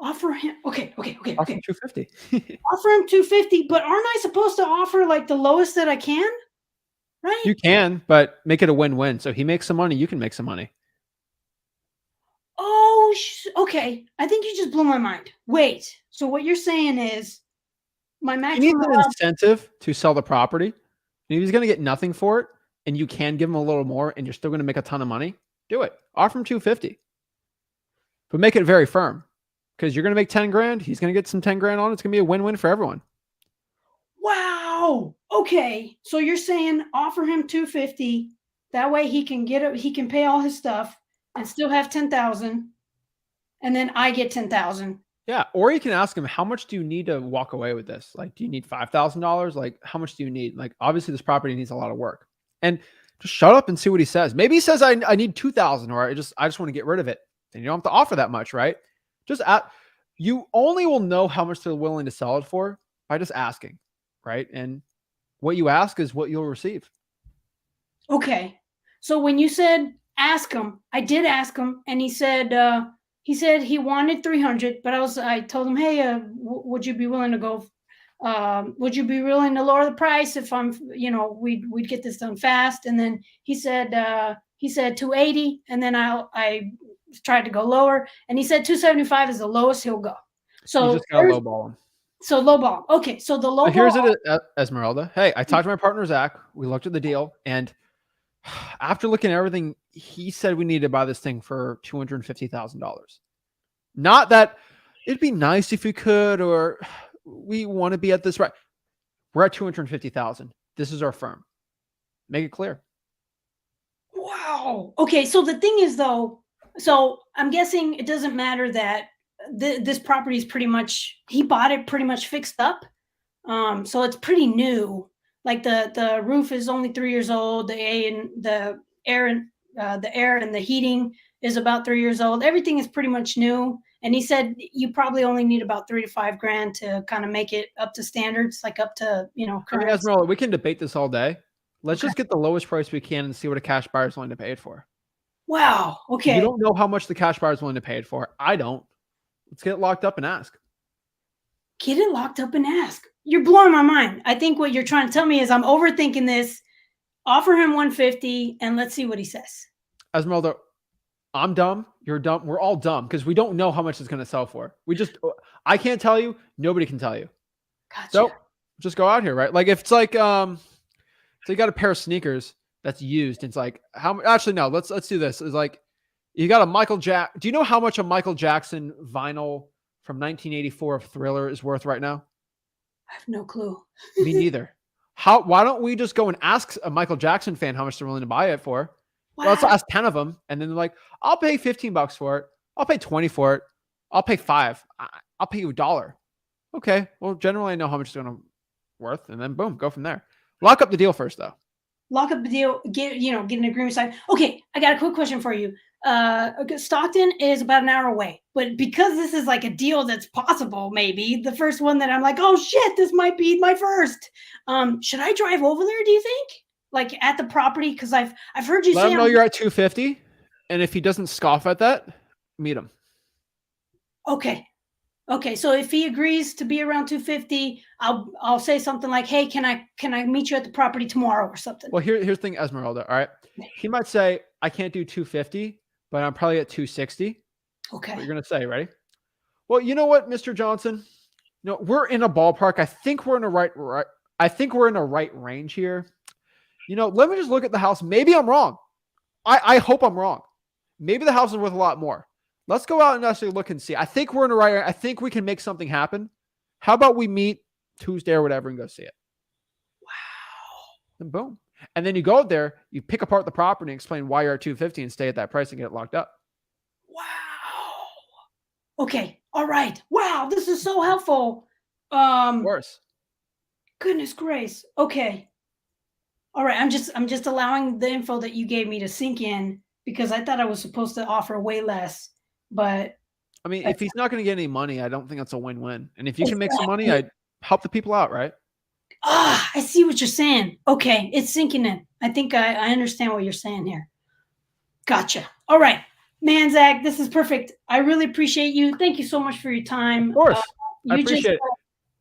Offer him, okay. Offer him $250. Offer him $250, but aren't I supposed to offer like the lowest that I can? Right? You can, but make it a win-win. So he makes some money, you can make some money. Oh, okay. I think you just blew my mind. Wait. So what you're saying is my maximum. He needs an incentive to sell the property. And if he's going to get nothing for it, and you can give him a little more, and you're still going to make a ton of money, do it. Offer him $250. But make it very firm. Because you're going to make 10 grand. He's going to get some 10 grand on. It's going to be a win-win for everyone. Wow. Okay. So you're saying offer him $250. That way he can he can pay all his stuff and still have $10,000. And then I get $10,000. Yeah. Or you can ask him, how much do you need to walk away with this? Like, do you need $5,000? Like, how much do you need? Like, obviously this property needs a lot of work. And just shut up and see what he says. Maybe he says, I need 2,000, or I just want to get rid of it. Then you don't have to offer that much, right? You only will know how much they're willing to sell it for by just asking. right? And what you ask is what you'll receive. Okay. So when you said ask him, I did ask him, and he said he wanted 300, but I told him, hey, would you be willing to go? Would you be willing to lower the price if we'd get this done fast? And then he said 280, and then I tried to go lower, and he said 275 is the lowest he'll go. You So just got to lowball them. so low ball. Okay, so the low So here's ball. it, Esmeralda. Hey, I talked to my partner Zach. We looked at the deal, and after looking at everything, he said we need to buy this thing for $250,000. Not that it'd be nice if we could, or we want to be at this right. We're at 250,000. This is our firm. Make it clear. Wow. Okay, so the thing is though, so I'm guessing it doesn't matter that this property is pretty much, he bought it pretty much fixed up. So it's pretty new. Like the roof is only 3 years old. The air and the heating is about 3 years old. Everything is pretty much new. And he said you probably only need about 3 to 5 grand to kind of make it up to standards, like up to I mean, current. Esmeralda, we can debate this all day. Let's Okay. just get the lowest price we can and see what a cash buyer is willing to pay it for. Wow. You Okay. don't know how much the cash buyer is willing to pay it for. I don't. Let's get it locked up and ask. Get it locked up and ask. You're blowing my mind. I think what you're trying to tell me is I'm overthinking this. Offer him 150 and let's see what he says. Esmeralda, I'm dumb. You're dumb. We're all dumb because we don't know how much it's going to sell for. I can't tell you. Nobody can tell you. Gotcha. So just go out here, right? Like if it's like, so you got a pair of sneakers that's used. It's like actually, no, let's do this. It's like, you got a do you know how much a Michael Jackson vinyl from 1984 of Thriller is worth right now? I have no clue. Me neither. Why don't we just go and ask a Michael Jackson fan how much they're willing to buy it for? Wow. Well, let's ask 10 of them. And then they're like, I'll pay $15 for it. I'll pay 20 for it. I'll pay $5. I'll pay you $1. Okay. Well, generally I know how much it's going to worth. And then boom, go from there. Lock up the deal first though. Lock up the deal, get an agreement signed. Okay. I got a quick question for you. Stockton is about an hour away, but because this is like a deal that's possible, maybe the first one that I'm like, oh shit, this might be my first. Should I drive over there? Do you think, like at the property? Because I've heard you Let say him know you're at 250, and if he doesn't scoff at that, meet him. Okay. So if he agrees to be around 250, I'll say something like, hey, can I meet you at the property tomorrow or something? Well, here's the thing, Esmeralda. All right, he might say I can't do 250. But I'm probably at 260. Okay. What you're going to say, ready? Well, you know what, Mr. Johnson? We're in a ballpark. I think we're in a right range here. Let me just look at the house. Maybe I'm wrong. I hope I'm wrong. Maybe the house is worth a lot more. Let's go out and actually look and see. I think we're in a right range. I think we can make something happen. How about we meet Tuesday or whatever and go see it? Wow. And boom. And then you go out there, you pick apart the property and explain why you're at 250 and stay at that price and get it locked up. Wow. Okay. All right. Wow. This is so helpful. Of course. Goodness grace. Okay. All right. I'm just allowing the info that you gave me to sink in because I thought I was supposed to offer way less, but I mean, if he's not going to get any money, I don't think that's a win-win. And if you can make some money, I'd help the people out, right? I see what you're saying. Okay, it's sinking in. I think I understand what you're saying here. Gotcha. All right, man, Zach, this is perfect. I really appreciate you. Thank you so much for your time. Of course, I appreciate it.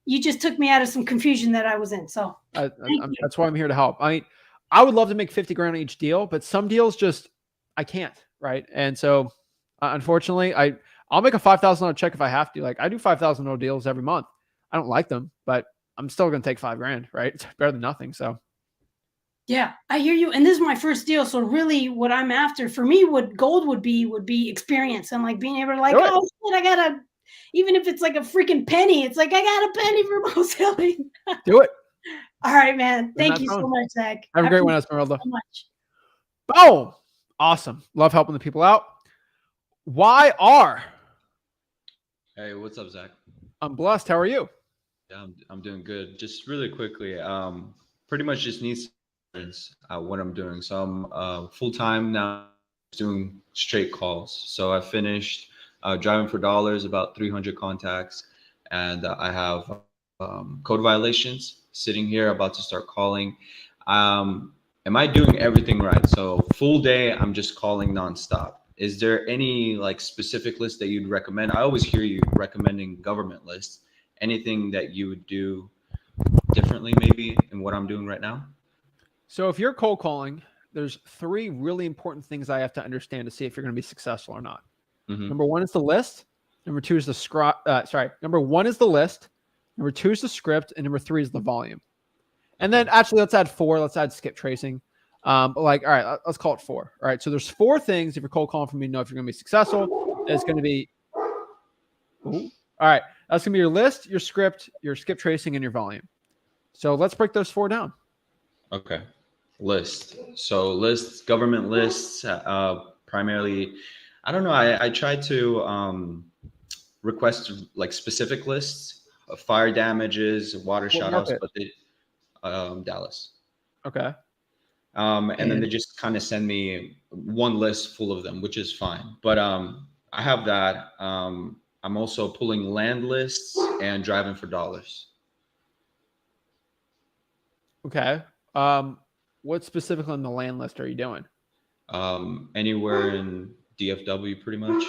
You just took me out of some confusion that I was in. So that's why I'm here to help. I mean, I would love to make 50 grand on each deal, but some deals just I can't, right? And so, unfortunately, I'll make a $5,000 check if I have to. Like I do $5,000 deals every month. I don't like them, but I'm still going to take $5 grand, right? It's better than nothing. So yeah, I hear you. And this is my first deal. So really what I'm after for me, what gold would be experience and like being able to like, oh shit, I gotta, even if it's like a freaking penny, it's like, I got a penny for wholesaling. Do it. All right, man. Thank you so much, Zach. Have a great one, Esmeralda. So much. Boom. Awesome. Love helping the people out. YR. Hey, what's up, Zach? I'm blessed. How are you? Yeah, I'm doing good. Just really quickly, pretty much just need what I'm doing. So I'm full-time now doing straight calls. So I finished driving for dollars, about 300 contacts, and I have code violations. Sitting here about to start calling. Am I doing everything right? So full day, I'm just calling nonstop. Is there any like specific list that you'd recommend? I always hear you recommending government lists. Anything that you would do differently maybe in what I'm doing right now? So if you're cold calling, there's three really important things I have to understand to see if you're going to be successful or not. Mm-hmm. Number one is the list. Number two is the script. Number one is the list. Number two is the script, and number three is the volume. And then actually, let's add four. Let's add skip tracing. But like, all right, let's call it four. All right. So there's four things if you're cold calling for me to know if you're going to be successful. It's going to be, all right. That's going to be your list, your script, your skip tracing, and your volume. So let's break those four down. Okay. List. So lists, government lists, primarily. I don't know. I tried to request like specific lists of fire damages, water shutoffs, but they Dallas. Okay. And then they just kind of send me one list full of them, which is fine. But I have that. I'm also pulling land lists and driving for dollars. Okay. What specifically on the land list are you doing? Anywhere in DFW, pretty much.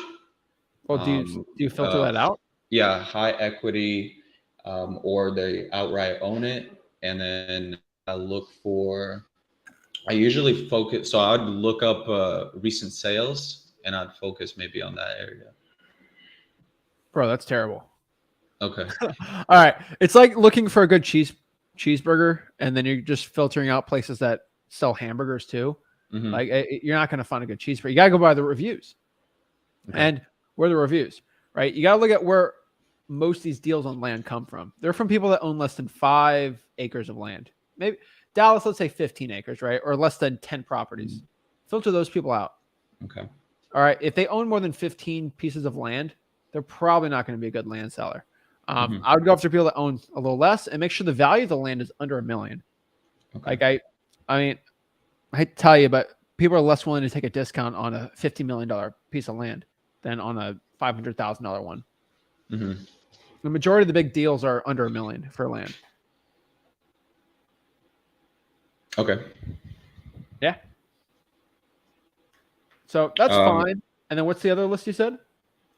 Well, do you filter that out? Yeah, high equity, or they outright own it, and then I look for. I usually focus, so I'd look up recent sales, and I'd focus maybe on that area. Bro, that's terrible. Okay. All right. It's like looking for a good cheeseburger, and then you're just filtering out places that sell hamburgers too. Mm-hmm. Like you're not going to find a good cheeseburger. You got to go by the reviews. Okay. And where are the reviews, right? You got to look at where most of these deals on land come from. They're from people that own less than 5 acres of land. Maybe Dallas, let's say 15 acres, right? Or less than 10 properties. Mm-hmm. Filter those people out. Okay. All right. If they own more than 15 pieces of land, they're probably not going to be a good land seller. I would go after people that own a little less and make sure the value of the land is under $1 million. Okay. Like I mean, I hate to tell you, but people are less willing to take a discount on a $50 million piece of land than on a $500,000 one. Mm-hmm. The majority of the big deals are under $1 million for land. Okay. Yeah. So that's fine. And then what's the other list you said?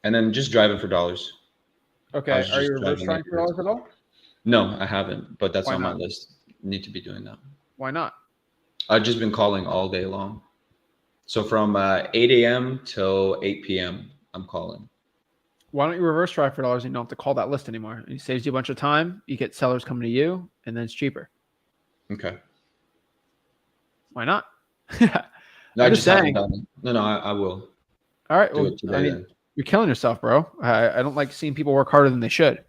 And then just driving for dollars. Okay. Are you reverse driving for dollars at all? No, I haven't, but that's Why on not? my list. Need to be doing that. Why not? I've just been calling all day long. So from 8 a.m. till 8 p.m., I'm calling. Why don't you reverse drive for dollars and you don't have to call that list anymore? It saves you a bunch of time. You get sellers coming to you, and then it's cheaper. Okay. Why not? No, I just haven't done it. No, I will. All right. Do it today, I mean, then. You're killing yourself, bro. I don't like seeing people work harder than they should.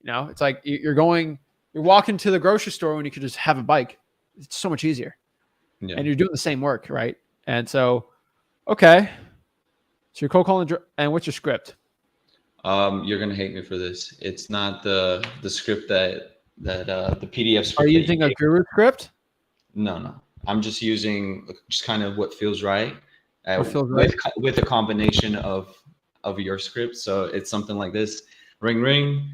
You know, it's like you're walking to the grocery store when you could just have a bike. It's so much easier. Yeah. And you're doing the same work, right? And so, okay. So you're cold calling, and what's your script? You're gonna hate me for this. It's not the script that the PDF script. Are you using a guru script? No. I'm just using just kind of what feels right. What feels right? With a combination of your script. So it's something like this: ring, ring.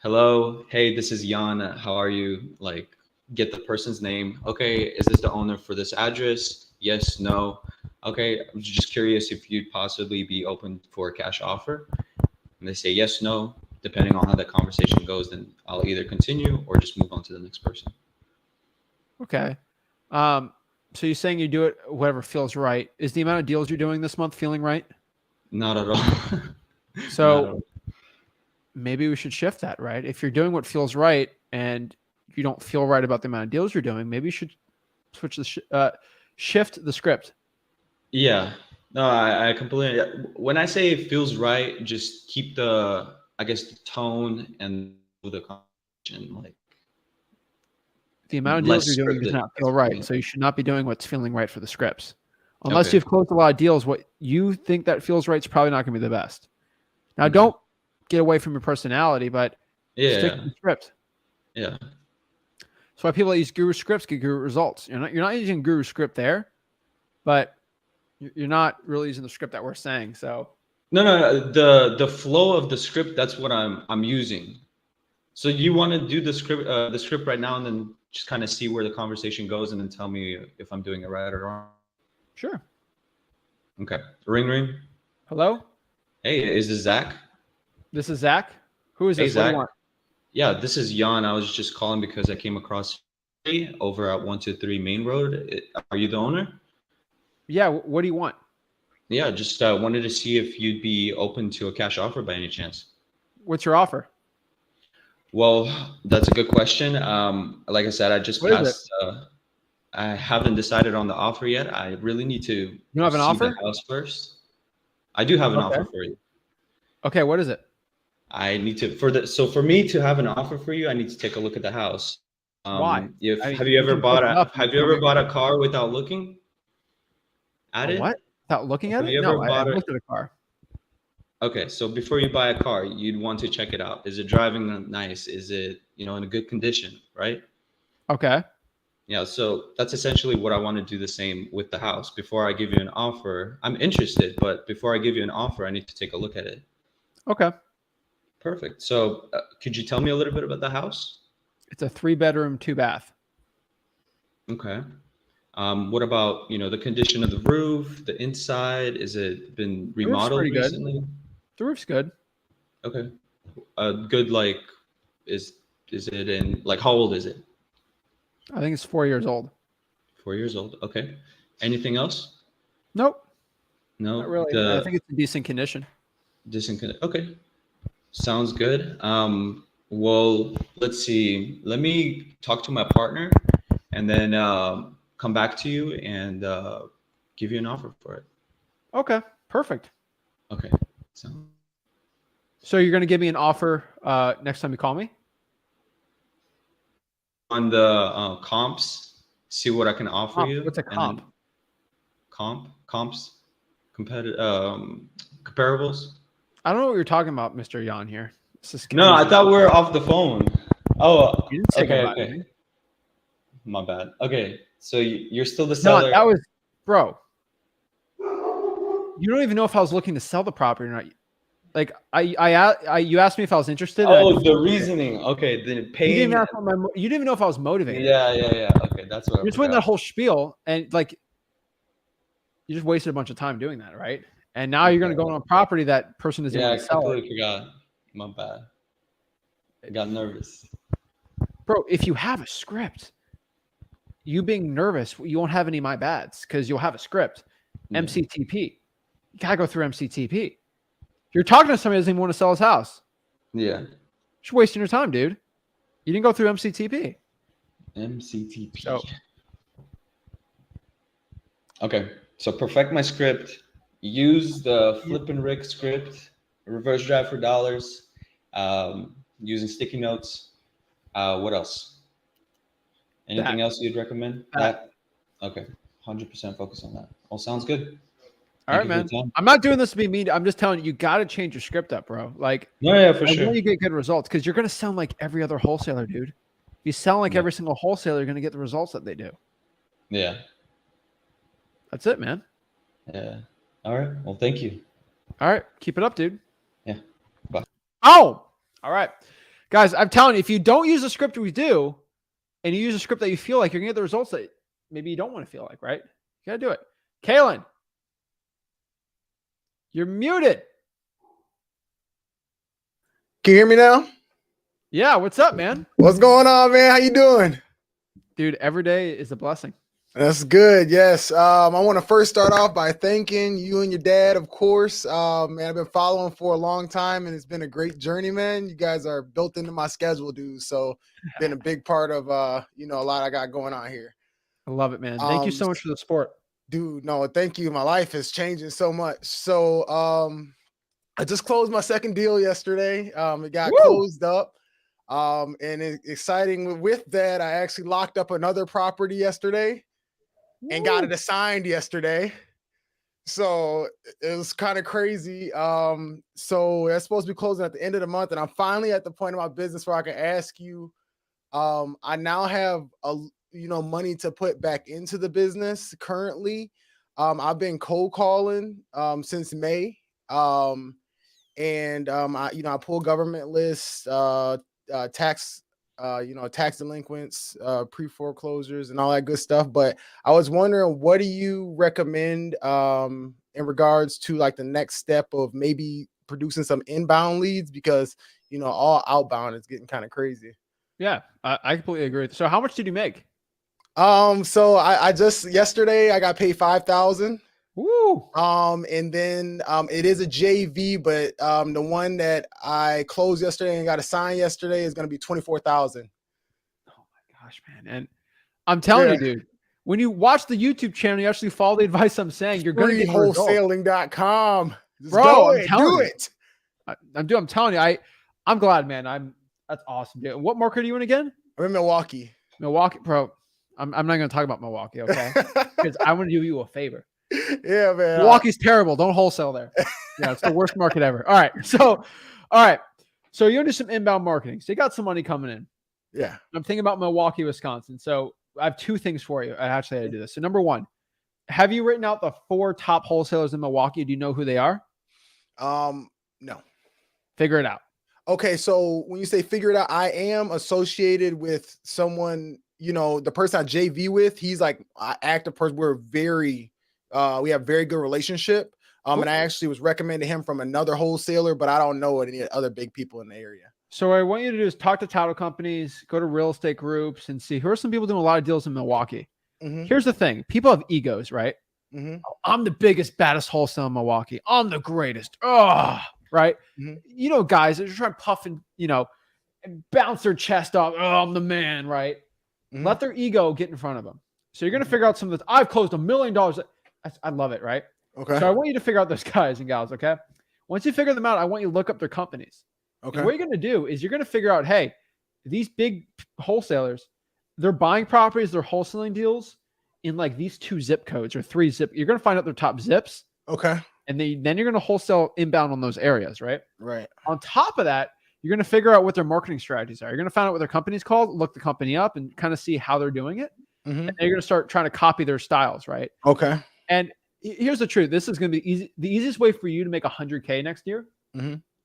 Hello. Hey, this is Jan. How are you? Like, get the person's name. Okay. Is this the owner for this address? Yes. No. Okay. I'm just curious if you'd possibly be open for a cash offer. And they say yes, no. Depending on how that conversation goes, then I'll either continue or just move on to the next person. Okay. So you're saying you do it whatever feels right. Is the amount of deals you're doing this month feeling right? Not at all. So maybe we should shift that, right? If you're doing what feels right and you don't feel right about the amount of deals you're doing, maybe you should switch shift the script. Yeah. No, I completely. When I say it feels right, just keep the tone and the conversation like. The amount of deals you're doing does not feel right, so you should not be doing what's feeling right for the scripts. Unless you've closed a lot of deals, what you think that feels right is probably not going to be the best. Now, don't get away from your personality, but stick to the script. Yeah. That's why people that use guru scripts get guru results. You're not using guru script there, but you're not really using the script that we're saying. So no. The flow of the script, that's what I'm using. So you want to do the script right now, and then just kind of see where the conversation goes, and then tell me if I'm doing it right or wrong. Sure. Okay. Ring ring. Hello? Hey, is this Zach? This is Zach. Who is Hey this? What do Zach. you want? Yeah, this is Jan. I was just calling because I came across you over at 123 Main Road. Are you the owner? Yeah, what do you want? Yeah, just wanted to see if you'd be open to a cash offer by any chance. What's your offer? Well, that's a good question. Like I said, I just What is it? passed. I haven't decided on the offer yet. I really need to You don't have an see the offer? house first. I do have an Okay. offer for you. Okay, what is it? I need to for me to have an offer for you, I need to take a look at the house. Why? If I mean, have you ever can look it up and have you tell ever me bought a car without looking at a it? what? Without looking at Have it? you No, ever bought I've a looked at a car. Okay, so before you buy a car, you'd want to check it out. Is it driving nice? Is it, in a good condition, right? Okay. Yeah, so that's essentially what I want to do the same with the house. Before I give you an offer, I'm interested, but before I give you an offer, I need to take a look at it. Okay. Perfect. So, could you tell me a little bit about the house? It's a 3-bedroom, 2-bath. Okay. What about, the condition of the roof, the inside? Is it been The roof's remodeled pretty good. recently? The roof's good. Okay. Good, like, is it in, like, how old is it? I think it's 4 years old. 4 years old. Okay. Anything else? Nope, not No. really. I think it's in decent condition. Okay. Sounds good. Well, let's see. Let me talk to my partner, and then come back to you and give you an offer for it. Okay, perfect. Okay. So So you're going to give me an offer next time you call me? on the comps, see what I can offer Comp. you. What's a And then comp? comps, competitive comparables. I don't know what you're talking about, Mr. Jan here. This is No, I confusing. thought we were off the phone. Oh, You didn't say okay, goodbye to okay. me. My bad. Okay, so you're still the No, seller. that was, bro. You don't even know if I was looking to sell the property or not. Like you asked me if I was interested. And Oh, the reasoning. Okay, the you didn't paying. even ask you didn't even know if I was motivated. Yeah. Okay, that's what I You just went forgot. that whole spiel and like you just wasted a bunch of time doing that, right? And now you're going to go on a property that person doesn't Yeah, want I to sell it. completely forgot. My bad. I got nervous. Bro, if you have a script, you being nervous, you won't have any my bads because you'll have a script. Yeah. MCTP. You gotta go through MCTP. You're talking to somebody who doesn't even want to sell his house. Yeah. Just wasting your time, dude. You didn't go through MCTP. MCTP. So Okay, so perfect my script. Use the Flip and Rick script. Reverse drive for dollars. Using sticky notes. What else? Anything else you'd recommend? That. Okay. 100% focus on that. All sounds good. All right, man. I'm not doing this to be mean. I'm just telling you got to change your script up, bro. Like, No, yeah, for I sure. know you get good results because you're going to sound like every other wholesaler, dude. If you sound like Yeah. every single wholesaler, you're going to get the results that they do. Yeah. That's it, man. Yeah. All right. Well, thank you. All right. Keep it up, dude. Yeah. Bye. Oh, all right. Guys, I'm telling you, if you don't use the script we do and you use a script that you feel like, you're going to get the results that maybe you don't want to feel like, right? You got to do it. Kaylin, you're muted. Can you hear me now? Yeah. What's up, man? What's going on, man? How you doing? Dude, every day is a blessing. That's good. Yes. I want to first start off by thanking you and your dad, of course. Man, I've been following for a long time, and it's been a great journey, man. You guys are built into my schedule, dude. So, been a big part of a lot I got going on here. I love it, man. Thank you so much for the support. Dude, no, thank you. My life is changing so much. So, I just closed my second deal yesterday. It got closed up. And exciting with that, I actually locked up another property yesterday and got it assigned yesterday. So it was kind of crazy. So that's supposed to be closing at the end of the month. And I'm finally at the point of my business where I can ask you, I now have money to put back into the business currently. I've been cold calling since May. I pull government lists, tax, tax delinquents, pre-foreclosures and all that good stuff. But I was wondering, what do you recommend in regards to like the next step of maybe producing some inbound leads? Because, all outbound is getting kind of crazy. Yeah, I completely agree. So how much did you make? So I just yesterday I got paid 5,000. Woo! And then it is a JV, but the one that I closed yesterday and got assigned yesterday is going to be 24,000. Oh my gosh, man! And I'm telling you, dude, when you watch the YouTube channel, you actually follow the advice I'm saying. You're going to get Wholesaling.com. Bro, I'm telling do you. it. I'm telling you, I'm glad, man. That's awesome, dude. What market are you in again? I'm in Milwaukee. Milwaukee, bro. I'm not going to talk about Milwaukee, okay? Because I want to do you a favor. Yeah, man. Milwaukee's terrible. Don't wholesale there. Yeah, it's the worst market ever. All right. So you're into some inbound marketing. So you got some money coming in. Yeah. I'm thinking about Milwaukee, Wisconsin. So I have two things for you. I actually had to do this. So number one, have you written out the 4 top wholesalers in Milwaukee? Do you know who they are? No. Figure it out. Okay, so when you say figure it out, I am associated with someone, the person I JV with, he's like an active person. We have very good relationship. Cool. And I actually was recommended him from another wholesaler, but I don't know any other big people in the area. So what I want you to do is talk to title companies, go to real estate groups, and see who are some people doing a lot of deals in Milwaukee. Mm-hmm. Here's the thing. People have egos, right? Mm-hmm. Oh, I'm the biggest, baddest wholesale in Milwaukee. I'm the greatest. Oh, right. Mm-hmm. Guys that are trying to puff and, and bounce their chest off. Oh, I'm the man, right? Mm-hmm. Let their ego get in front of them. So you're going to figure out some of this. I've closed $1 million. I love it, right? Okay. So I want you to figure out those guys and gals, okay? Once you figure them out, I want you to look up their companies. Okay. And what you're going to do is you're going to figure out, hey, these big wholesalers, they're buying properties, they're wholesaling deals in like these 2 zip codes or 3 zip. You're going to find out their top zips. Okay. And then you're going to wholesale inbound on those areas, right? Right. On top of that, you're going to figure out what their marketing strategies are. You're going to find out what their company's called, look the company up, and kind of see how they're doing it. Mm-hmm. And you're going to start trying to copy their styles, right? Okay. And here's the truth. This is going to be easy. The easiest way for you to make $100K next year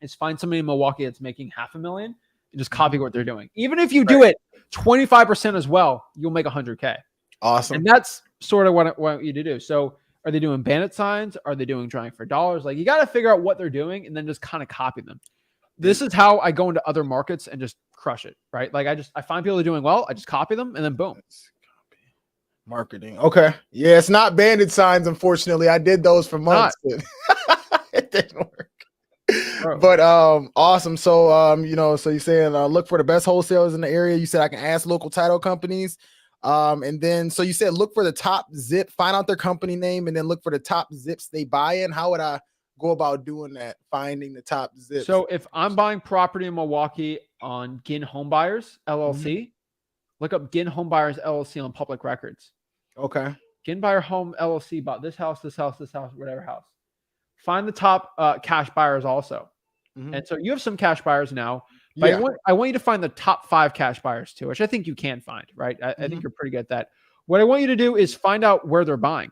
is find somebody in Milwaukee that's making $500,000 and just copy what they're doing. Even if you do it 25% as well, you'll make $100K. Awesome. And that's sort of what I want you to do. So are they doing bandit signs? Are they doing drawing for dollars? Like, you got to figure out what they're doing and then just kind of copy them. This is how I go into other markets and just crush it, right? Like I find people are doing well. I just copy them and then boom. Marketing. Okay. Yeah, it's not bandit signs, unfortunately. I did those for months. It didn't work. Bro. But awesome. So so you're saying look for the best wholesalers in the area. You said I can ask local title companies. And then so you said look for the top zip, find out their company name, and then look for the top zips they buy in. How would I go about doing that? Finding the top zips. So if I'm buying property in Milwaukee on Ginn Home Buyers LLC, look up Ginn Home Buyers LLC on public records. Okay. Ginn Buyer Home LLC bought this house, whatever house. Find the top cash buyers also. And so you have some cash buyers now. But I want you to find the top 5 cash buyers too, which I think you can find, right? I think you're pretty good at that. What I want you to do is find out where they're buying.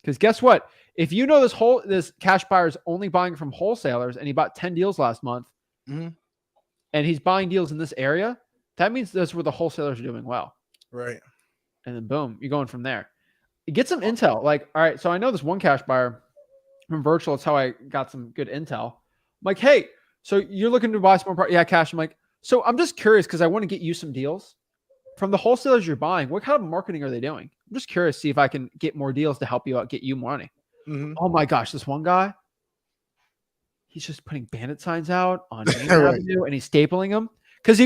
Because guess what? If you know this cash buyer is only buying from wholesalers and he bought 10 deals last month and he's buying deals in this area, that means that's where the wholesalers are doing well. Right. And then boom, you're going from there. You get some intel. Like, all right, so I know this one cash buyer from virtual. It's how I got some good intel. I'm like, hey, so you're looking to buy some more property? Yeah, cash. I'm like, so I'm just curious because I want to get you some deals from the wholesalers you're buying. What kind of marketing are they doing? I'm just curious to see if I can get more deals to help you out, get you money. Oh my gosh, this one guy, he's just putting bandit signs out on Main Avenue and he's stapling them because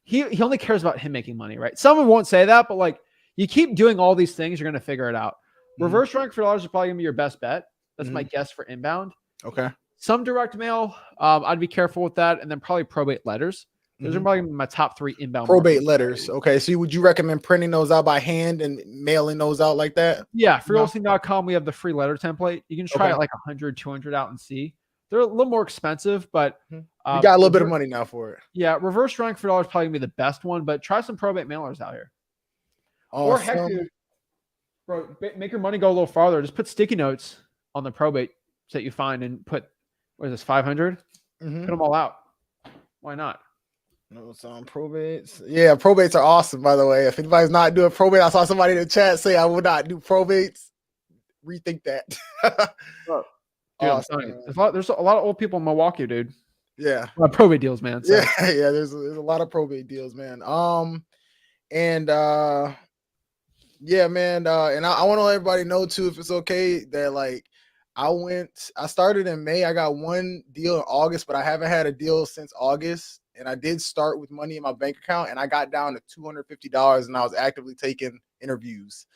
he only cares about him making money, right? Someone won't say that, but like you keep doing all these things, you're going to figure it out. Reverse drawing for dollars is probably going to be your best bet. That's my guess for inbound. Okay. Some direct mail, I'd be careful with that. And then probably probate letters. Those are probably my top 3 inbound. Probate letters. Okay. So would you recommend printing those out by hand and mailing those out like that? Yeah. Freewholesaling.com, we have the free letter template. You can try it like 100, 200 out and see. They're a little more expensive, but you got a little bit of money now for it. Yeah. Reverse drawing for dollars probably gonna be the best one, but try some probate mailers out here. Awesome. Or heck, dude, bro, make your money go a little farther. Just put sticky notes on the probate that you find and put, what is this, 500? Put them all out. Why not? No, some probates. Yeah, probates are awesome, by the way. If anybody's not doing probate, I saw somebody in the chat say I would not do probates. Rethink that. Bro, dude, I'm Awesome, telling you, man. there's a lot of old people in Milwaukee, dude. Yeah. A lot of probate deals, man. So. Yeah, yeah, there's a lot of probate deals, man. And yeah, man, and I want to let everybody know too, if it's okay, that like I started in May. I got one deal in August, but I haven't had a deal since August. And I did start with money in my bank account, and I got down to $250, and I was actively taking interviews.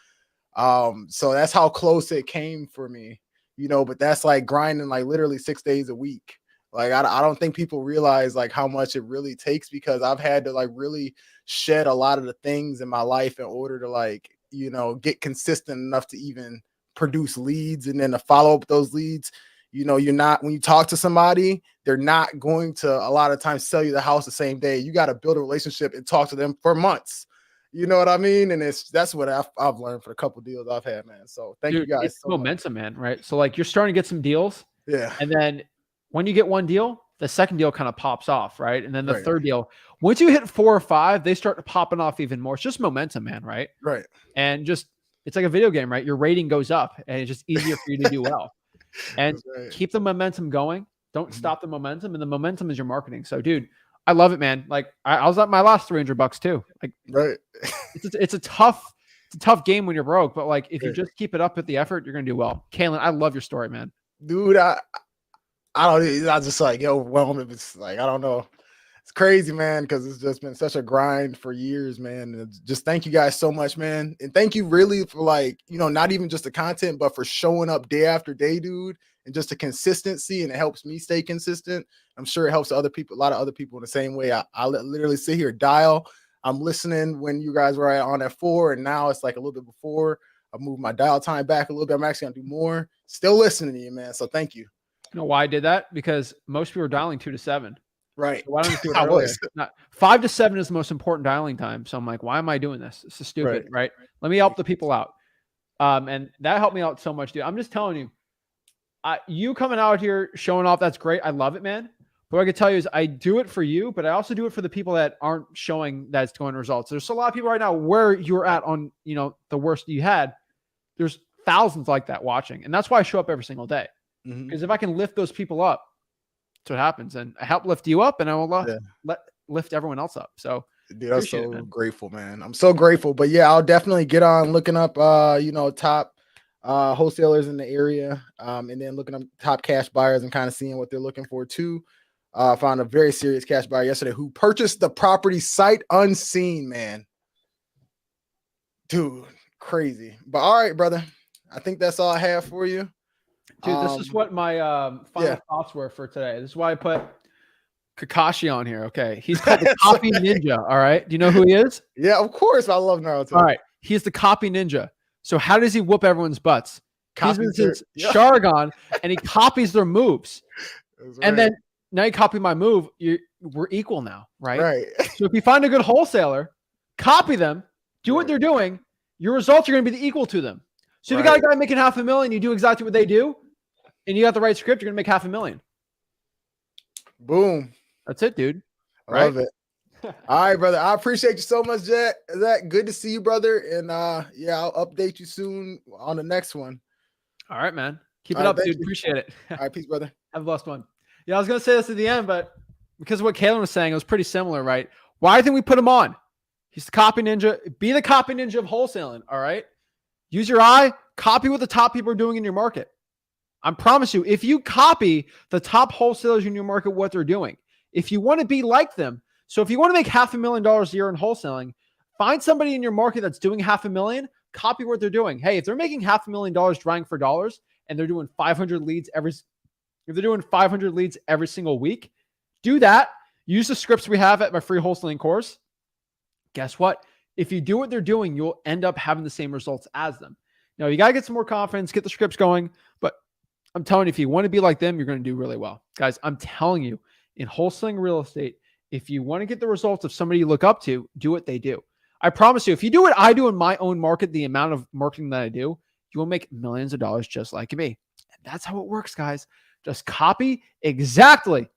So that's how close it came for me, but that's like grinding like literally 6 days a week. Like I don't think people realize like how much it really takes, because I've had to like really shed a lot of the things in my life in order to like, get consistent enough to even produce leads, and then to follow up those leads. You're not, when you talk to somebody, they're not going to a lot of times sell you the house the same day. You got to build a relationship and talk to them for months. You know what I mean? And that's what I've learned for a couple deals I've had, man. So thank you guys. It's so momentum, man. Right. So like you're starting to get some deals. Yeah. And then when you get one deal, the second deal kind of pops off, right? And then the Right. third deal, once you hit 4 or 5, they start popping off even more. It's just momentum, man, right? Right. And just it's like a video game, right? Your rating goes up, and it's just easier for you to do well. And right. Keep the momentum going. Don't stop the momentum, and the momentum is your marketing. So, dude, I love it, man. Like I was at my last $300 too. Like, right. it's a tough game when you're broke, but like if you just keep it up with the effort, you're gonna do well. Kalen, I love your story, man. Dude, I just like overwhelmed. It's like, I don't know. It's crazy, man, because it's just been such a grind for years, man. And just thank you guys so much, man. And thank you really for like, not even just the content, but for showing up day after day, dude. And just the consistency, and it helps me stay consistent. I'm sure it helps other people, a lot of other people in the same way. I literally sit here, dial. I'm listening when you guys were on at 4, and now it's like a little bit before. I moved my dial time back a little bit. I'm actually gonna do more. Still listening to you, man. So thank you. You know why I did that? Because most people are dialing 2 to 7. Right. So why don't you do it earlier? Not 5 to 7 is the most important dialing time. So I'm like, why am I doing this? This is stupid, right? Let me help the people out. And that helped me out so much, dude. I'm just telling you, you coming out here showing off, that's great. I love it, man. But what I can tell you is I do it for you, but I also do it for the people that aren't showing that it's going to results. There's a lot of people right now where you're at on, the worst you had. There's thousands like that watching. And that's why I show up every single day. Because if I can lift those people up, that's what happens. And I help lift you up, and I will lift everyone else up. So, dude, I'm so grateful, man. I'm so grateful. But yeah, I'll definitely get on looking up, top wholesalers in the area, and then looking up top cash buyers and kind of seeing what they're looking for too. Found a very serious cash buyer yesterday who purchased the property sight unseen, man. Dude, crazy. But all right, brother. I think that's all I have for you. Dude, this is what my final thoughts were for today. This is why I put Kakashi on here. Okay. He's called the Copy Ninja. All right. Do you know who he is? Yeah, of course. I love Naruto. All right. He's the Copy Ninja. So how does he whoop everyone's butts? He's his Sharingan, and he copies their moves. Right. And then now you copy my move. We're equal now, right? Right. So if you find a good wholesaler, copy them, do what they're doing, your results are going to be equal to them. So if you got a guy making $500,000, you do exactly what they do, and you got the right script, you're going to make $500,000. Boom. That's it, dude. I love it. All right, brother. I appreciate you so much, Zach. Good to see you, brother. And I'll update you soon on the next one. All right, man. Keep it up, dude. Appreciate it. All right, peace, brother. Have a blessed one. Yeah, I was going to say this at the end, but because of what Kalen was saying, it was pretty similar, right? Why do you think we put him on? He's the Copy Ninja. Be the Copy Ninja of wholesaling, all right? Use your eye. Copy what the top people are doing in your market. I promise you, if you copy the top wholesalers in your market, what they're doing, if you want to be like them, so if you want to make $500,000 a year in wholesaling, find somebody in your market that's doing $500,000, copy what they're doing. Hey, if they're making $500,000 drawing for dollars and they're doing 500 leads if they're doing 500 leads every single week, do that. Use the scripts we have at my free wholesaling course. Guess what? If you do what they're doing, you'll end up having the same results as them. Now, you got to get some more confidence, get the scripts going, but I'm telling you, if you want to be like them, you're going to do really well. Guys, I'm telling you, in wholesaling real estate, if you want to get the results of somebody you look up to, do what they do. I promise you, if you do what I do in my own market, the amount of marketing that I do, you will make millions of dollars just like me. And that's how it works, guys. Just copy exactly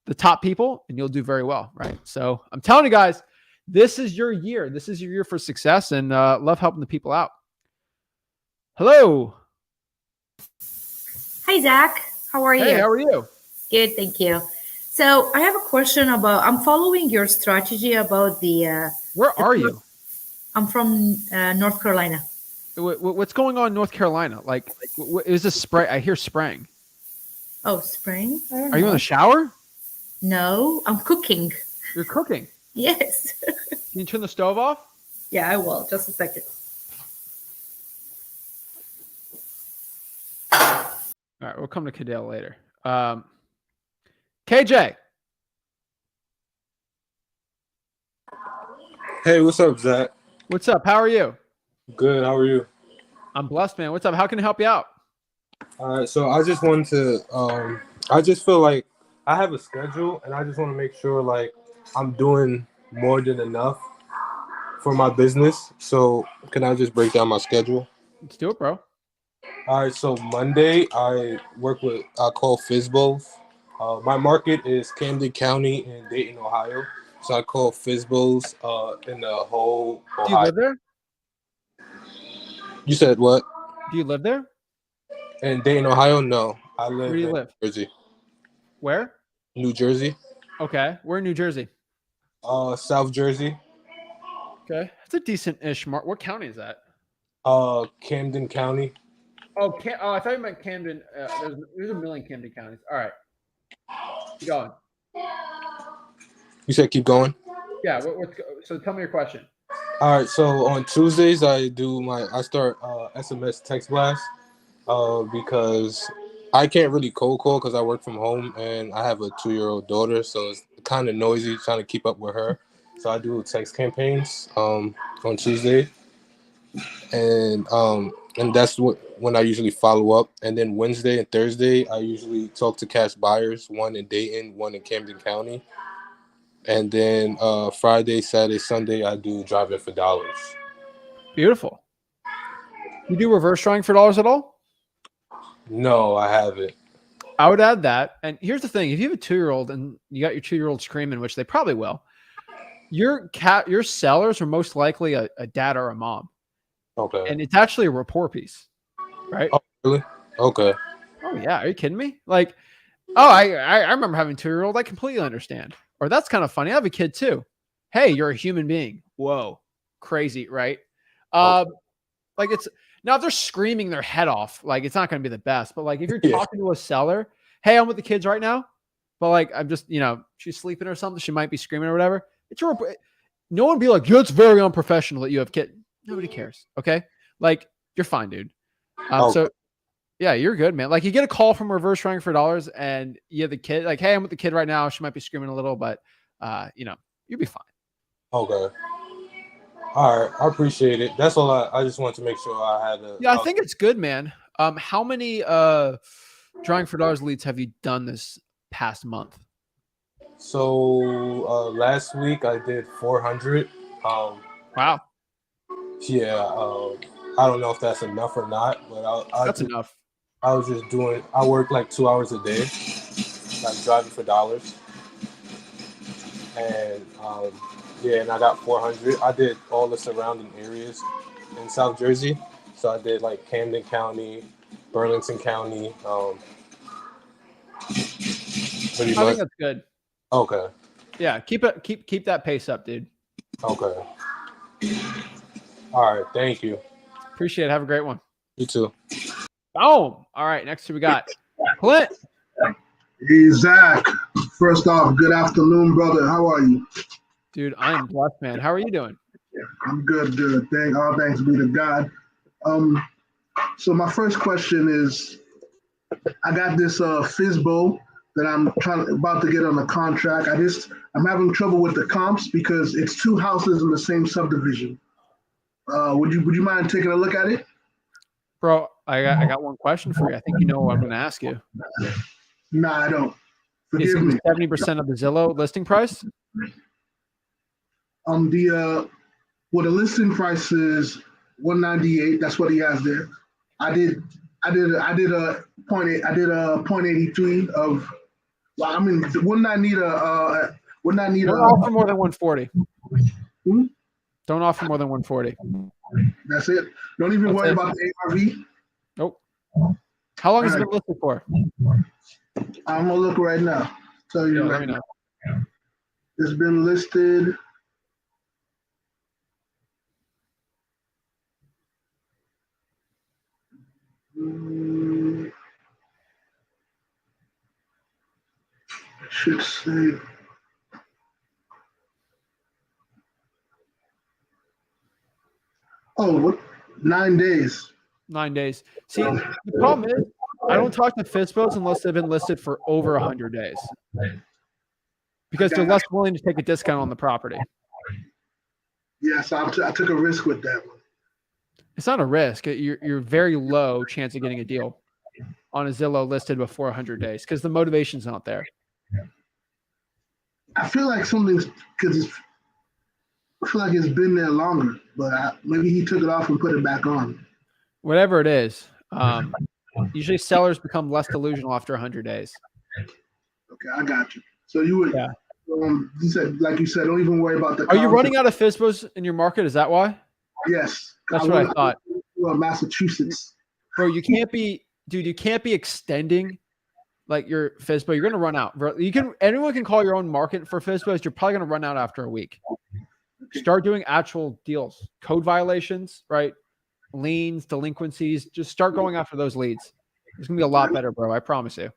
the top people and you'll do very well, right? So I'm telling you guys, this is your year. This is your year for success, and love helping the people out. Hello. Hi, Zach. How are you? Hey, how are you? Good, thank you. So I have a question about, I'm following your strategy about Where are you? I'm from North Carolina. What's going on in North Carolina? Like, is this spray? I hear spraying. Oh, spring? I don't Are you in know. the shower? No, I'm cooking. You're cooking. Yes. Can you turn the stove off? Yeah, I will. Just a second. All right, we'll come to Cadell later. KJ. Hey, what's up, Zach? What's up? How are you? Good. How are you? I'm blessed, man. What's up? How can I help you out? All right. So I just wanted to. I just feel like I have a schedule, and I just want to make sure like I'm doing more than enough for my business. So can I just break down my schedule? Let's do it, bro. All right. So Monday, I call Fizbos. My market is Camden County in Dayton, Ohio. So I call Fizbos in the whole Ohio. Do you live there? You said what? Do you live there? In Dayton, Ohio? No, I live Where do you in live? New Jersey. Where? New Jersey. Okay. We're in New Jersey. South Jersey. Okay. That's a decent-ish mark. What county is that? Camden County. Oh, I thought you meant Camden. There's a million Camden counties. All right. Keep going. You said keep going? Yeah. So tell me your question. All right, so on Tuesdays I start SMS text blast because I can't really cold call because I work from home and I have a 2-year-old daughter, so it's kind of noisy trying to keep up with her. So I do text campaigns on Tuesday, and that's when I usually follow up. And then Wednesday and Thursday I usually talk to cash buyers, one in Dayton, one in Camden County. And then Friday, Saturday, Sunday, I do driving for dollars. Beautiful. You do reverse drawing for dollars at all? No, I haven't. I would add that. And here's the thing: if you have a 2-year-old and you got your 2-year-old screaming, which they probably will, your sellers are most likely a dad or a mom. Okay. And it's actually a rapport piece, right? Oh, really? Okay. Oh yeah, are you kidding me? Like, oh, I remember having a 2-year-old. I completely understand. Or that's kind of funny. I have a kid too. Hey, you're a human being. Whoa, crazy, right? Like it's now if they're screaming their head off, like it's not going to be the best. But like if you're talking to a seller, hey, I'm with the kids right now, but like I'm just she's sleeping or something, she might be screaming or whatever. No one be like, it's very unprofessional that you have kids. Nobody cares. Okay, like you're fine, dude. So yeah, you're good, man. Like you get a call from reverse drawing for dollars, and you have the kid. Like, hey, I'm with the kid right now. She might be screaming a little, but you'll be fine. Okay. All right. I appreciate it. That's all. I just wanted to make sure I had a. Yeah, I think it's good, man. How many drawing for dollars leads have you done this past month? So last week I did 400. Wow. Yeah. I don't know if that's enough or not, but That's enough. I was just doing. I work like 2 hours a day, like driving for dollars, and and I got 400. I did all the surrounding areas in South Jersey, so I did like Camden County, Burlington County. Pretty much. I think that's good. Okay. Yeah, keep that pace up, dude. Okay. All right. Thank you. Appreciate it. Have a great one. You too. Boom. All right. Next we got Clint. Hey, Zach. First off, good afternoon, brother. How are you? Dude, I am blessed, man. How are you doing? I'm good. All thanks be to God. So my first question is, I got this Fizbo that I'm about to get on a contract. I'm having trouble with the comps because it's 2 houses in the same subdivision. Would you mind taking a look at it? Bro, I got one question for you. I think you know what I'm going to ask you. Nah, I don't. Is Forgive me. 70% of the Zillow listing price? The listing price is 198. That's what he has there. I did a 0.83 of Well, I mean, wouldn't I need Don't offer more than 140. Hmm? Don't offer more than 140. That's it. Don't even That's worry it. about the ARV. Nope. How long has it All been listed for? I'm gonna look right now. Tell you Yeah, let right me know. now. It's been listed. I should say. Oh, what? 9 days. 9 days. See, the problem is I don't talk to FISBOs unless they've been listed for over 100 days because they're less willing to take a discount on the property. Yes, I took a risk with that one. It's not a risk. You're very low chance of getting a deal on a Zillow listed before 100 days because the motivation's not there. I feel like something's because I feel like it's been there longer, but maybe he took it off and put it back on. Whatever it is, usually sellers become less delusional after 100 days. Okay, I got you. So you would, Yeah. You said, like you said, don't even worry about the. Are you running out of FISBOs in your market? Is that why? Yes. That's what I thought. Massachusetts. Bro, you can't be, dude, you can't be extending like your FISBO. You're going to run out. Anyone can call your own market for FISBOs. You're probably going to run out after a week. Okay. Start doing actual deals, code violations, right? Liens, delinquencies. Just start going after those leads. It's going to be a lot better, bro. I promise you.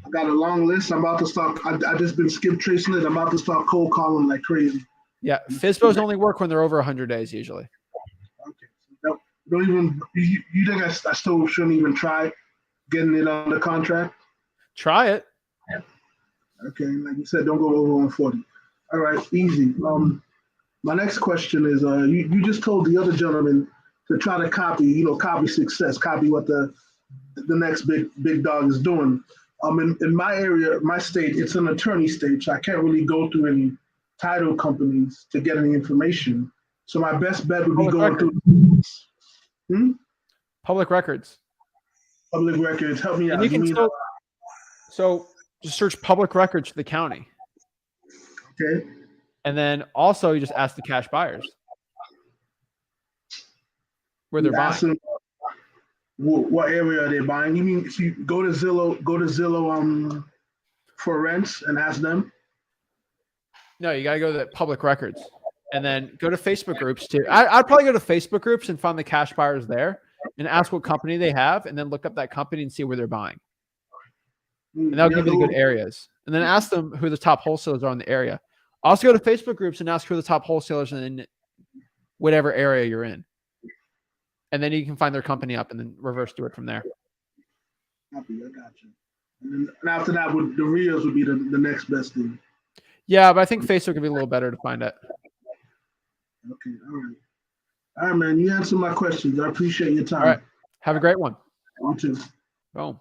I got a long list. I'm about to start. I just been skip tracing it. I'm about to start cold calling like crazy. Yeah. FISBOs only work when they're over 100 days usually. Okay. So don't even, you think I still shouldn't even try getting it under contract? Try it. Okay. Like you said, don't go over 140. All right. Easy. My next question is, you just told the other gentleman to try to copy success, copy what the next big dog is doing. In my area, my state, it's an attorney state, so I can't really go through any title companies to get any information. So my best bet would be going through Public records. public records. Help me out. And you can still, so just search public records for the county. Okay. And then also you just ask the cash buyers where they're buying. Them, what area are they buying? You mean if you go to Zillow for rents and ask them? No, you got to go to the public records and then go to Facebook groups too. I'd probably go to Facebook groups and find the cash buyers there and ask what company they have and then look up that company and see where they're buying. And that'll give you the good areas. And then ask them who the top wholesalers are in the area. Also go to Facebook groups and ask who the top wholesalers in whatever area you're in. And then you can find their company up and then reverse do it from there. Copy, I got you. And after that, the reels would be the next best thing. Yeah, but I think Facebook would be a little better to find it. Okay, all right. All right, man. You answered my questions. I appreciate your time. All right. Have a great one. You too. Boom.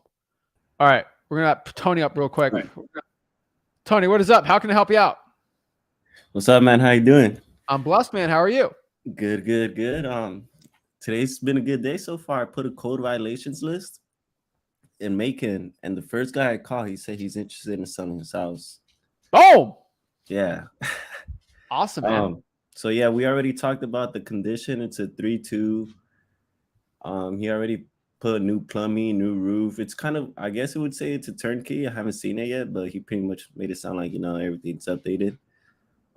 All right. We're going to have Tony up real quick. Right. Tony, what is up? How can I help you out? What's up, man? How you doing? I'm blessed, man. How are you? Good. Today's been a good day so far. I put a code violations list in Macon, and the first guy I called, he said he's interested in selling his house. Boom. Yeah. Awesome, man. So yeah, we already talked about the condition. It's a 3-2. He already put new plumbing, new roof. It's kind of, I guess it would say it's a turnkey. I haven't seen it yet, but he pretty much made it sound like, everything's updated.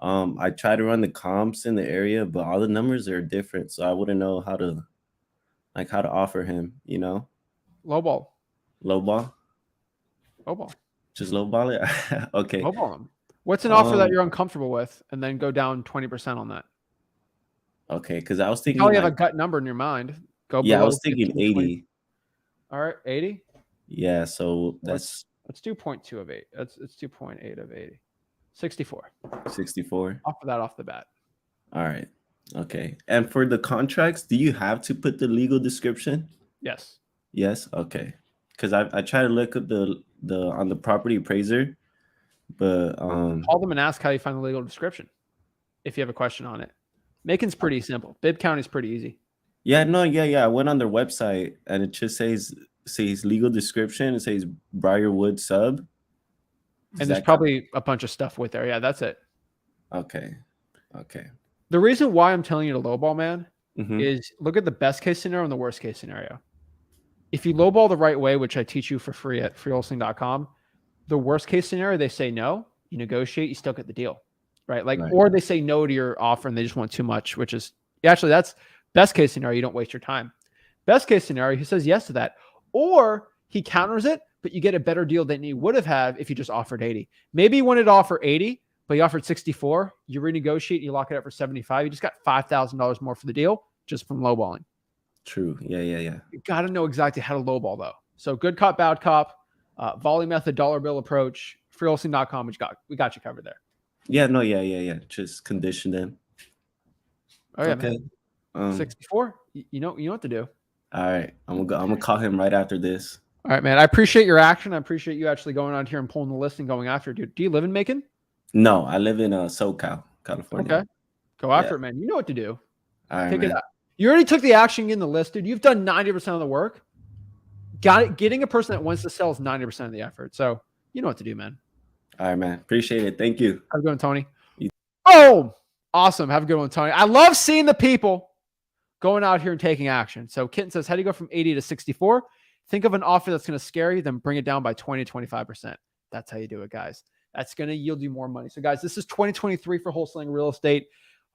I try to run the comps in the area, but all the numbers are different. So I wouldn't know how to offer him, Lowball. Lowball? Lowball. Just lowball it? Okay. Lowball him. What's an offer that you're uncomfortable with? And then go down 20% on that. Okay, because I was thinking. You probably have a gut number in your mind. Yeah, I was thinking 80. 20. All right, 80? Yeah, so let's do 0.2 of 8. It's 2.8 of 80. 64. 64. Offer that off the bat. All right. Okay. And for the contracts, do you have to put the legal description? Yes. Yes. Okay. Because I try to look at the on the property appraiser, but call them and ask how you find the legal description if you have a question on it. Macon's pretty simple. Bibb County's pretty easy. Yeah. I went on their website and it just says legal description. It says Briarwood sub. And there's probably a bunch of stuff with there. Yeah, that's it. Okay. The reason why I'm telling you to lowball, man, Mhm. is look at the best case scenario and the worst case scenario. If you lowball the right way, which I teach you for free at freewholesaling.com, the worst case scenario, they say no, you negotiate, you still get the deal, right? Like, Right. or they say no to your offer and they just want too much, which is actually that's best case scenario. You don't waste your time. Best case scenario, he says yes to that, or he counters it, but you get a better deal than you would have had if you just offered 80. Maybe you wanted to offer 80, but you offered 64. You renegotiate, you lock it up for 75. You just got $5,000 more for the deal just from lowballing. True. Yeah. You got to know exactly how to lowball though. So good cop, bad cop, volley method, dollar bill approach, freewholesaling.com. We got you covered there. Yeah. No. Yeah. Just condition them. Oh yeah, Okay. man. 64. You know what to do. All right. I'm gonna call him right after this. All right, man. I appreciate your action. I appreciate you actually going out here and pulling the list and going after it, dude. Do you live in Macon? No, I live in SoCal, California. Okay. Go after it, man. You know what to do. All right, Take man. it out. You already took the action in the list, dude. You've done 90% of the work. Getting a person that wants to sell is 90% of the effort. So you know what to do, man. All right, man. Appreciate it. Thank you. Have a good one, Tony. You- Oh, awesome. Have a good one, Tony. I love seeing the people going out here and taking action. So Kitten says, how do you go from 80 to 64? Think of an offer that's going to scare you, then bring it down by 20 to 25%. That's how you do it, guys. That's going to yield you more money. So guys, this is 2023 for wholesaling real estate.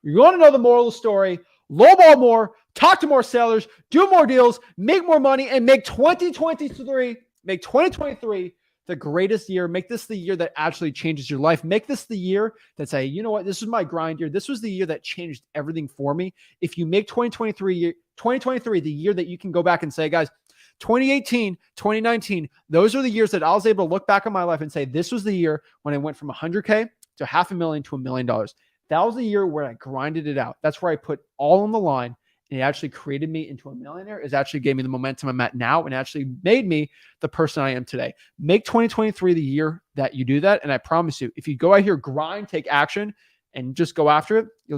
You want to know the moral of the story? Lowball more, talk to more sellers, do more deals, make more money, and make 2023 the greatest year. Make this the year that actually changes your life. Make this the year that say, you know what, this is my grind year. This was the year that changed everything for me. If you make 2023 the year that you can go back and say, guys, 2018, 2019, those are the years that I was able to look back on my life and say, this was the year when I went from 100K to $500,000 to $1 million. That was the year where I grinded it out. That's where I put all on the line. And it actually created me into a millionaire. It actually gave me the momentum I'm at now and actually made me the person I am today. Make 2023 the year that you do that. And I promise you, if you go out here, grind, take action, and just go after it, you'll do